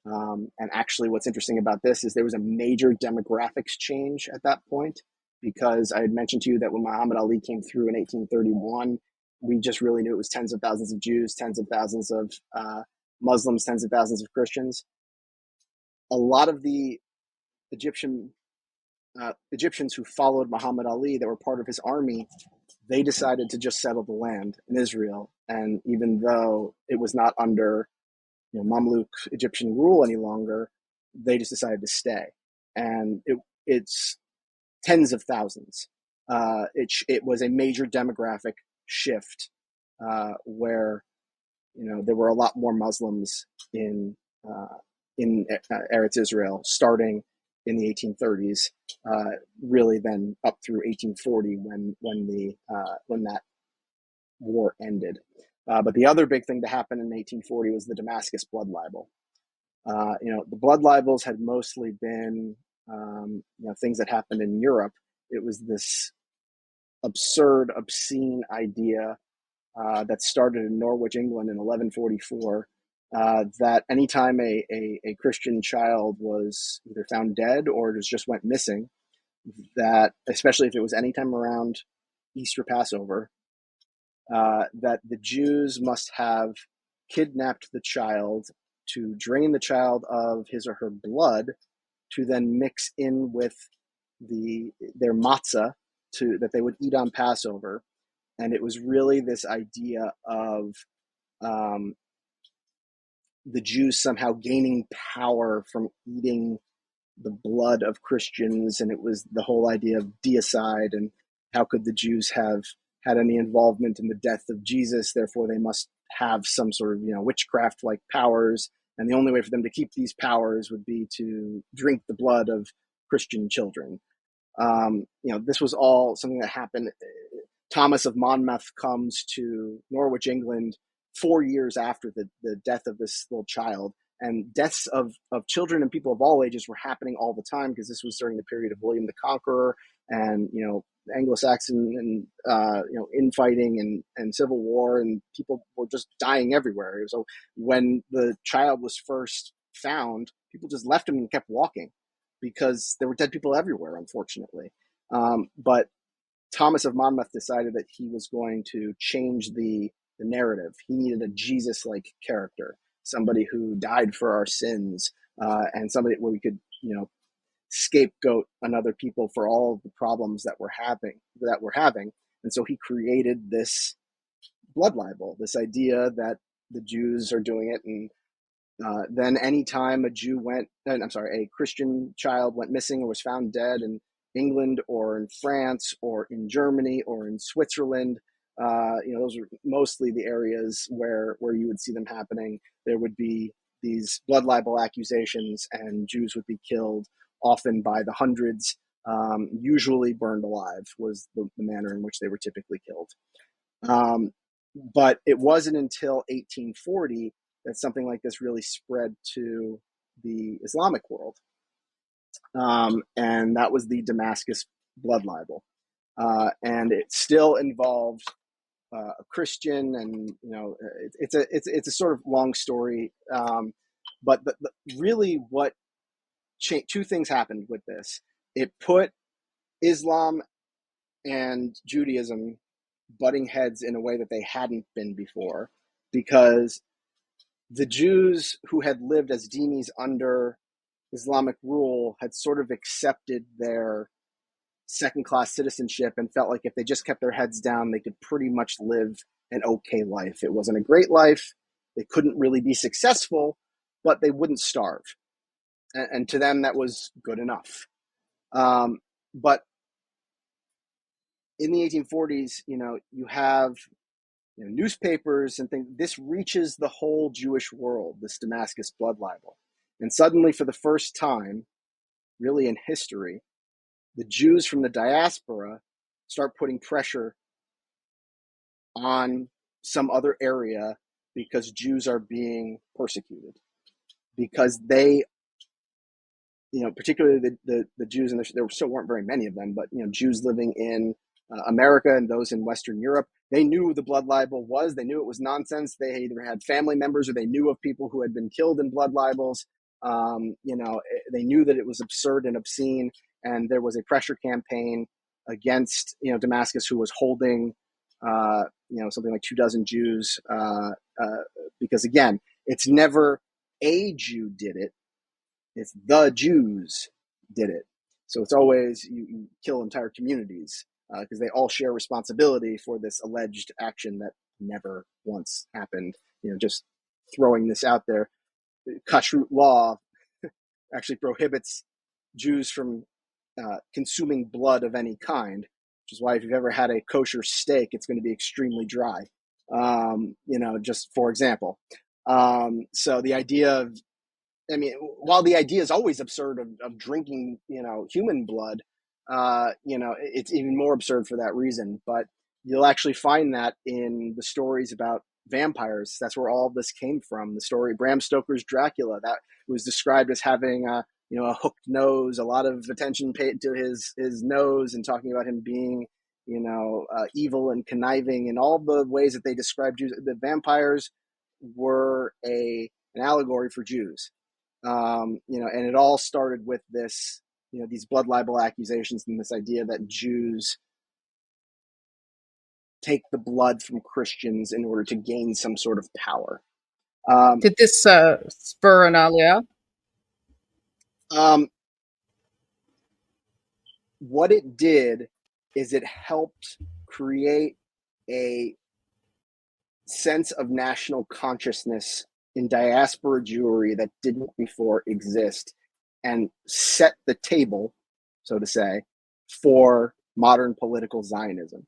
And actually, what's interesting about this is there was a major demographics change at that point, because I had mentioned to you that when Muhammad Ali came through in 1831, we just really knew it was tens of thousands of Jews, tens of thousands of Muslims, tens of thousands of Christians. A lot of the Egyptians who followed Muhammad Ali, that were part of his army, they decided to just settle the land in Israel. And even though it was not under Mamluk Egyptian rule any longer, they just decided to stay. And it's tens of thousands it was a major demographic shift where there were a lot more Muslims uh, in Eretz Israel starting in the 1830s, really then up through 1840 when that war ended. But the other big thing to happen in 1840 was the Damascus blood libel. The blood libels had mostly been things that happened in Europe. It was this absurd, obscene idea that started in Norwich, England in 1144, that anytime a Christian child was either found dead or just went missing, that especially if it was anytime around Easter Passover, that the Jews must have kidnapped the child to drain the child of his or her blood to then mix in with their matzah that they would eat on Passover. And it was really this idea of um, the Jews somehow gaining power from eating the blood of Christians, and it was the whole idea of deicide, and how could the Jews have had any involvement in the death of Jesus? Therefore, they must have some sort of witchcraft-like powers, and the only way for them to keep these powers would be to drink the blood of Christian children. This was all something that happened. Thomas of Monmouth comes to Norwich, England, 4 years after the death of this little child. And deaths of children and people of all ages were happening all the time, because this was during the period of William the Conqueror and Anglo-Saxon and infighting and civil war, and people were just dying everywhere. So when the child was first found, people just left him and kept walking because there were dead people everywhere, unfortunately. But Thomas of Monmouth decided that he was going to change the narrative. He needed a Jesus-like character, somebody who died for our sins, and somebody where we could, scapegoat another people for all of the problems that we're having. And so he created this blood libel, this idea that the Jews are doing it, and then anytime a Christian child went missing or was found dead in England or in France or in Germany or in Switzerland, those are mostly the areas where you would see them happening. There would be these blood libel accusations, and Jews would be killed, often by the hundreds, usually burned alive was the manner in which they were typically killed. But it wasn't until 1840 that something like this really spread to the Islamic world. And that was the Damascus blood libel. And it still involved a Christian, and it's a sort of long story. But really, what two things happened with this. It put Islam and Judaism butting heads in a way that they hadn't been before, because the Jews who had lived as dhimmis under Islamic rule had sort of accepted their second-class citizenship and felt like if they just kept their heads down, they could pretty much live an okay life. It wasn't a great life. They couldn't really be successful, but they wouldn't starve. And to them, that was good enough. But in the 1840s, you have newspapers and things. This reaches the whole Jewish world, this Damascus blood libel. And suddenly, for the first time, really in history, the Jews from the diaspora start putting pressure on some other area because Jews are being persecuted. Because they, particularly the Jews, and there still weren't very many of them, but Jews living in America and those in Western Europe, they knew the blood libel was. They knew it was nonsense. They either had family members or they knew of people who had been killed in blood libels. They knew that it was absurd and obscene, and there was a pressure campaign against Damascus, who was holding something like 24 Jews, because again, it's never a Jew did it; it's the Jews did it. So it's always you kill entire communities because they all share responsibility for this alleged action that never once happened. Just throwing this out there. Kashrut law actually prohibits Jews from consuming blood of any kind. which is why if you've ever had a kosher steak, it's going to be extremely dry. Just for example. So the idea of, while the idea is always absurd of drinking, human blood, it's even more absurd for that reason. But you'll actually find that in the stories about vampires. That's where all this came from. The story Bram Stoker's Dracula, that was described as having a hooked nose, a lot of attention paid to his nose, and talking about him being evil and conniving, and all the ways that they described Jews. The vampires were an allegory for Jews. And it all started with this, these blood libel accusations and this idea that Jews take the blood from Christians in order to gain some sort of power. Did this spur an aliyah? What it did is it helped create a sense of national consciousness in diaspora Jewry that didn't before exist, and set the table, so to say, for modern political Zionism.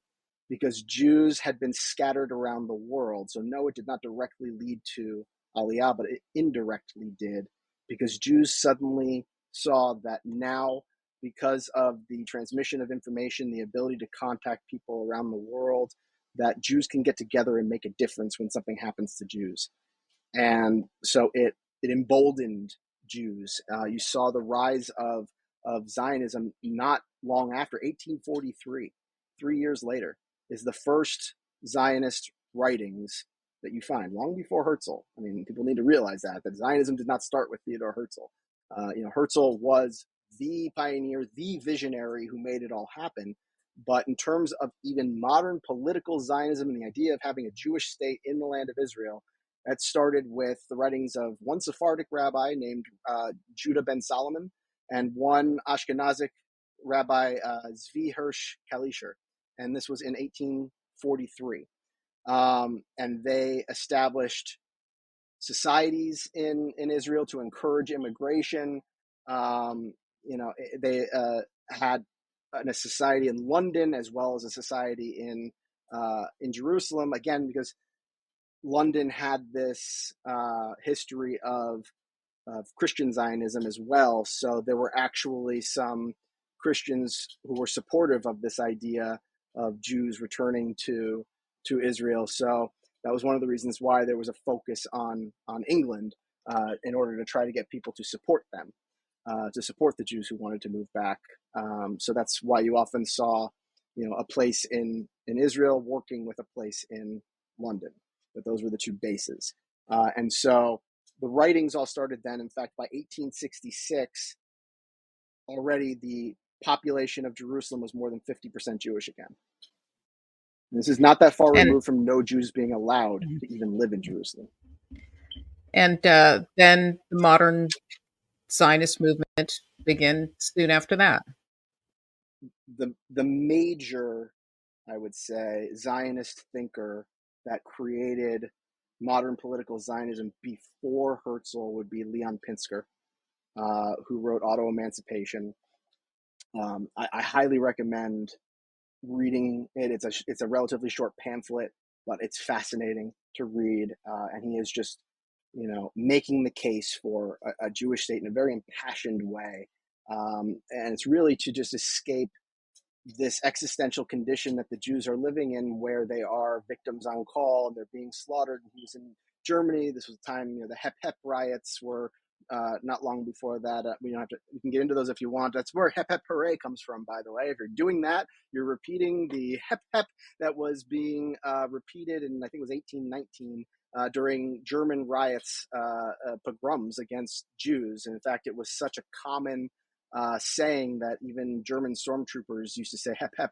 Because Jews had been scattered around the world. So no, it did not directly lead to Aliyah, but it indirectly did, because Jews suddenly saw that now, because of the transmission of information, the ability to contact people around the world, that Jews can get together and make a difference when something happens to Jews. And so it emboldened Jews. You saw the rise of Zionism not long after 1843, 3 years later, is the first Zionist writings that you find, long before Herzl. People need to realize that Zionism did not start with Theodor Herzl. Herzl was the pioneer, the visionary who made it all happen. But in terms of even modern political Zionism and the idea of having a Jewish state in the land of Israel, that started with the writings of one Sephardic rabbi named Judah ben Solomon and one Ashkenazic rabbi, Zvi Hirsch Kalischer. And this was in 1843. And they established societies in Israel to encourage immigration. They had a society in London as well as a society in Jerusalem, again, because London had this history of Christian Zionism as well. So there were actually some Christians who were supportive of this idea of Jews returning to Israel. So that was one of the reasons why there was a focus on England, in order to try to get people to support them, to support the Jews who wanted to move back. So that's why you often saw, a place in Israel working with a place in London. But those were the two bases. And so the writings all started then. In fact, by 1866, already the population of Jerusalem was more than 50% Jewish again. And this is not that far And removed from no Jews being allowed to even live in Jerusalem. and then the modern Zionist movement began soon after that. The major, I would say, Zionist thinker that created modern political Zionism before Herzl would be Leon Pinsker, who wrote Auto-Emancipation. I highly recommend reading it. It's a relatively short pamphlet, but it's fascinating to read. And he is just, making the case for a Jewish state in a very impassioned way. And it's really to just escape this existential condition that the Jews are living in, where they are victims on call and they're being slaughtered. He was in Germany. This was the time, the Hep Hep riots were not long before that. We can get into those if you want. That's where Hep Hep Hooray comes from, by the way. If you're doing that, you're repeating the Hep Hep that was being repeated in, I think it was 1819, during German riots, pogroms against Jews. And in fact, it was such a common saying that even German stormtroopers used to say "Hep Hep,"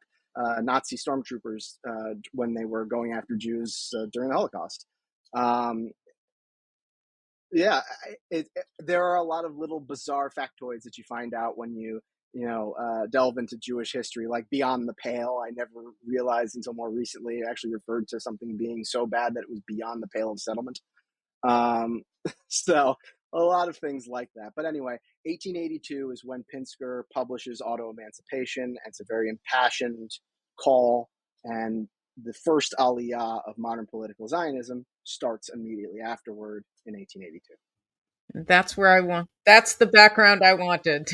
Nazi stormtroopers, when they were going after Jews during the Holocaust. There are a lot of little bizarre factoids that you find out when you delve into Jewish history, like beyond the pale. I never realized until more recently it actually referred to something being so bad that it was beyond the pale of settlement. So a lot of things like that. But anyway, 1882 is when Pinsker publishes Auto-Emancipation, and it's a very impassioned call, and the first aliyah of modern political Zionism starts immediately afterward in 1882. That's where I want. That's the background I wanted.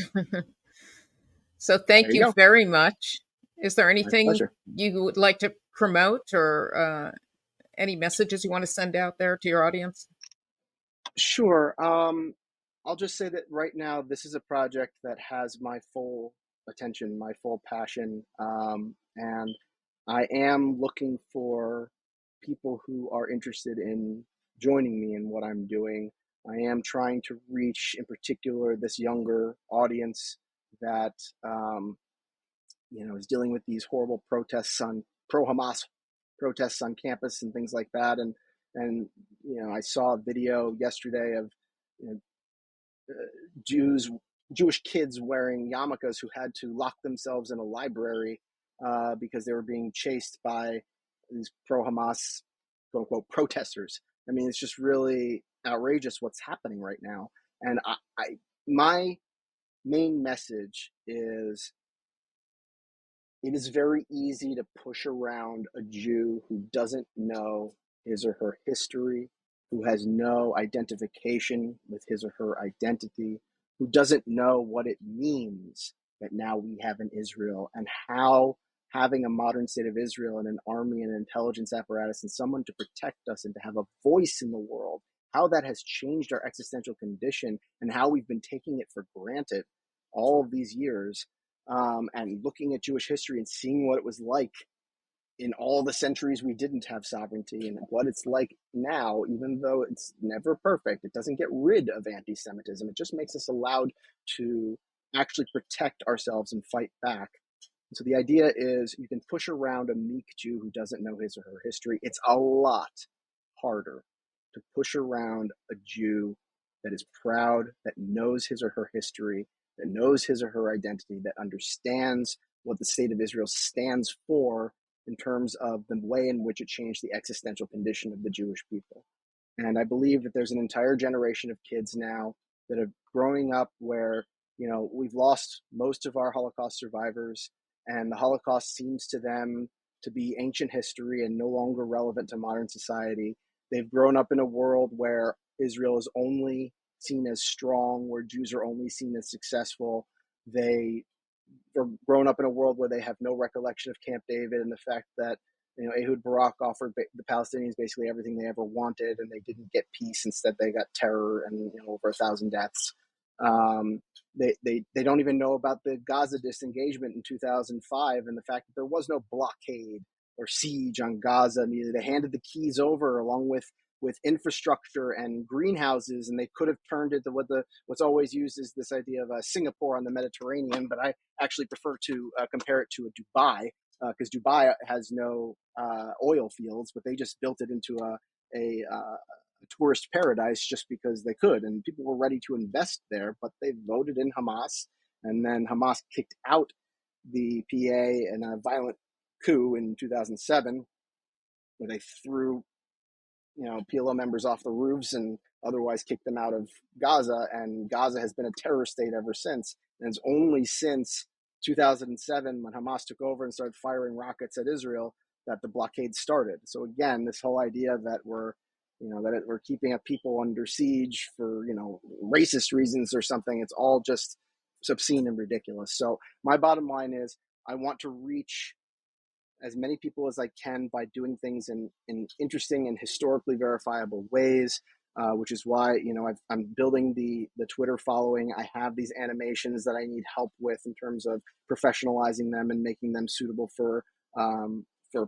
So There thank you you go. very much. Is there My anything pleasure. you would like to promote or any messages you want to send out there to your audience? Sure. I'll just say that right now, this is a project that has my full attention, my full passion, and I am looking for people who are interested in joining me in what I'm doing. I am trying to reach, in particular, this younger audience that is dealing with these horrible protests on pro-Hamas protests on campus and things like that. And I saw a video yesterday of you know, Jews, Jewish kids wearing yarmulkes who had to lock themselves in a library because they were being chased by these pro-Hamas, quote unquote, protesters. I mean, it's just really outrageous what's happening right now. And my main message is it is very easy to push around a Jew who doesn't know his or her history, who has no identification with his or her identity, who doesn't know what it means that now we have an Israel and how having a modern state of Israel and an army and an intelligence apparatus and someone to protect us and to have a voice in the world, how that has changed our existential condition and how we've been taking it for granted all of these years, and looking at Jewish history and seeing what it was like in all the centuries we didn't have sovereignty and what it's like now, even though it's never perfect, it doesn't get rid of anti Semitism. It just makes us allowed to actually protect ourselves and fight back. So the idea is you can push around a meek Jew who doesn't know his or her history. It's a lot harder to push around a Jew that is proud, that knows his or her history, that knows his or her identity, that understands what the state of Israel stands for in terms of the way in which it changed the existential condition of the Jewish people. And I believe that there's an entire generation of kids now that are growing up where, we've lost most of our Holocaust survivors, and the Holocaust seems to them to be ancient history and no longer relevant to modern society. They've grown up in a world where Israel is only seen as strong, where Jews are only seen as successful. They are grown up in a world where they have no recollection of Camp David and the fact that Ehud Barak offered the Palestinians basically everything they ever wanted, and they didn't get peace. Instead, they got terror and over 1,000 deaths. They don't even know about the Gaza disengagement in 2005 and the fact that there was no blockade or siege on Gaza. Immediately, they handed the keys over along with infrastructure and greenhouses, and they could have turned it to what's always used is this idea of Singapore on the Mediterranean, but I actually prefer to compare it to a Dubai, because Dubai has no oil fields, but they just built it into a tourist paradise just because they could, and people were ready to invest there, but they voted in Hamas, and then Hamas kicked out the PA in a violent coup in 2007, where they threw PLO members off the roofs and otherwise kicked them out of Gaza. And Gaza has been a terror state ever since. And it's only since 2007, when Hamas took over and started firing rockets at Israel, that the blockade started. So again, this whole idea that we're keeping a people under siege for racist reasons or something, it's all just obscene and ridiculous. So my bottom line is I want to reach as many people as I can by doing things in interesting and historically verifiable ways, which is why I'm building the Twitter following. I have these animations that I need help with in terms of professionalizing them and making them suitable for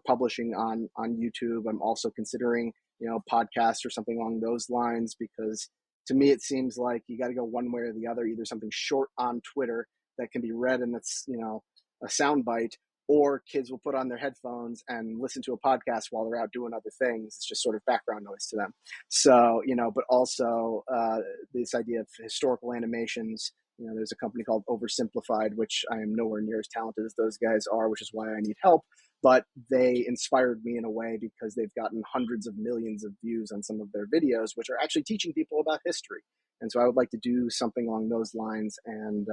publishing on YouTube. I'm also considering podcasts or something along those lines, because to me it seems like you got to go one way or the other, either something short on Twitter that can be read and that's a soundbite, or kids will put on their headphones and listen to a podcast while they're out doing other things. It's just sort of background noise to them. So, but also this idea of historical animations. There's a company called Oversimplified, which I am nowhere near as talented as those guys are, which is why I need help. But they inspired me in a way because they've gotten hundreds of millions of views on some of their videos, which are actually teaching people about history. And so I would like to do something along those lines. And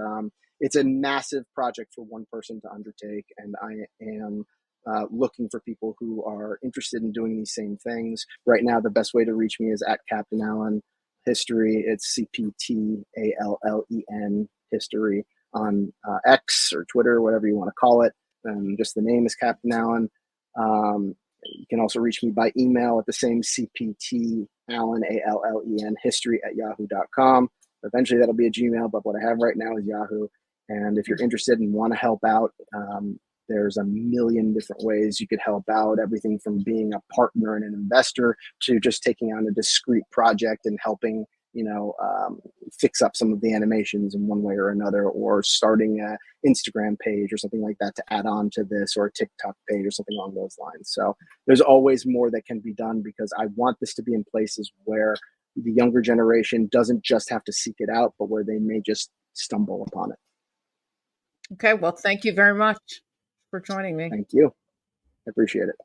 it's a massive project for one person to undertake, and I am looking for people who are interested in doing these same things. Right now, the best way to reach me is at Captain Allen History. It's CPTALLEN History on X or Twitter, whatever you want to call it. Just the name is Captain Allen. You can also reach me by email at the same CPT Allen, ALLEN, history at yahoo.com. Eventually that'll be a Gmail, but what I have right now is Yahoo. And if you're interested and want to help out, there's a million different ways you could help out, everything from being a partner and an investor to just taking on a discrete project and helping, fix up some of the animations in one way or another, or starting an Instagram page or something like that to add on to this, or a TikTok page or something along those lines. So there's always more that can be done, because I want this to be in places where the younger generation doesn't just have to seek it out, but where they may just stumble upon it. Okay, well, thank you very much for joining me. Thank you. I appreciate it.